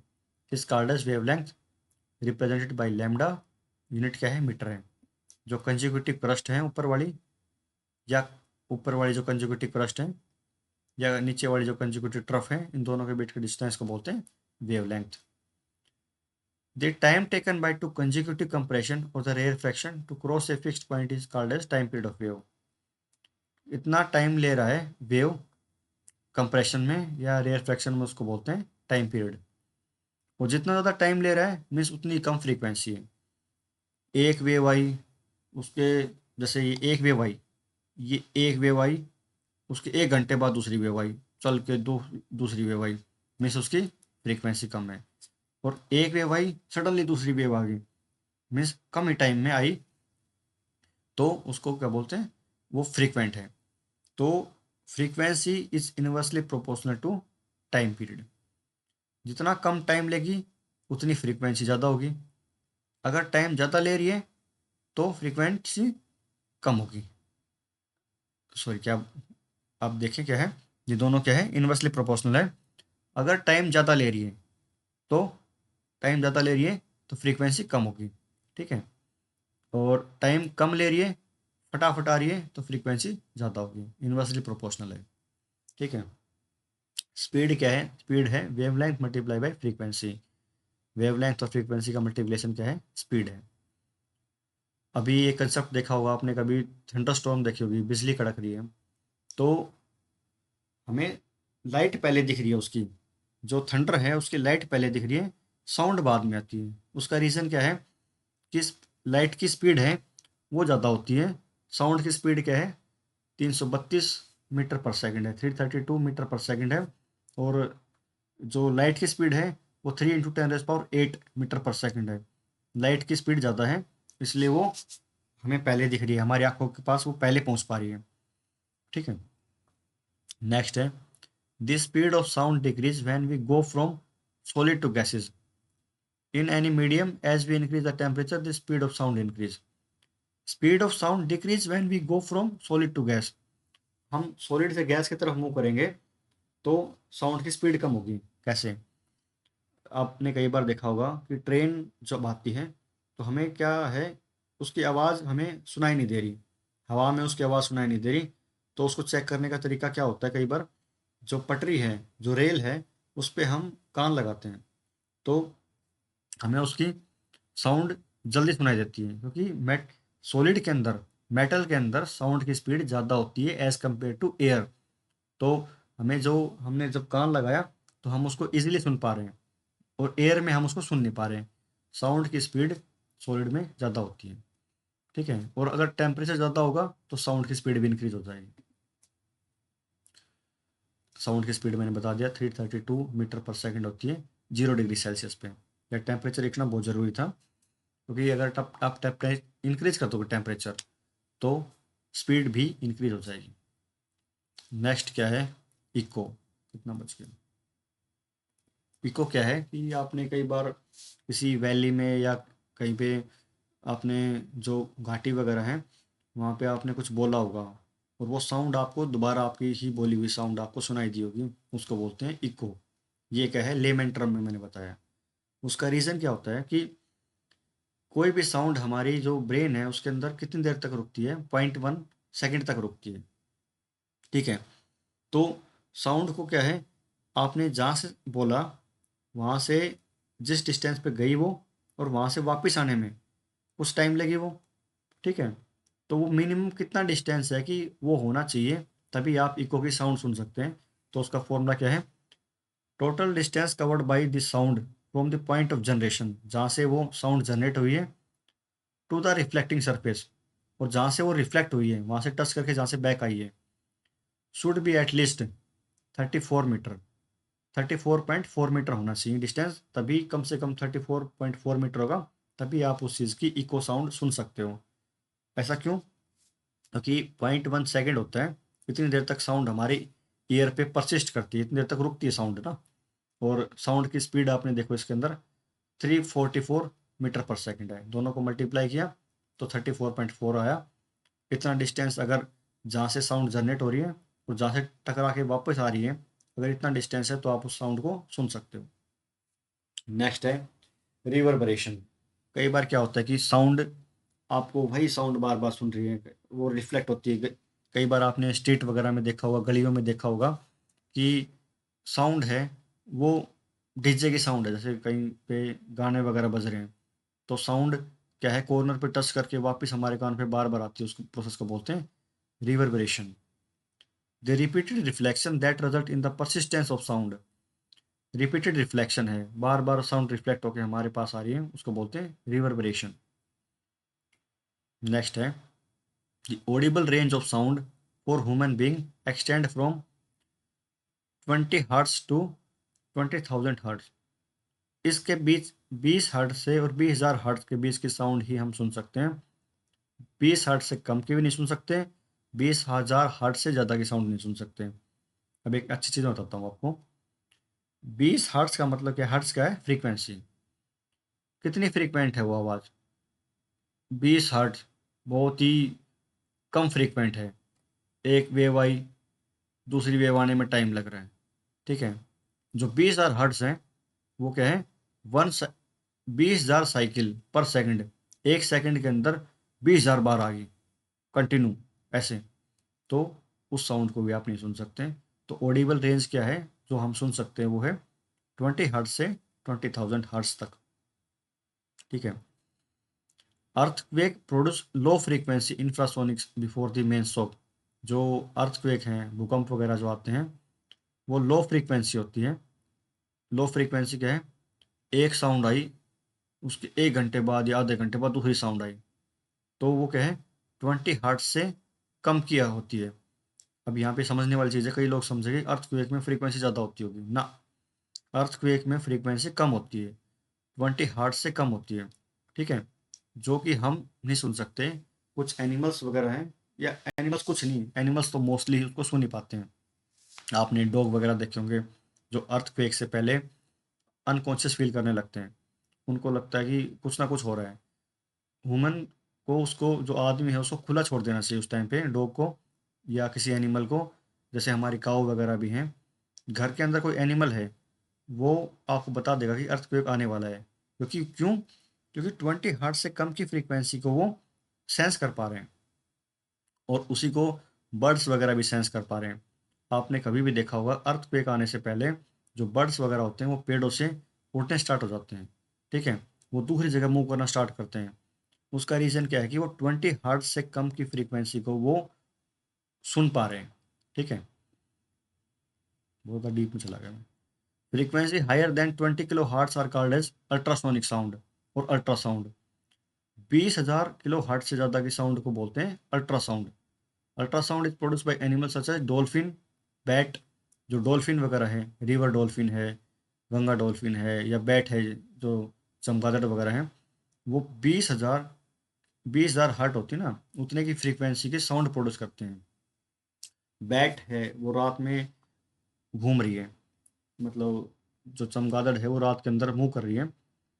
is called as wavelength, represented by lambda. Unit क्या है? मीटर है। जो कंजिक्यूटिव क्रस्ट है ऊपर वाली, या ऊपर वाली जो कंजिक्यूटिव क्रस्ट है, या नीचे वाली जो कंजिक्यूटिव ट्रफ है, इन दोनों के बीच के डिस्टेंस को बोलते हैं wavelength. The time taken by two consecutive compression और the rarefaction to cross a fixed point is called as time period of wave. इतना टाइम ले रहा है वेव कंप्रेशन में या रेयरफ्रैक्शन में, उसको बोलते हैं टाइम पीरियड। और जितना ज़्यादा टाइम ले रहा है मीन्स उतनी कम फ्रीक्वेंसी है। एक वेव आई, उसके, जैसे ये एक वेव आई, ये एक वेव आई, उसके 1 घंटे बाद दूसरी वेव आई, चल के दूसरी वेव आई, मीन्स उसकी फ्रीक्वेंसी कम है। और एक वेव आई, सडनली दूसरी वेव आ गई, मीन्स कम ही टाइम में आई, तो उसको क्या बोलते हैं? वो फ्रीक्वेंट है। तो frequency is inversely proportional to time period. जितना कम टाइम लेगी उतनी फ्रीक्वेंसी ज़्यादा होगी। अगर टाइम ज़्यादा ले रही है तो फ्रीक्वेंसी कम होगी। सॉरी, क्या आप देखें क्या है, ये दोनों क्या है? इनवर्सली प्रोपोर्शनल है। अगर टाइम ज़्यादा ले रही है तो फ्रीक्वेंसी कम होगी। ठीक है, और टाइम कम ले रही है, फटाफट आ रही है, तो फ्रीक्वेंसी ज़्यादा होगी। इनवर्सली प्रोपोर्शनल है। ठीक है, स्पीड क्या है? स्पीड है wavelength multiply by frequency. Wavelength और फ्रीक्वेंसी का मल्टीप्लिकेशन क्या है? स्पीड है। अभी ये कंसेप्ट देखा होगा आपने कभी, थंडरस्टॉर्म देखी होगी, बिजली कड़क रही है, तो हमें लाइट पहले दिख रही है उसकी, जो थंडर है उसकी लाइट पहले दिख रही है, साउंड बाद में आती है। उसका रीज़न क्या है? कि लाइट की स्पीड है वो ज़्यादा होती है, साउंड की स्पीड क्या है? 332 मीटर पर सेकंड है, 332 मीटर पर सेकंड है। और जो लाइट की स्पीड है वो 3 × 10⁸ मीटर पर सेकंड है। लाइट की स्पीड ज़्यादा है, इसलिए वो हमें पहले दिख रही है, हमारी आंखों के पास वो पहले पहुंच पा रही है। ठीक है, नेक्स्ट है, the speed of sound decrease when we go from solid to gases in any medium, as we increase the temperature the speed of sound increase. Speed of sound decrease when we go from solid to gas. हम solid से gas की तरफ move करेंगे तो sound की speed कम होगी। कैसे? आपने कई बार देखा होगा कि ट्रेन जब आती है तो हमें क्या है, उसकी आवाज़ हमें सुनाई नहीं दे रही, हवा में उसकी आवाज़ सुनाई नहीं दे रही। तो उसको चेक करने का तरीका क्या होता है? कई बार जो पटरी है, जो रेल है, उस पे हम कान लगाते हैं, तो हमें उसकी साउंड जल्दी सुनाई देती है, क्योंकि सॉलिड के अंदर, मेटल के अंदर साउंड की स्पीड ज़्यादा होती है एज़ कम्पेयर टू एयर। तो हमने जब कान लगाया तो हम उसको इजीली सुन पा रहे हैं, और एयर में हम उसको सुन नहीं पा रहे हैं। साउंड की स्पीड सॉलिड में ज़्यादा होती है। ठीक है, और अगर टेम्परेचर ज़्यादा होगा तो साउंड की स्पीड भी इंक्रीज हो जाएगी। साउंड की स्पीड मैंने बता दिया, 332 मीटर पर सेकंड होती है 0 डिग्री सेल्सियस पे। या टेम्परेचर लिखना बहुत ज़रूरी था, क्योंकि अगर आप इंक्रीज कर दोगे टेम्परेचर तो स्पीड भी इंक्रीज हो जाएगी। नेक्स्ट क्या है, इको। कितना बच गया। इको क्या है कि आपने कई बार किसी वैली में या कहीं पे आपने जो घाटी वगैरह है वहाँ पे आपने कुछ बोला होगा और वो साउंड आपको दोबारा आपकी ही बोली हुई साउंड आपको सुनाई दी होगी, उसको बोलते हैं इको। ये क्या है, लेमन टर्म में मैंने बताया। उसका रीज़न क्या होता है कि कोई भी साउंड हमारी जो ब्रेन है उसके अंदर कितनी देर तक रुकती है, 0.1 सेकेंड तक रुकती है। ठीक है। तो साउंड को क्या है, आपने जहाँ से बोला वहाँ से जिस डिस्टेंस पे गई वो और वहाँ से वापस आने में कुछ टाइम लगे वो। ठीक है। तो वो मिनिमम कितना डिस्टेंस है कि वो होना चाहिए तभी आप इको की साउंड सुन सकते हैं। तो उसका फॉर्मूला क्या है, total distance covered by this sound from the point of generation, जहाँ से वो साउंड जनरेट हुई है, टू द रिफ्लेक्टिंग सरफेस, और जहाँ से वो रिफ्लेक्ट हुई है वहाँ से टच करके जहाँ से बैक आई है, should be at least 34 metre. 34.4 metre होना चाहिए डिस्टेंस, तभी कम से कम 34.4 मीटर होगा, तभी आप उस चीज़ की इको साउंड सुन सकते हो। ऐसा क्यों, क्योंकि 0.1 सेकेंड होता है, इतनी देर तक साउंड हमारी ईयर पे परसिस्ट करती है, इतनी देर तक रुकती है साउंड ना। और साउंड की स्पीड आपने देखो इसके अंदर 344 मीटर पर सेकेंड है, दोनों को मल्टीप्लाई किया तो 34.4 आया। इतना डिस्टेंस अगर जहाँ से साउंड जनरेट हो रही है और जहाँ से टकरा के वापस आ रही है, अगर इतना डिस्टेंस है तो आप उस साउंड को सुन सकते हो। नेक्स्ट है रिवर्बरेशन। कई बार क्या होता है कि साउंड, आपको वही साउंड बार बार सुन रही है, वो रिफ्लेक्ट होती है। कई बार आपने स्ट्रीट वगैरह में देखा होगा, गलियों में देखा होगा कि साउंड है वो डीजे की साउंड है, जैसे कहीं पे गाने वगैरह बज रहे हैं, तो साउंड क्या है, कॉर्नर पे टच करके वापस हमारे कान पे बार बार आती है, उसको प्रोसेस को बोलते हैं reverberation. The repeated reflection that result in the persistence of sound. Repeated reflection है, बार बार साउंड रिफ्लेक्ट होकर हमारे पास आ रही है, उसको बोलते हैं रिवर्बरेशन। नेक्स्ट है the audible range of sound for human being extend from 20 hertz to 20,000 hertz. इसके बीच 20 हर्ट्ज से और 20,000 हर्ट्ज के बीच की साउंड ही हम सुन सकते हैं। 20 हर्ट्ज से कम की भी नहीं सुन सकते, 20,000 हर्ट्ज से ज़्यादा की साउंड नहीं सुन सकते। अब एक अच्छी चीज़ बताता हूँ आपको। 20 हर्ट्ज का मतलब क्या, हर्ट्ज क्या है, फ्रीक्वेंसी। कितनी फ्रीक्वेंट है वो आवाज़, 20 हर्ट्ज बहुत ही कम फ्रीक्वेंट है। एक वेव आई, दूसरी वेव आने में टाइम लग रहा है। ठीक है। जो 20,000 हर्ट्ज हैं वो क्या है, 20,000 साइकिल पर सेकंड, एक सेकंड के अंदर 20,000 बार आ गई कंटिन्यू ऐसे, तो उस साउंड को भी आप नहीं सुन सकते। तो ऑडिबल रेंज क्या है जो हम सुन सकते हैं, वो है 20 हर्ट्ज से 20,000 हर्ट्ज तक। ठीक है। Earthquake produce low frequency infrasonics before the main shock. जो अर्थक्वेक हैं, भूकंप वगैरह जो आते हैं, वो लो फ्रीक्वेंसी होती है। लो फ्रीक्वेंसी क्या है, एक साउंड आई, उसके 1 घंटे बाद या आधे घंटे बाद दूसरी साउंड आई, तो वो क्या है, 20 हर्ट्ज से कम किया होती है। अब यहाँ पे समझने वाली चीज़ है, कई लोग समझेंगे अर्थक्वेक में फ्रीक्वेंसी ज़्यादा होती होगी ना। अर्थक्वेक में फ्रीक्वेंसी कम होती है, 20 हर्ट्ज से कम होती है। ठीक है। जो कि हम नहीं सुन सकते। कुछ एनिमल्स वगैरह हैं, या एनिमल्स कुछ नहीं, एनिमल्स तो मोस्टली उसको सुन ही पाते हैं। आपने डॉग वगैरह देखे होंगे जो अर्थक्वेक से पहले अनकॉन्शियस फील करने लगते हैं, उनको लगता है कि कुछ ना कुछ हो रहा है। ह्यूमन को, उसको जो आदमी है उसको खुला छोड़ देना चाहिए उस टाइम पे डॉग को या किसी एनिमल को। जैसे हमारी काऊ वगैरह भी हैं, घर के अंदर कोई एनिमल है, वो आपको बता देगा कि अर्थक्वेक आने वाला है। क्योंकि 20 हर्ट्ज से कम की फ्रीक्वेंसी को वो सेंस कर पा रहे हैं, और उसी को बर्ड्स वगैरह भी सेंस कर पा रहे हैं। आपने कभी भी देखा होगा अर्थक्वेक आने से पहले जो बर्ड्स वगैरह होते हैं वो पेड़ों से उड़ने स्टार्ट हो जाते हैं। ठीक है। वो दूसरी जगह मूव करना स्टार्ट करते हैं। उसका रीज़न क्या है कि वो 20 हर्ट्ज से कम की फ्रीक्वेंसी को वो सुन पा रहे हैं। ठीक है। बहुत डीप में चला गया मैं। Frequency higher than 20 kHz are called as ultrasonic sound और अल्ट्रासाउंड। 20,000 kHz से ज़्यादा की साउंड को बोलते हैं ultrasound. Ultrasound is produce by animal such as dolphin, bat. जो डॉल्फिन वगैरह है, रिवर डॉल्फिन है, गंगा डॉल्फिन है, या बैट है जो चमगादड़ वगैरह हैं, वो 20,000 20,000 हर्ट होती है ना, उतने की फ्रीक्वेंसी की साउंड प्रोड्यूस करते हैं। बैट है वो रात में घूम रही है, मतलब जो चमगादड़ है वो रात के अंदर मूव कर रही है,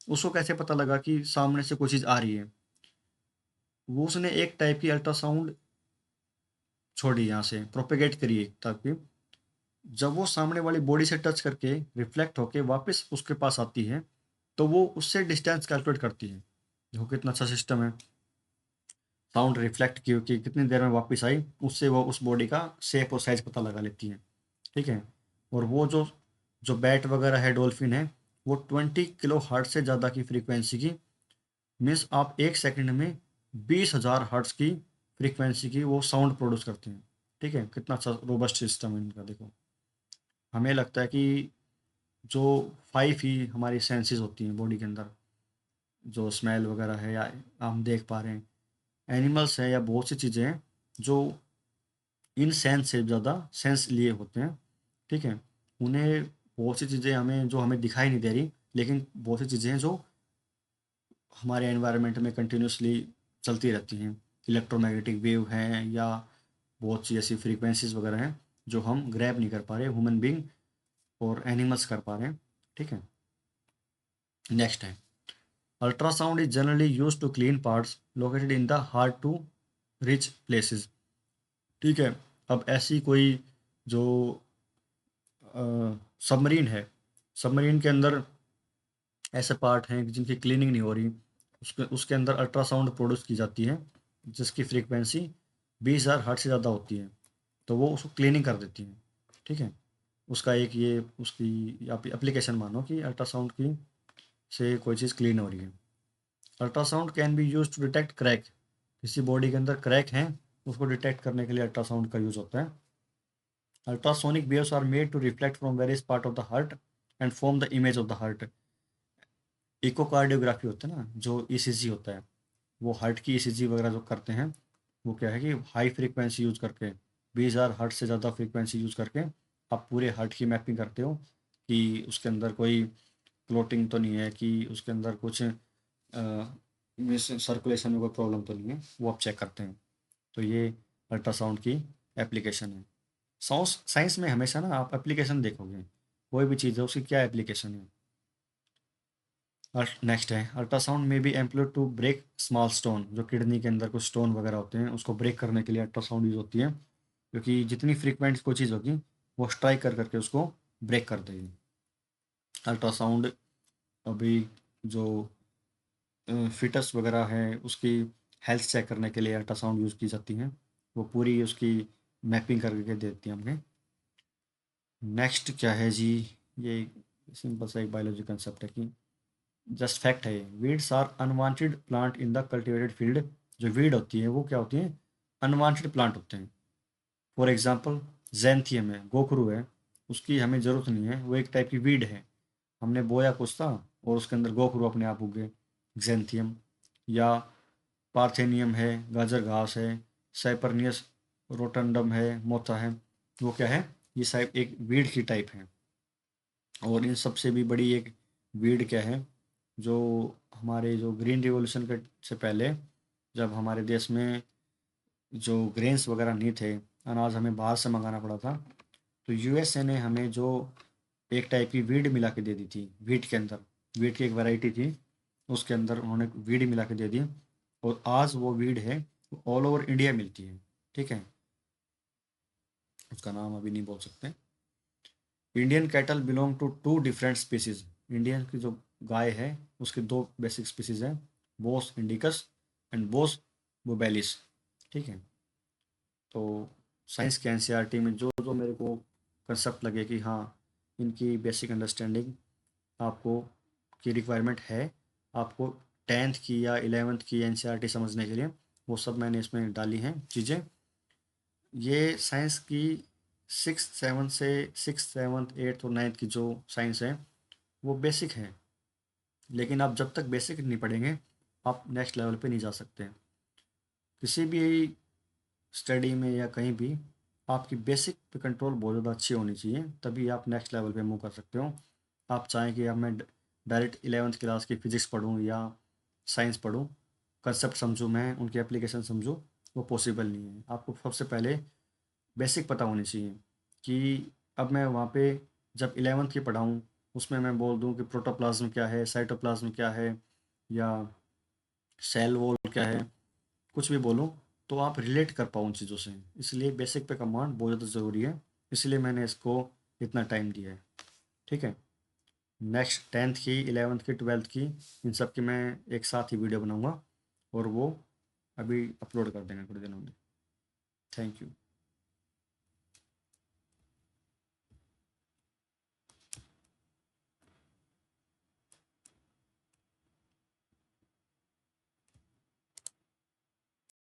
उसको कैसे पता लगा कि सामने से कोई चीज़ आ रही है? वो उसने एक टाइप की अल्ट्रासाउंड छोड़ी, यहाँ से प्रोपेगेट करी ताकि जब वो सामने वाली बॉडी से टच करके रिफ्लेक्ट होके वापस उसके पास आती है, तो वो उससे डिस्टेंस कैलकुलेट करती है। देखो कितना अच्छा सिस्टम है। साउंड रिफ्लेक्ट की कि कितनी देर में वापस आई, उससे वो उस बॉडी का शेप और साइज पता लगा लेती है। ठीक है। और वो जो जो बैट वगैरह है, डॉल्फिन है, वो 20 kHz से ज़्यादा की फ्रीक्वेंसी की, मीन्स आप 1 सेकंड में 20,000 हर्ट्ज की फ्रीक्वेंसी की वो साउंड प्रोड्यूस करते हैं। ठीक है, कितना अच्छा रोबस्ट सिस्टम है इनका। देखो हमें लगता है कि जो 5 ही हमारी सेंसेस होती हैं बॉडी के अंदर, जो स्मेल वगैरह है या हम देख पा रहे हैं, एनिमल्स हैं या बहुत सी चीज़ें हैं जो इन सेंस से ज़्यादा सेंस लिए होते हैं। ठीक है। उन्हें बहुत सी चीज़ें हमें जो हमें दिखाई नहीं दे रही, लेकिन बहुत सी चीज़ें हैं जो हमारे एनवायरनमेंट में कंटिन्यूसली चलती रहती हैं। इलेक्ट्रोमैग्नेटिक वेव हैं या बहुत सी ऐसी फ्रीक्वेंसीज वगैरह हैं जो हम ग्रैब नहीं कर पा रहे, ह्यूमन बींग और एनिमल्स कर पा रहे हैं। ठीक है। नेक्स्ट है, ultrasound is generally use to clean parts located in the hard to reach places. ठीक है। अब ऐसी कोई जो सबमरीन है, सबमरीन के अंदर ऐसे पार्ट हैं जिनकी क्लीनिंग नहीं हो रही, उसके उसके अंदर अल्ट्रासाउंड प्रोड्यूस की जाती है जिसकी फ्रीक्वेंसी 20,000 हर्ट्ज से ज़्यादा होती है, तो वो उसको क्लीनिंग कर देती हैं। ठीक है। उसका एक ये उसकी आप एप्लीकेशन मानो कि अल्ट्रासाउंड की से कोई चीज़ क्लीन हो रही है। Ultrasound can be use to detect crack. किसी बॉडी के अंदर क्रैक हैं, उसको डिटेक्ट करने के लिए अल्ट्रासाउंड का यूज़ होता है। Ultrasonic waves are made to reflect from various part of the heart and form the image of the heart. Echocardiography होता है ना, जो ईसीजी होता है, वो हार्ट की ईसीजी वगैरह जो करते हैं, वो क्या है कि हाई फ्रीक्वेंसी यूज़ करके, 20,000 हर्ट्ज से ज़्यादा फ्रीक्वेंसी यूज़ करके आप पूरे हार्ट की मैपिंग करते हो कि उसके अंदर कोई क्लोटिंग तो नहीं है, कि उसके अंदर कुछ मिस सर्कुलेशन में कोई प्रॉब्लम तो नहीं है, वो आप चेक करते हैं। तो ये अल्ट्रासाउंड की एप्लीकेशन है। साउंस साइंस में हमेशा ना आप एप्लीकेशन देखोगे, कोई भी चीज़ है उसकी क्या एप्लीकेशन है। नेक्स्ट है, अल्ट्रासाउंड में भी employed to break small stone. जो किडनी के अंदर कुछ स्टोन वगैरह होते हैं उसको ब्रेक करने के लिए अल्ट्रासाउंड यूज होती है, क्योंकि जितनी फ्रीक्वेंट कोई चीज़ होगी वो स्ट्राइक कर करके उसको ब्रेक कर देगी। अल्ट्रासाउंड अभी जो फिटस वगैरह है उसकी हेल्थ चेक करने के लिए अल्ट्रासाउंड यूज़ की जाती हैं, वो पूरी उसकी मैपिंग करके देती हैं हमें। नेक्स्ट क्या है जी, ये सिंपल सा एक बायोलॉजी कंसेप्ट है कि जस्ट फैक्ट है, weeds are unwanted plant in the cultivated field. जो वीड होती है वो क्या होती है, अनवांटेड प्लांट होते हैं। फॉर एग्जांपल जैंथियम है, गोखरू है, उसकी हमें ज़रूरत नहीं है, वो एक टाइप की वीड है। हमने बोया कुछ था और उसके अंदर गोखरू अपने आप उगे, जैंथियम। या पार्थेनियम है, गाजर घास है, साइपरनियस रोटंडम है, मोथा है, वो क्या है, ये साइप एक वीड की टाइप है। और इन सबसे भी बड़ी एक वीड क्या है, जो हमारे जो ग्रीन रिवॉल्यूशन के से पहले, जब हमारे देश में जो ग्रेन्स वगैरह नहीं थे, अनाज हमें बाहर से मंगाना पड़ा था, तो यूएसए ने हमें जो एक टाइप की वीड मिला के दे दी थी, वीट के अंदर, वीट की एक वैरायटी थी, उसके अंदर उन्होंने वीड मिला के दे दी, और आज वो वीड है ऑल ओवर इंडिया मिलती है। ठीक है। उसका नाम अभी नहीं बोल सकते। Indian cattle belong to two different species. Indian की जो गाय है उसके दो बेसिक स्पीसीज हैं, Bos indicus and Bos bubalis. ठीक है। तो साइंस के एनसीईआरटी में जो जो मेरे को कंसेप्ट लगे कि हाँ इनकी बेसिक अंडरस्टैंडिंग आपको की रिक्वायरमेंट है, आपको 10th की या 11th की एनसीईआरटी समझने के लिए, वो सब मैंने इसमें डाली हैं चीज़ें। ये साइंस की 6th 7th 8th और 9th की जो साइंस है वो बेसिक है, लेकिन आप जब तक बेसिक नहीं पढ़ेंगे आप नेक्स्ट लेवल पे नहीं जा सकते। किसी भी स्टडी में या कहीं भी आपकी बेसिक पे कंट्रोल बहुत ज़्यादा अच्छी होनी चाहिए, तभी आप नेक्स्ट लेवल पे मूव कर सकते हो। आप चाहें कि अब मैं डायरेक्ट 11th क्लास की फ़िज़िक्स पढूँ या साइंस पढूँ, कंसेप्ट समझूँ मैं, उनकी एप्लीकेशन समझूँ, वो पॉसिबल नहीं है। आपको सबसे पहले बेसिक पता होनी चाहिए कि अब मैं वहाँ पे जब 11th की पढ़ाऊँ, उसमें मैं बोल दूँ कि प्रोटोप्लाज्म क्या है, साइटोप्लाज्म क्या है, या सेल वॉल क्या है, कुछ भी बोलूँ तो आप रिलेट कर पाओ उन चीज़ों से। इसलिए बेसिक पे कमांड बहुत ज़्यादा ज़रूरी है, इसलिए मैंने इसको इतना टाइम दिया है। ठीक है, नेक्स्ट 10th की, 11th की, 12th की, इन सब की मैं एक साथ ही वीडियो बनाऊंगा और वो अभी अपलोड कर देंगे कुछ दिनों में। Thank you.